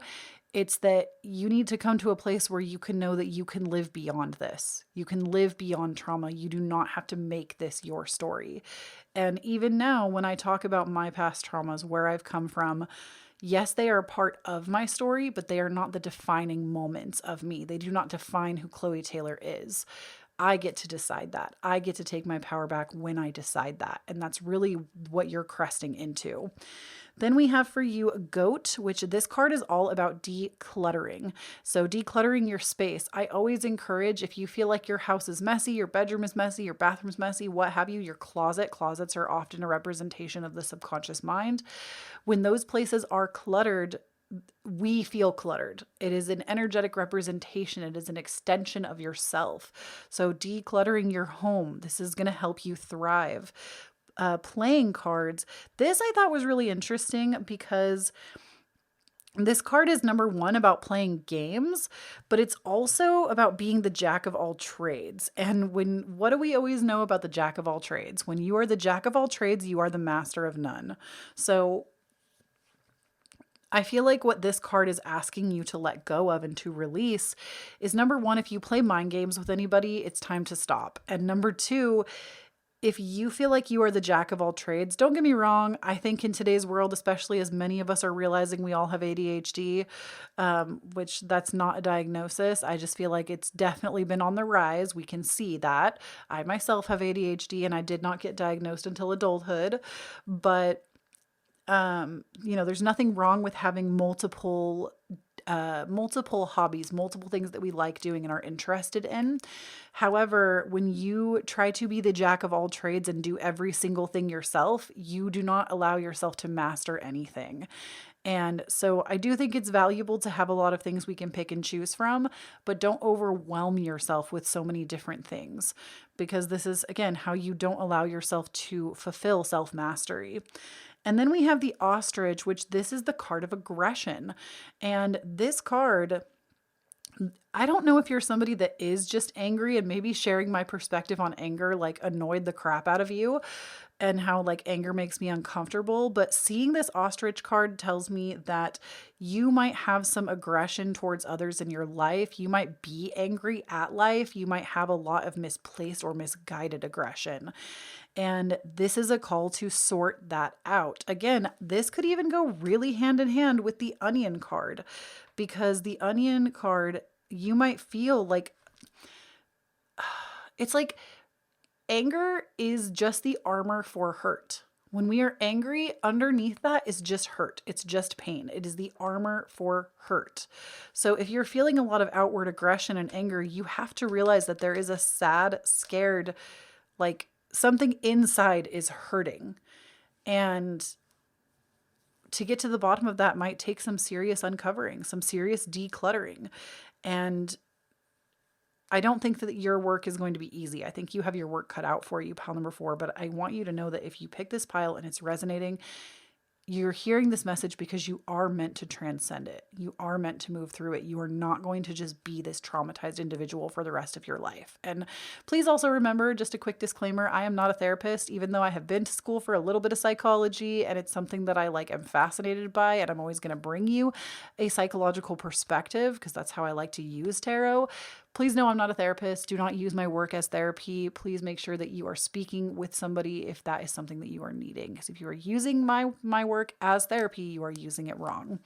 It's that you need to come to a place where you can know that you can live beyond this. You can live beyond trauma. You do not have to make this your story. And even now, when I talk about my past traumas, where I've come from, yes, they are a part of my story, but they are not the defining moments of me. They do not define who Kloee Taylor is. I get to decide that. I get to take my power back when I decide that. And that's really what you're cresting into. Then we have for you Goat, which this card is all about decluttering. So decluttering your space. I always encourage, if you feel like your house is messy, your bedroom is messy, your bathroom's messy, what have you, your closets are often a representation of the subconscious mind. When those places are cluttered, we feel cluttered. It is an energetic representation. It is an extension of yourself. So decluttering your home, this is going to help you thrive. Playing cards. This I thought was really interesting because this card is number one about playing games, but it's also about being the jack of all trades. And what do we always know about the jack of all trades? When you are the jack of all trades, you are the master of none. So I feel like what this card is asking you to let go of and to release is, number one, if you play mind games with anybody, it's time to stop. And number two, if you feel like you are the jack of all trades, don't get me wrong. I think in today's world, especially as many of us are realizing we all have ADHD, which that's not a diagnosis. I just feel like it's definitely been on the rise. We can see that. I myself have ADHD and I did not get diagnosed until adulthood, but there's nothing wrong with having multiple hobbies, multiple things that we like doing and are interested in. However, when you try to be the jack of all trades and do every single thing yourself, you do not allow yourself to master anything. And so I do think it's valuable to have a lot of things we can pick and choose from, but don't overwhelm yourself with so many different things, because this is, again, how you don't allow yourself to fulfill self-mastery. And then we have the ostrich, which this is the card of aggression. And this card, I don't know if you're somebody that is just angry, and maybe sharing my perspective on anger like annoyed the crap out of you and how like anger makes me uncomfortable. But seeing this ostrich card tells me that you might have some aggression towards others in your life. You might be angry at life. You might have a lot of misplaced or misguided aggression. And this is a call to sort that out. Again, this could even go really hand in hand with the onion card, because the onion card, you might feel like it's like anger is just the armor for hurt. When we are angry, underneath that is just hurt. It's just pain. It is the armor for hurt. So if you're feeling a lot of outward aggression and anger, you have to realize that there is a sad, scared, like something inside is hurting. And to get to the bottom of that might take some serious uncovering, some serious decluttering. And I don't think that your work is going to be easy. I think you have your work cut out for you, pile number 4. But I want you to know that if you pick this pile and it's resonating, you're hearing this message because you are meant to transcend it. You are meant to move through it. You are not going to just be this traumatized individual for the rest of your life. And please also remember, just a quick disclaimer, I am not a therapist, even though I have been to school for a little bit of psychology, and it's something that I am fascinated by, and I'm always going to bring you a psychological perspective because that's how I like to use tarot. Please know I'm not a therapist. Do not use my work as therapy. Please make sure that you are speaking with somebody if that is something that you are needing. Because if you are using my work as therapy, you are using it wrong.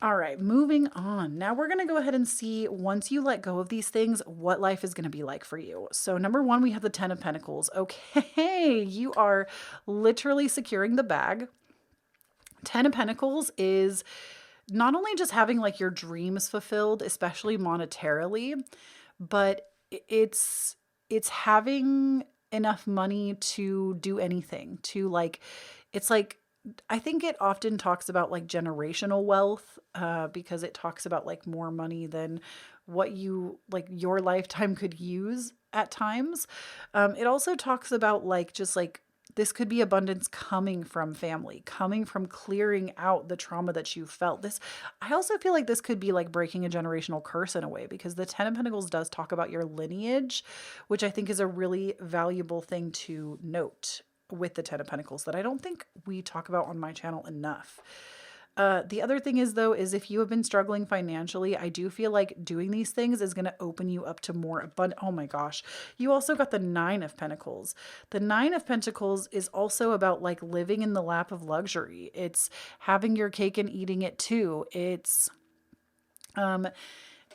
All right, moving on. Now we're going to go ahead and see, once you let go of these things, what life is going to be like for you. So number 1, we have the 10 of Pentacles. Okay, you are literally securing the bag. 10 of Pentacles is not only just having your dreams fulfilled, especially monetarily, but it's having enough money to do anything, to it's I think it often talks about generational wealth, because it talks about more money than what you your lifetime could use at times. It also talks about just This could be abundance coming from family, coming from clearing out the trauma that you felt. I also feel like this could be like breaking a generational curse in a way, because the 10 of Pentacles does talk about your lineage, which I think is a really valuable thing to note with the 10 of Pentacles that I don't think we talk about on my channel enough. The other thing is, though, is if you have been struggling financially, I do feel like doing these things is going to open you up to more abundant. Oh my gosh. You also got the 9 of Pentacles. The 9 of Pentacles is also about like living in the lap of luxury. It's having your cake and eating it too. It's,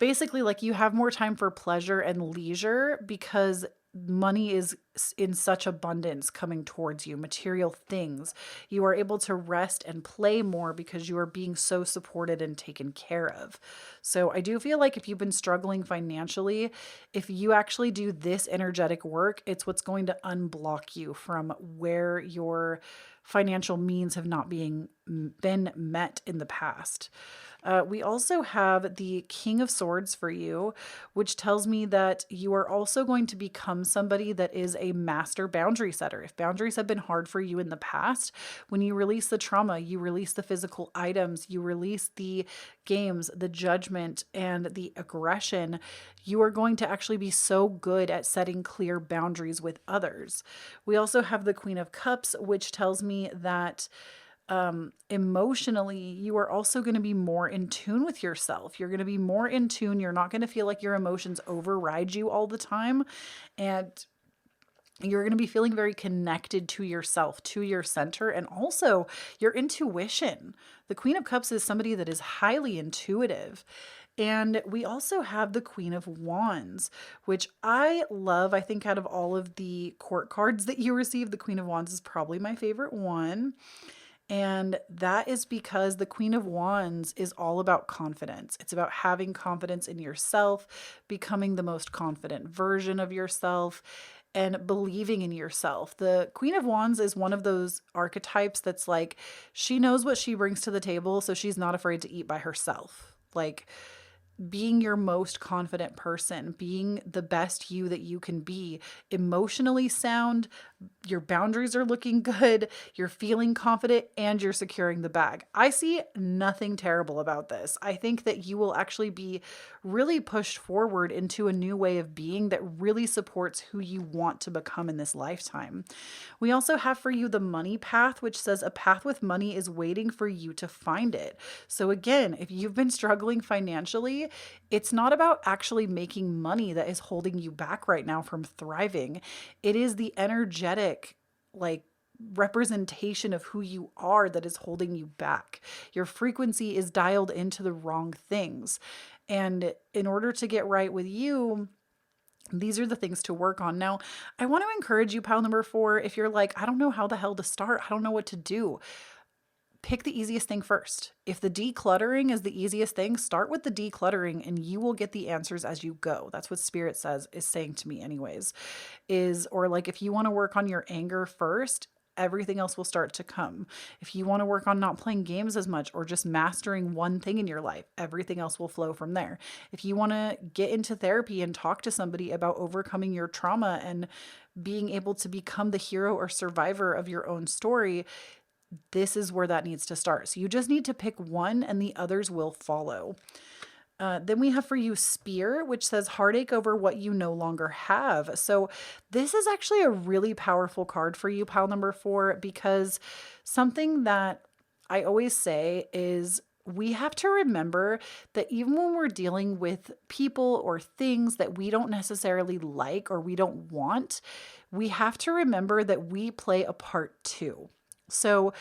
basically like you have more time for pleasure and leisure because money is in such abundance coming towards you, material things. You are able to rest and play more because you are being so supported and taken care of. So I do feel like if you've been struggling financially, if you actually do this energetic work, it's what's going to unblock you from where your financial means have not been met in the past. We also have the King of Swords for you, which tells me that you are also going to become somebody that is a master boundary setter. If boundaries have been hard for you in the past, when you release the trauma, you release the physical items, you release the games, the judgment, and the aggression, you are going to actually be so good at setting clear boundaries with others. We also have the Queen of Cups, which tells me that emotionally, you are also going to be more in tune with yourself. You're going to be more in tune. You're not going to feel like your emotions override you all the time. And you're going to be feeling very connected to yourself, to your center, and also your intuition. The Queen of Cups is somebody that is highly intuitive. And we also have the Queen of Wands, which I love. I think out of all of the court cards that you receive, the Queen of Wands is probably my favorite one. And that is because the Queen of Wands is all about confidence. It's about having confidence in yourself, becoming the most confident version of yourself, and believing in yourself. The Queen of Wands is one of those archetypes that's like, she knows what she brings to the table, so she's not afraid to eat by herself. Like, being your most confident person, being the best you that you can be, emotionally sound, your boundaries are looking good, you're feeling confident, and you're securing the bag. I see nothing terrible about this. I think that you will actually be really pushed forward into a new way of being that really supports who you want to become in this lifetime. We also have for you the money path, which says a path with money is waiting for you to find it. So again, if you've been struggling financially, it's not about actually making money that is holding you back right now from thriving. It is the energetic, like, representation of who you are that is holding you back. Your frequency is dialed into the wrong things. And in order to get right with you, these are the things to work on. Now, I want to encourage you, pile number 4, if you're like, I don't know how the hell to start, I don't know what to do. Pick the easiest thing first. If the decluttering is the easiest thing, start with the decluttering and you will get the answers as you go. That's what Spirit is saying to me anyways. Or like if you want to work on your anger first, everything else will start to come. If you want to work on not playing games as much or just mastering one thing in your life, everything else will flow from there. If you want to get into therapy and talk to somebody about overcoming your trauma and being able to become the hero or survivor of your own story, this is where that needs to start. So you just need to pick one and the others will follow. Then we have for you Spear, which says heartache over what you no longer have. So this is actually a really powerful card for you, pile number 4, because something that I always say is we have to remember that even when we're dealing with people or things that we don't necessarily like or we don't want, we have to remember that we play a part too. So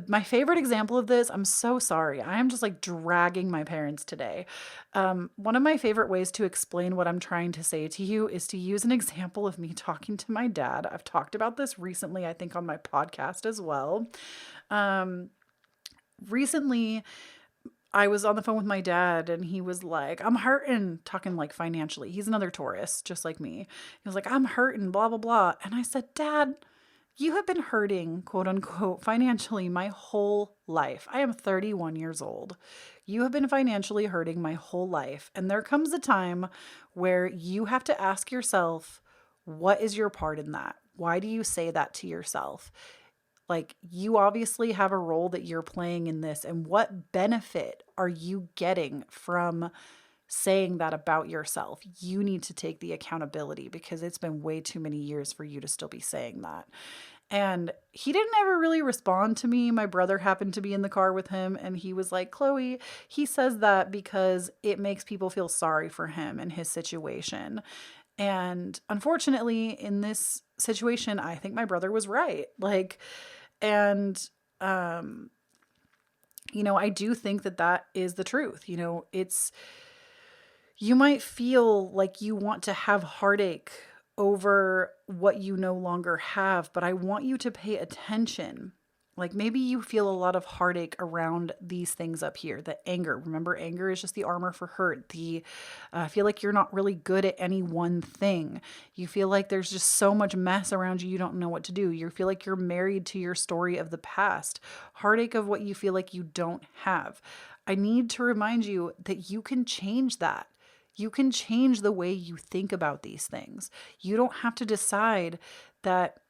my favorite example of this, I'm so sorry. I am just like dragging my parents today. One of my favorite ways to explain what I'm trying to say to you is to use an example of me talking to my dad. I've talked about this recently, I think on my podcast as well. Recently, I was on the phone with my dad and he was like, I'm hurting, talking like financially. He's another Taurus, just like me. He was like, I'm hurting, blah, blah, blah. And I said, Dad, you have been hurting, quote unquote, financially my whole life. I am 31 years old. You have been financially hurting my whole life. And there comes a time where you have to ask yourself, what is your part in that? Why do you say that to yourself? Like, you obviously have a role that you're playing in this, and what benefit are you getting from saying that about yourself? You need to take the accountability, because it's been way too many years for you to still be saying that. And he didn't ever really respond to me. My brother happened to be in the car with him, and he was like, Kloee, he says that because it makes people feel sorry for him and his situation. And unfortunately, in this situation, I think my brother was right. Like, and, um, I do think that that is the truth. You might feel like you want to have heartache over what you no longer have, but I want you to pay attention. Like, maybe you feel a lot of heartache around these things up here, the anger. Remember, anger is just the armor for hurt. Feel like you're not really good at any one thing. You feel like there's just so much mess around you, you don't know what to do. You feel like you're married to your story of the past. Heartache of what you feel like you don't have. I need to remind you that you can change that. You can change the way you think about these things. You don't have to decide that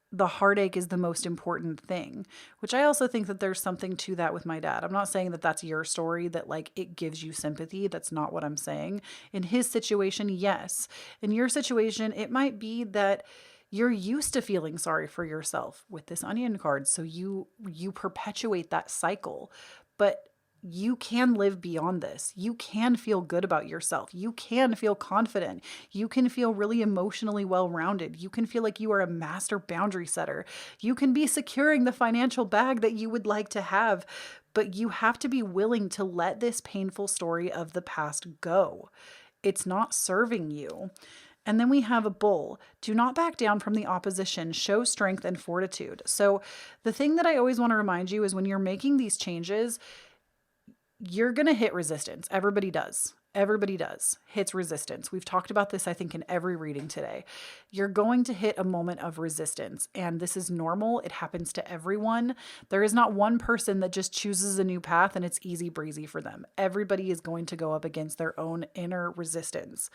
the heartache is the most important thing, which I also think that there's something to that with my dad. I'm not saying that that's your story, that like it gives you sympathy. That's not what I'm saying. In his situation, yes. In your situation, it might be that you're used to feeling sorry for yourself with this onion card. So you perpetuate that cycle. But you can live beyond this. You can feel good about yourself. You can feel confident. You can feel really emotionally well-rounded. You can feel like you are a master boundary setter. You can be securing the financial bag that you would like to have, but you have to be willing to let this painful story of the past go. It's not serving you. And then we have a bull. Do not back down from the opposition. Show strength and fortitude. So the thing that I always want to remind you is when you're making these changes, you're going to hit resistance. Everybody does. Everybody does. Hits resistance. We've talked about this, I think, in every reading today. You're going to hit a moment of resistance, and this is normal. It happens to everyone. There is not one person that just chooses a new path and it's easy breezy for them. Everybody is going to go up against their own inner resistance.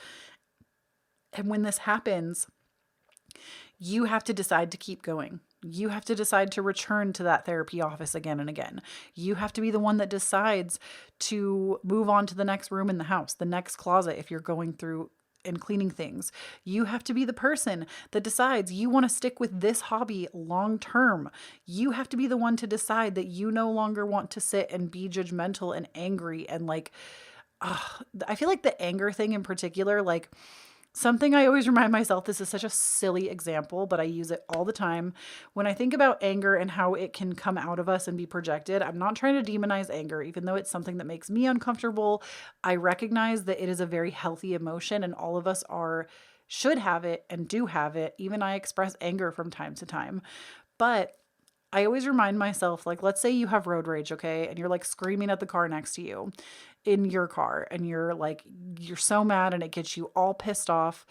And when this happens, you have to decide to keep going. You have to decide to return to that therapy office again and again. You have to be the one that decides to move on to the next room in the house, the next closet if you're going through and cleaning things. You have to be the person that decides you want to stick with this hobby long term. You have to be the one to decide that you no longer want to sit and be judgmental and angry and I feel like the anger thing in particular, like, something I always remind myself, this is such a silly example, but I use it all the time. When I think about anger and how it can come out of us and be projected, I'm not trying to demonize anger, even though it's something that makes me uncomfortable. I recognize that it is a very healthy emotion and all of us should have it and do have it. Even I express anger from time to time. But I always remind myself, like, let's say you have road rage, okay? And you're like screaming at the car next to you in your car, and you're so mad and it gets you all pissed off.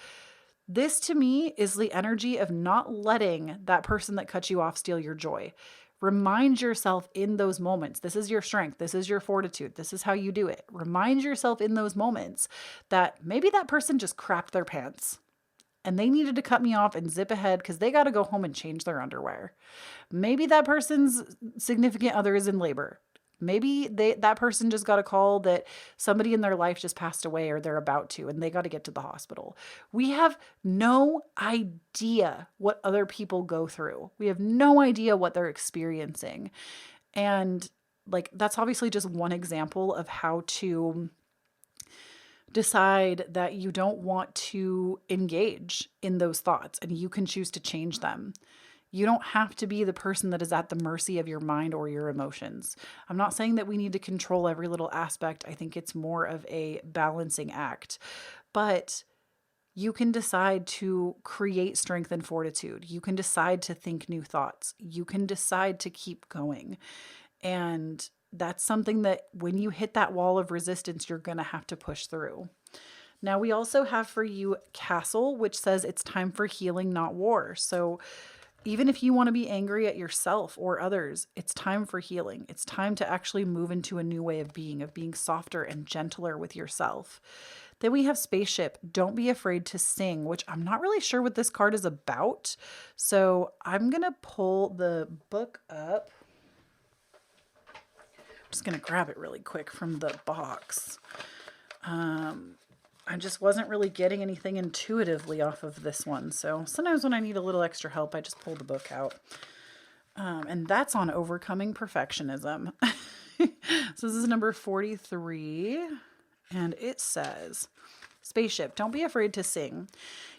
This to me is the energy of not letting that person that cut you off steal your joy. Remind yourself in those moments. This is your strength. This is your fortitude. This is how you do it. Remind yourself in those moments that maybe that person just crapped their pants and they needed to cut me off and zip ahead because they got to go home and change their underwear. Maybe that person's significant other is in labor. Maybe that person just got a call that somebody in their life just passed away or they're about to, and they got to get to the hospital. We have no idea what other people go through. We have no idea what they're experiencing. And like, that's obviously just one example of how to decide that you don't want to engage in those thoughts and you can choose to change them. You don't have to be the person that is at the mercy of your mind or your emotions. I'm not saying that we need to control every little aspect. I think it's more of a balancing act. But you can decide to create strength and fortitude. You can decide to think new thoughts. You can decide to keep going. And that's something that when you hit that wall of resistance, you're going to have to push through. Now, we also have for you Castle, which says it's time for healing, not war. So even if you want to be angry at yourself or others, it's time for healing. It's time to actually move into a new way of being softer and gentler with yourself. Then we have spaceship. Don't be afraid to sing, which I'm not really sure what this card is about. So I'm going to pull the book up. I'm just going to grab it really quick from the box. I just wasn't really getting anything intuitively off of this one. So sometimes when I need a little extra help, I just pull the book out. And that's on overcoming perfectionism. So this is number 43. And it says, spaceship, don't be afraid to sing.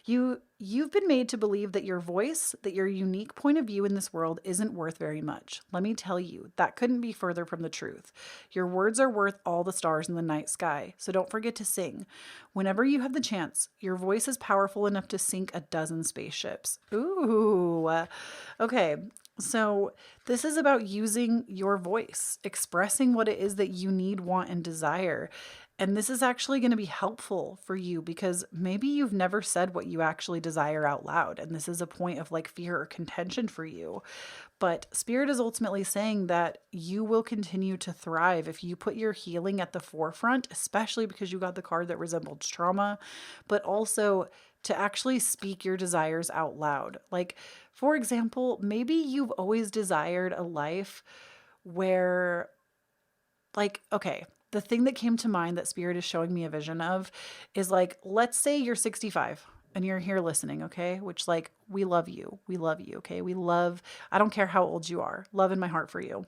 You've been made to believe that your voice, that your unique point of view in this world isn't worth very much. Let me tell you, that couldn't be further from the truth. Your words are worth all the stars in the night sky, so don't forget to sing. Whenever you have the chance, your voice is powerful enough to sink a dozen spaceships. Ooh, okay. So this is about using your voice, expressing what it is that you need, want, and desire. And this is actually going to be helpful for you because maybe you've never said what you actually desire out loud. And this is a point of like fear or contention for you. But Spirit is ultimately saying that you will continue to thrive if you put your healing at the forefront, especially because you got the card that resembles trauma, but also to actually speak your desires out loud. Like, for example, maybe you've always desired a life where, like, okay, the thing that came to mind that Spirit is showing me a vision of is like, let's say you're 65 and you're here listening, okay? Which, like, we love you. We love you, okay? I don't care how old you are. Love in my heart for you.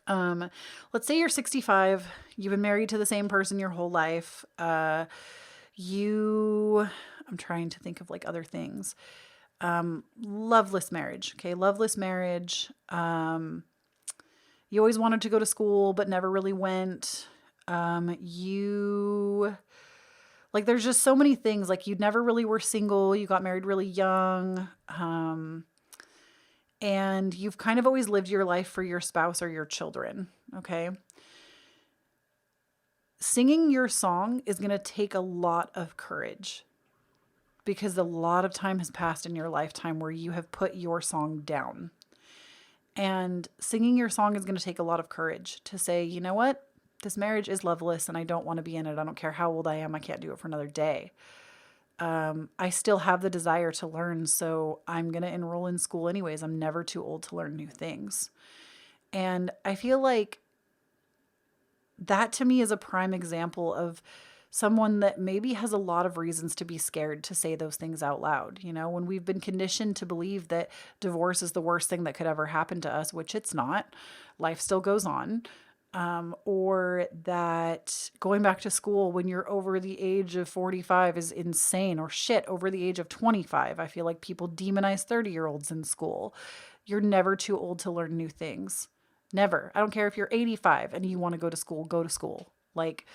Let's say you're 65, you've been married to the same person your whole life. I'm trying to think of like other things. Loveless marriage. Okay. Loveless marriage. You always wanted to go to school, but never really went. There's just so many things. Like, you never really were single. You got married really young. And you've kind of always lived your life for your spouse or your children. Okay. Singing your song is going to take a lot of courage because a lot of time has passed in your lifetime where you have put your song down. And singing your song is going to take a lot of courage to say, you know what? This marriage is loveless and I don't want to be in it. I don't care how old I am. I can't do it for another day. I still have the desire to learn, so I'm going to enroll in school anyways. I'm never too old to learn new things. And I feel like that to me is a prime example of someone that maybe has a lot of reasons to be scared to say those things out loud. You know, when we've been conditioned to believe that divorce is the worst thing that could ever happen to us, which it's not, life still goes on. Or that going back to school when you're over the age of 45 is insane, or shit, over the age of 25. I feel like people demonize 30-year-olds in school. You're never too old to learn new things. Never. I don't care if you're 85 and you want to go to school, go to school. Like,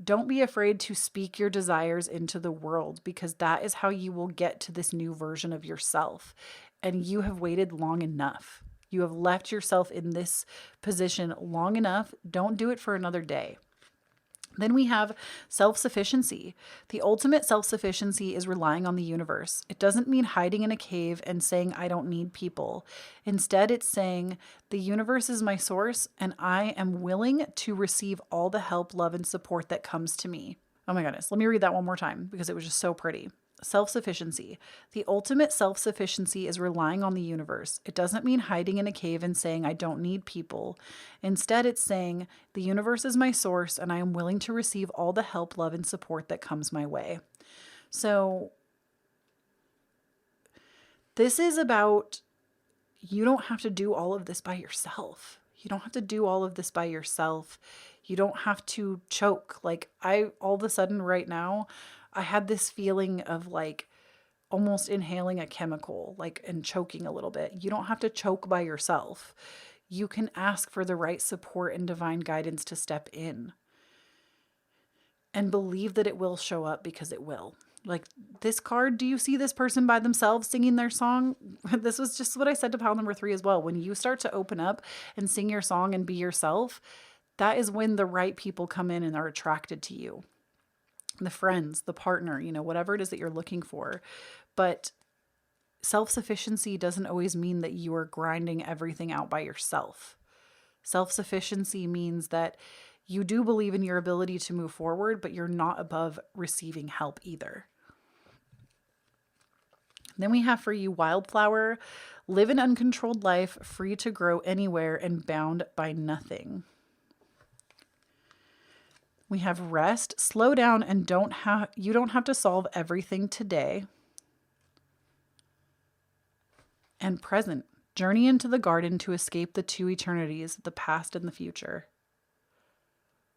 don't be afraid to speak your desires into the world, because that is how you will get to this new version of yourself. And you have waited long enough. You have left yourself in this position long enough. Don't do it for another day. Then we have self-sufficiency. The ultimate self-sufficiency is relying on the universe. It doesn't mean hiding in a cave and saying, I don't need people. Instead, it's saying, the universe is my source and I am willing to receive all the help, love, and support that comes to me. Oh my goodness. Let me read that one more time because it was just so pretty. Self-sufficiency. The ultimate self-sufficiency is relying on the universe. It doesn't mean hiding in a cave and saying, I don't need people. Instead, it's saying, the universe is my source and I am willing to receive all the help, love, and support that comes my way. So this is about, you don't have to do all of this by yourself. You don't have to do all of this by yourself. You don't have to choke. Like, all of a sudden right now, I had this feeling of like almost inhaling a chemical, like, and choking a little bit. You don't have to choke by yourself. You can ask for the right support and divine guidance to step in and believe that it will show up, because it will. Like this card, do you see this person by themselves singing their song? This was just what I said to pile number 3 as well. When you start to open up and sing your song and be yourself, that is when the right people come in and are attracted to you. The friends, the partner, you know, whatever it is that you're looking for. But self-sufficiency doesn't always mean that you are grinding everything out by yourself. Self-sufficiency means that You do believe in your ability to move forward, but you're not above receiving help either. Then we have for you Wildflower. Live an uncontrolled life, free to grow anywhere and bound by nothing. We have Rest. Slow down and you don't have to solve everything today. And Present. Journey into the garden to escape the two eternities, the past and the future.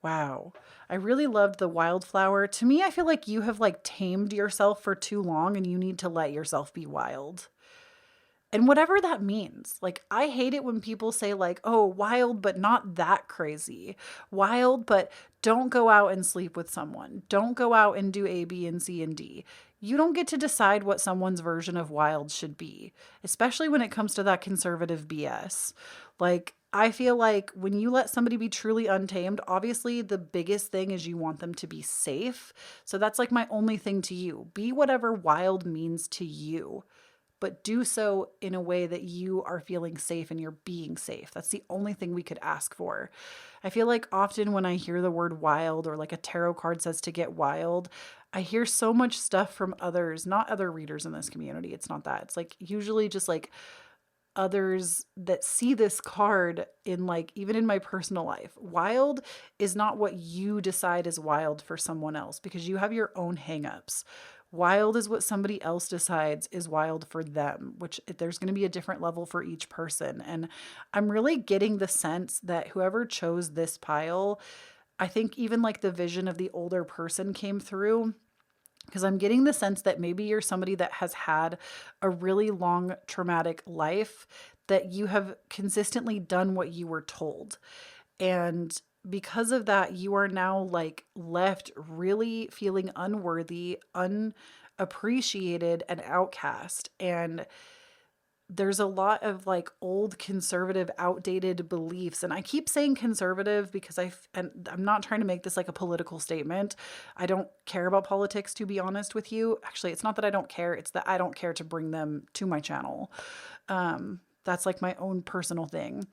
Wow. I really loved the Wildflower. To me, I feel like you have like tamed yourself for too long and you need to let yourself be wild. And whatever that means. Like, I hate it when people say like, oh, wild, but not that crazy. Wild, but don't go out and sleep with someone. Don't go out and do A, B, and C, and D. You don't get to decide what someone's version of wild should be, especially when it comes to that conservative BS. Like, I feel like when you let somebody be truly untamed, obviously the biggest thing is you want them to be safe. So that's like my only thing to you. Be whatever wild means to you, but do so in a way that you are feeling safe and you're being safe. That's the only thing we could ask for. I feel like often when I hear the word wild or like a tarot card says to get wild, I hear so much stuff from others, not other readers in this community. It's not that. It's like usually just like others that see this card in like, even in my personal life. Wild is not what you decide is wild for someone else because you have your own hangups. Wild is what somebody else decides is wild for them, which there's going to be a different level for each person. And I'm really getting the sense that whoever chose this pile, I think even like the vision of the older person came through, because I'm getting the sense that maybe you're somebody that has had a really long traumatic life, that you have consistently done what you were told. And because of that, you are now like left really feeling unworthy, unappreciated, and outcast. And there's a lot of like old conservative, outdated beliefs. And I keep saying conservative because and I'm not trying to make this like a political statement. I don't care about politics, to be honest with you. Actually, it's not that I don't care. It's that I don't care to bring them to my channel. That's like my own personal thing.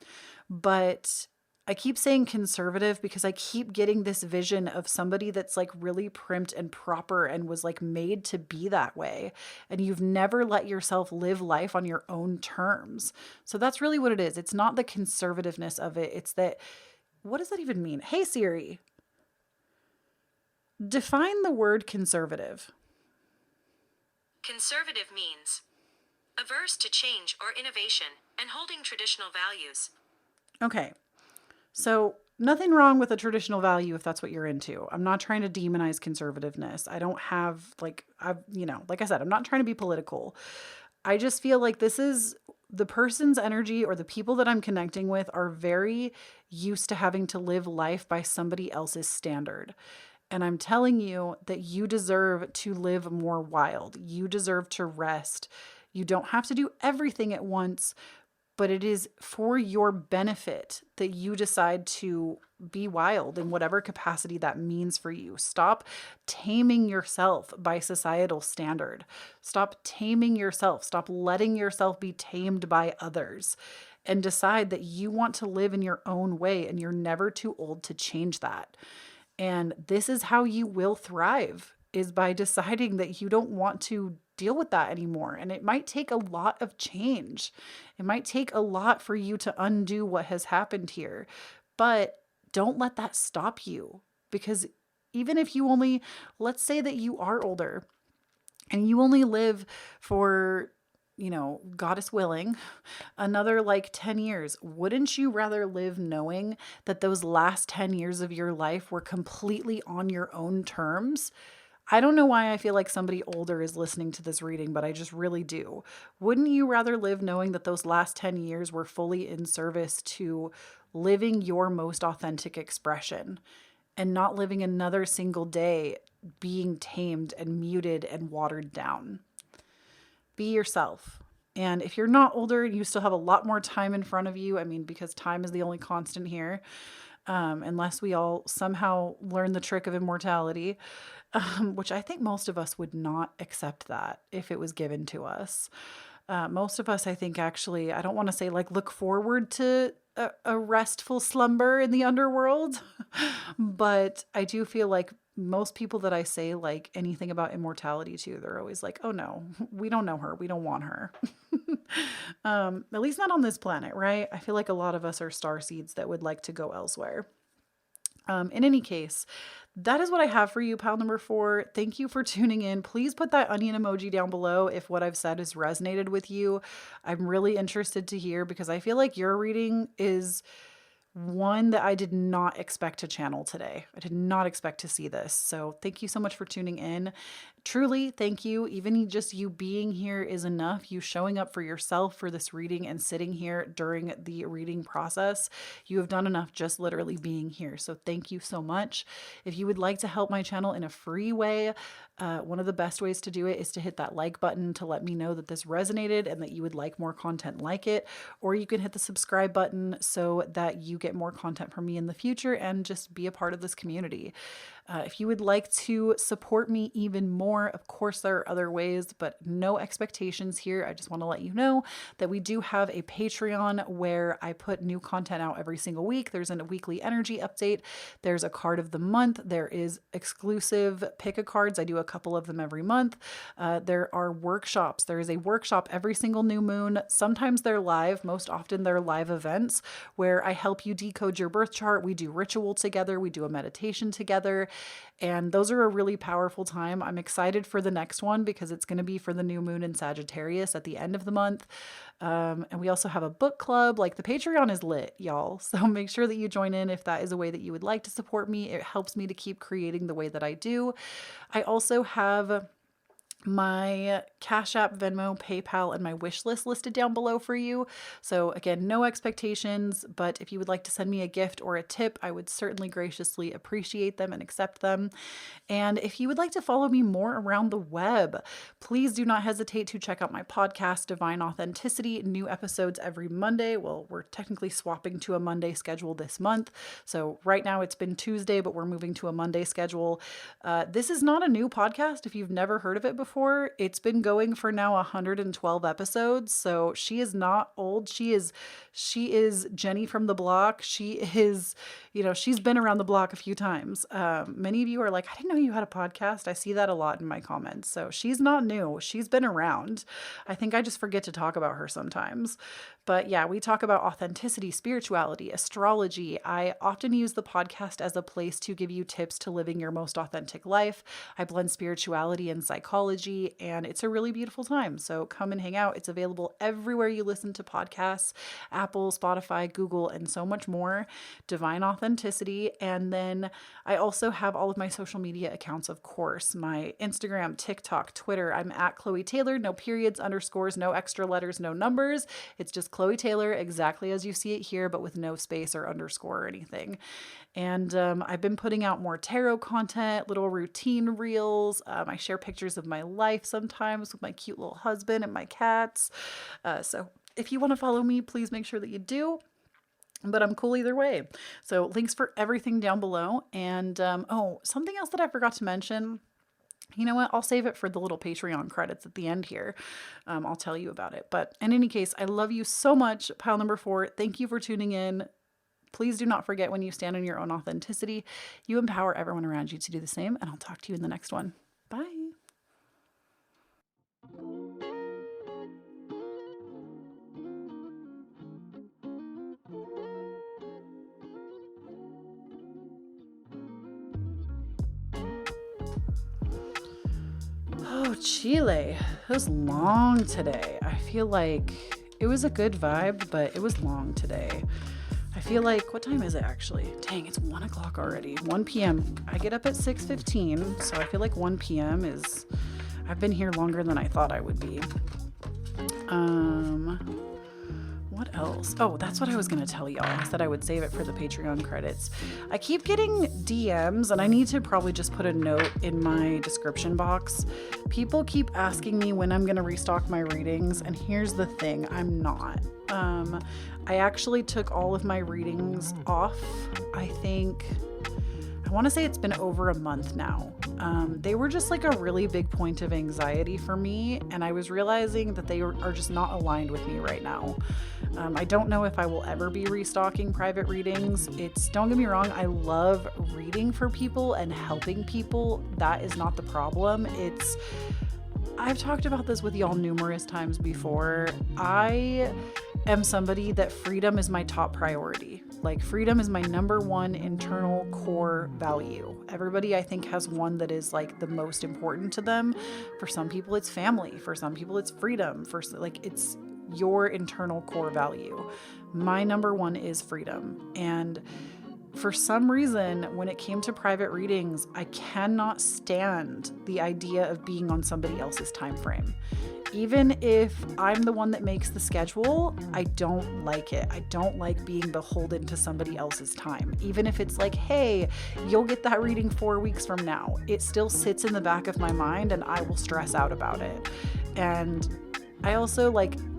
But I keep saying conservative because I keep getting this vision of somebody that's like really primed and proper and was like made to be that way. And you've never let yourself live life on your own terms. So that's really what it is. It's not the conservativeness of it. It's that, what does that even mean? Hey Siri, define the word conservative. Conservative means averse to change or innovation and holding traditional values. Okay. So nothing wrong with a traditional value if that's what you're into. I'm not trying to demonize conservativeness. I don't have like, like I said, I'm not trying to be political. I just feel like this is the person's energy, or the people that I'm connecting with are very used to having to live life by somebody else's standard. And I'm telling you that you deserve to live more wild. You deserve to rest. You don't have to do everything at once, but it is for your benefit that you decide to be wild in whatever capacity that means for you. Stop taming yourself by societal standard. Stop taming yourself. Stop letting yourself be tamed by others, and decide that you want to live in your own way and you're never too old to change that. And this is how you will thrive, is by deciding that you don't want to deal with that anymore. And it might take a lot of change. It might take a lot for you to undo what has happened here, but don't let that stop you. Because even if you only, let's say that you are older and you only live for, goddess willing, another like 10 years, wouldn't you rather live knowing that those last 10 years of your life were completely on your own terms? I don't know why I feel like somebody older is listening to this reading, but I just really do. Wouldn't you rather live knowing that those last 10 years were fully in service to living your most authentic expression, and not living another single day being tamed and muted and watered down? Be yourself. And if you're not older, you still have a lot more time in front of you. I mean, because time is the only constant here. Unless we all somehow learn the trick of immortality, which I think most of us would not accept that if it was given to us. Most of us, I think, actually, I don't want to say like look forward to a restful slumber in the underworld. But I do feel like most people that I say like anything about immortality to, they're always like, oh no, we don't know her. We don't want her. At least not on this planet, right? I feel like a lot of us are star seeds that would like to go elsewhere. In any case, that is what I have for you, pile number 4. Thank you for tuning in. Please put that onion emoji down below if what I've said has resonated with you. I'm really interested to hear because I feel like your reading is one that I did not expect to channel today. I did not expect to see this. So thank you so much for tuning in. Truly, thank you. Even just you being here is enough. You showing up for yourself for this reading and sitting here during the reading process. You have done enough just literally being here. So thank you so much. If you would like to help my channel in a free way, one of the best ways to do it is to hit that like button to let me know that this resonated and that you would like more content like it. Or you can hit the subscribe button so that you get more content from me in the future and just be a part of this community. If you would like to support me even more, of course, there are other ways, but no expectations here. I just want to let you know that we do have a Patreon where I put new content out every single week. There's a weekly energy update. There's a card of the month. There is exclusive pick-a-cards. I do a couple of them every month. There are workshops. There is a workshop every single new moon. Sometimes they're live. Most often they're live events where I help you decode your birth chart. We do ritual together. We do a meditation together. And those are a really powerful time. I'm excited for the next one because it's going to be for the new moon in Sagittarius at the end of the month. And we also have a book club. Like the Patreon is lit, y'all. So make sure that you join in if that is a way that you would like to support me. It helps me to keep creating the way that I do. I also have my Cashapp, Venmo, PayPal, and my wish list listed down below for you. So again, no expectations, but if you would like to send me a gift or a tip, I would certainly graciously appreciate them and accept them. And if you would like to follow me more around the web, please do not hesitate to check out my podcast, Divine Authenticity. New episodes every Monday. Well, we're technically swapping to a Monday schedule this month. So right now it's been Tuesday, but we're moving to a Monday schedule. This is not a new podcast. If you've never heard of it before, it's been going for now 112 episodes. So she is not old. She is Jenny from the block. She is, she's been around the block a few times. Many of you are like, I didn't know you had a podcast. I see that a lot in my comments. So she's not new. She's been around. I think I just forget to talk about her sometimes. But yeah, we talk about authenticity, spirituality, astrology. I often use the podcast as a place to give you tips to living your most authentic life. I blend spirituality and psychology, and it's a really beautiful time. So come and hang out. It's available everywhere you listen to podcasts, Apple, Spotify, Google, and so much more. Divine Authenticity. And then I also have all of my social media accounts, of course, my Instagram, TikTok, Twitter. I'm at Kloee Taylor, no periods, underscores, no extra letters, no numbers. It's just Kloee Taylor, exactly as you see it here, but with no space or underscore or anything. And I've been putting out more tarot content, little routine reels. I share pictures of my life sometimes with my cute little husband and my cats. So if you want to follow me, please make sure that you do. But I'm cool either way. So links for everything down below. And something else that I forgot to mention. You know what? I'll save it for the little Patreon credits at the end here. I'll tell you about it. But in any case, I love you so much. Pile number 4. Thank you for tuning in. Please do not forget, when you stand in your own authenticity, you empower everyone around you to do the same. And I'll talk to you in the next one. Bye. Oh, Chile. It was long today. I feel like it was a good vibe, but it was long today. I feel like, what time is it actually? Dang, it's 1 o'clock already. 1 p.m. I get up at 6:15, so I feel like 1 p.m. is, I've been here longer than I thought I would be. What else? Oh, that's what I was going to tell y'all. I said I would save it for the Patreon credits. I keep getting DMs, and I need to probably just put a note in my description box. People keep asking me when I'm going to restock my readings, and here's the thing, I'm not. I actually took all of my readings off. I I want to say it's been over a month now. They were just like a really big point of anxiety for me, and I was realizing that they are just not aligned with me right now. I don't know if I will ever be restocking private readings. Don't get me wrong, I love reading for people and helping people. That is not the problem. I've talked about this with y'all numerous times before. I am somebody that freedom is my top priority. Like, freedom is my number one internal core value. Everybody, I think, has one that is like the most important to them. For some people, it's family. For some people, it's freedom. It's your internal core value. My number one is freedom. And for some reason, when it came to private readings, I cannot stand the idea of being on somebody else's time frame. Even if I'm the one that makes the schedule, I don't like it. I don't like being beholden to somebody else's time. Even if it's like, hey, you'll get that reading 4 weeks from now, it still sits in the back of my mind and I will stress out about it. And I also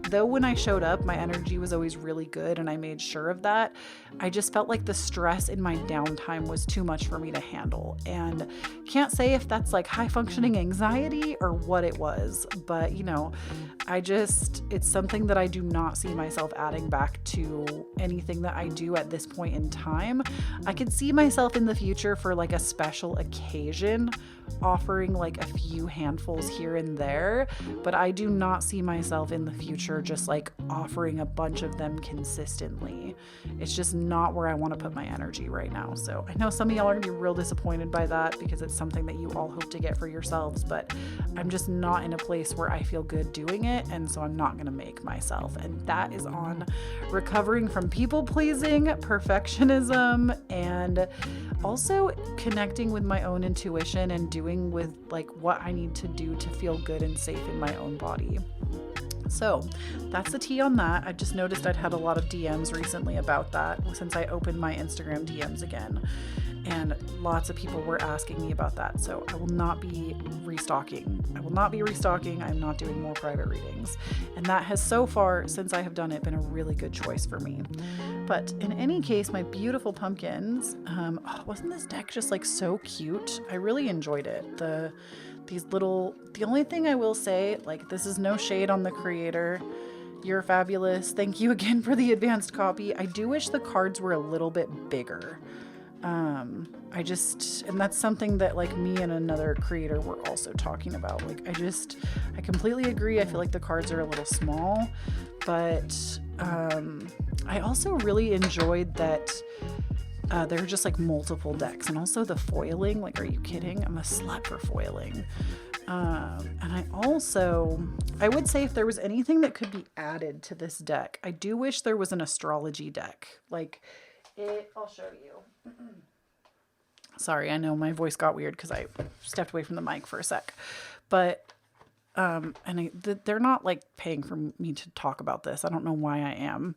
though when I showed up, my energy was always really good and I made sure of that, I just felt like the stress in my downtime was too much for me to handle. And can't say if that's like high functioning anxiety or what it was, but it's something that I do not see myself adding back to anything that I do at this point in time. I could see myself in the future for like a special occasion offering like a few handfuls here and there, but I do not see myself in the future just like offering a bunch of them consistently. It's just not where I want to put my energy right now. So I know some of y'all are gonna be real disappointed by that because it's something that you all hope to get for yourselves, but I'm just not in a place where I feel good doing it, and so I'm not gonna make myself. And that is on recovering from people pleasing, perfectionism, and also connecting with my own intuition and doing with like what I need to do to feel good and safe in my own body. So that's the tea on that. I just noticed I'd had a lot of DMs recently about that since I opened my Instagram DMs again. And lots of people were asking me about that. So I will not be restocking. I'm not doing more private readings. And that has so far, since I have done it, been a really good choice for me. But in any case, my beautiful pumpkins, wasn't this deck just like so cute? I really enjoyed it. The only thing I will say, like, this is no shade on the creator. You're fabulous. Thank you again for the advanced copy. I do wish the cards were a little bit bigger. And that's something that like me and another creator were also talking about. Like, I completely agree. I feel like the cards are a little small, but, I also really enjoyed that, there are just like multiple decks, and also the foiling. Like, are you kidding? I'm a slut for foiling. And I would say if there was anything that could be added to this deck, I do wish there was an astrology deck. I'll show you. Sorry, I know my voice got weird because I stepped away from the mic for a sec. But, they're not like paying for me to talk about this. I don't know why I am.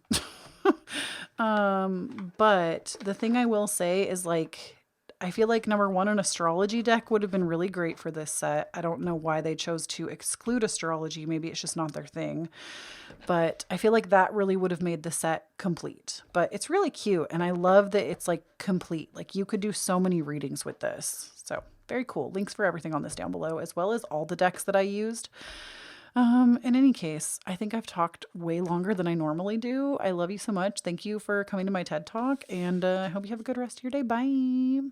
But the thing I will say is like, I feel like number one, an astrology deck would have been really great for this set. I don't know why they chose to exclude astrology. Maybe it's just not their thing, but I feel like that really would have made the set complete. But it's really cute. And I love that it's like complete. Like, you could do so many readings with this. So very cool. Links for everything on this down below, as well as all the decks that I used. In any case, I think I've talked way longer than I normally do. I love you so much. Thank you for coming to my TED Talk, and I hope you have a good rest of your day. Bye.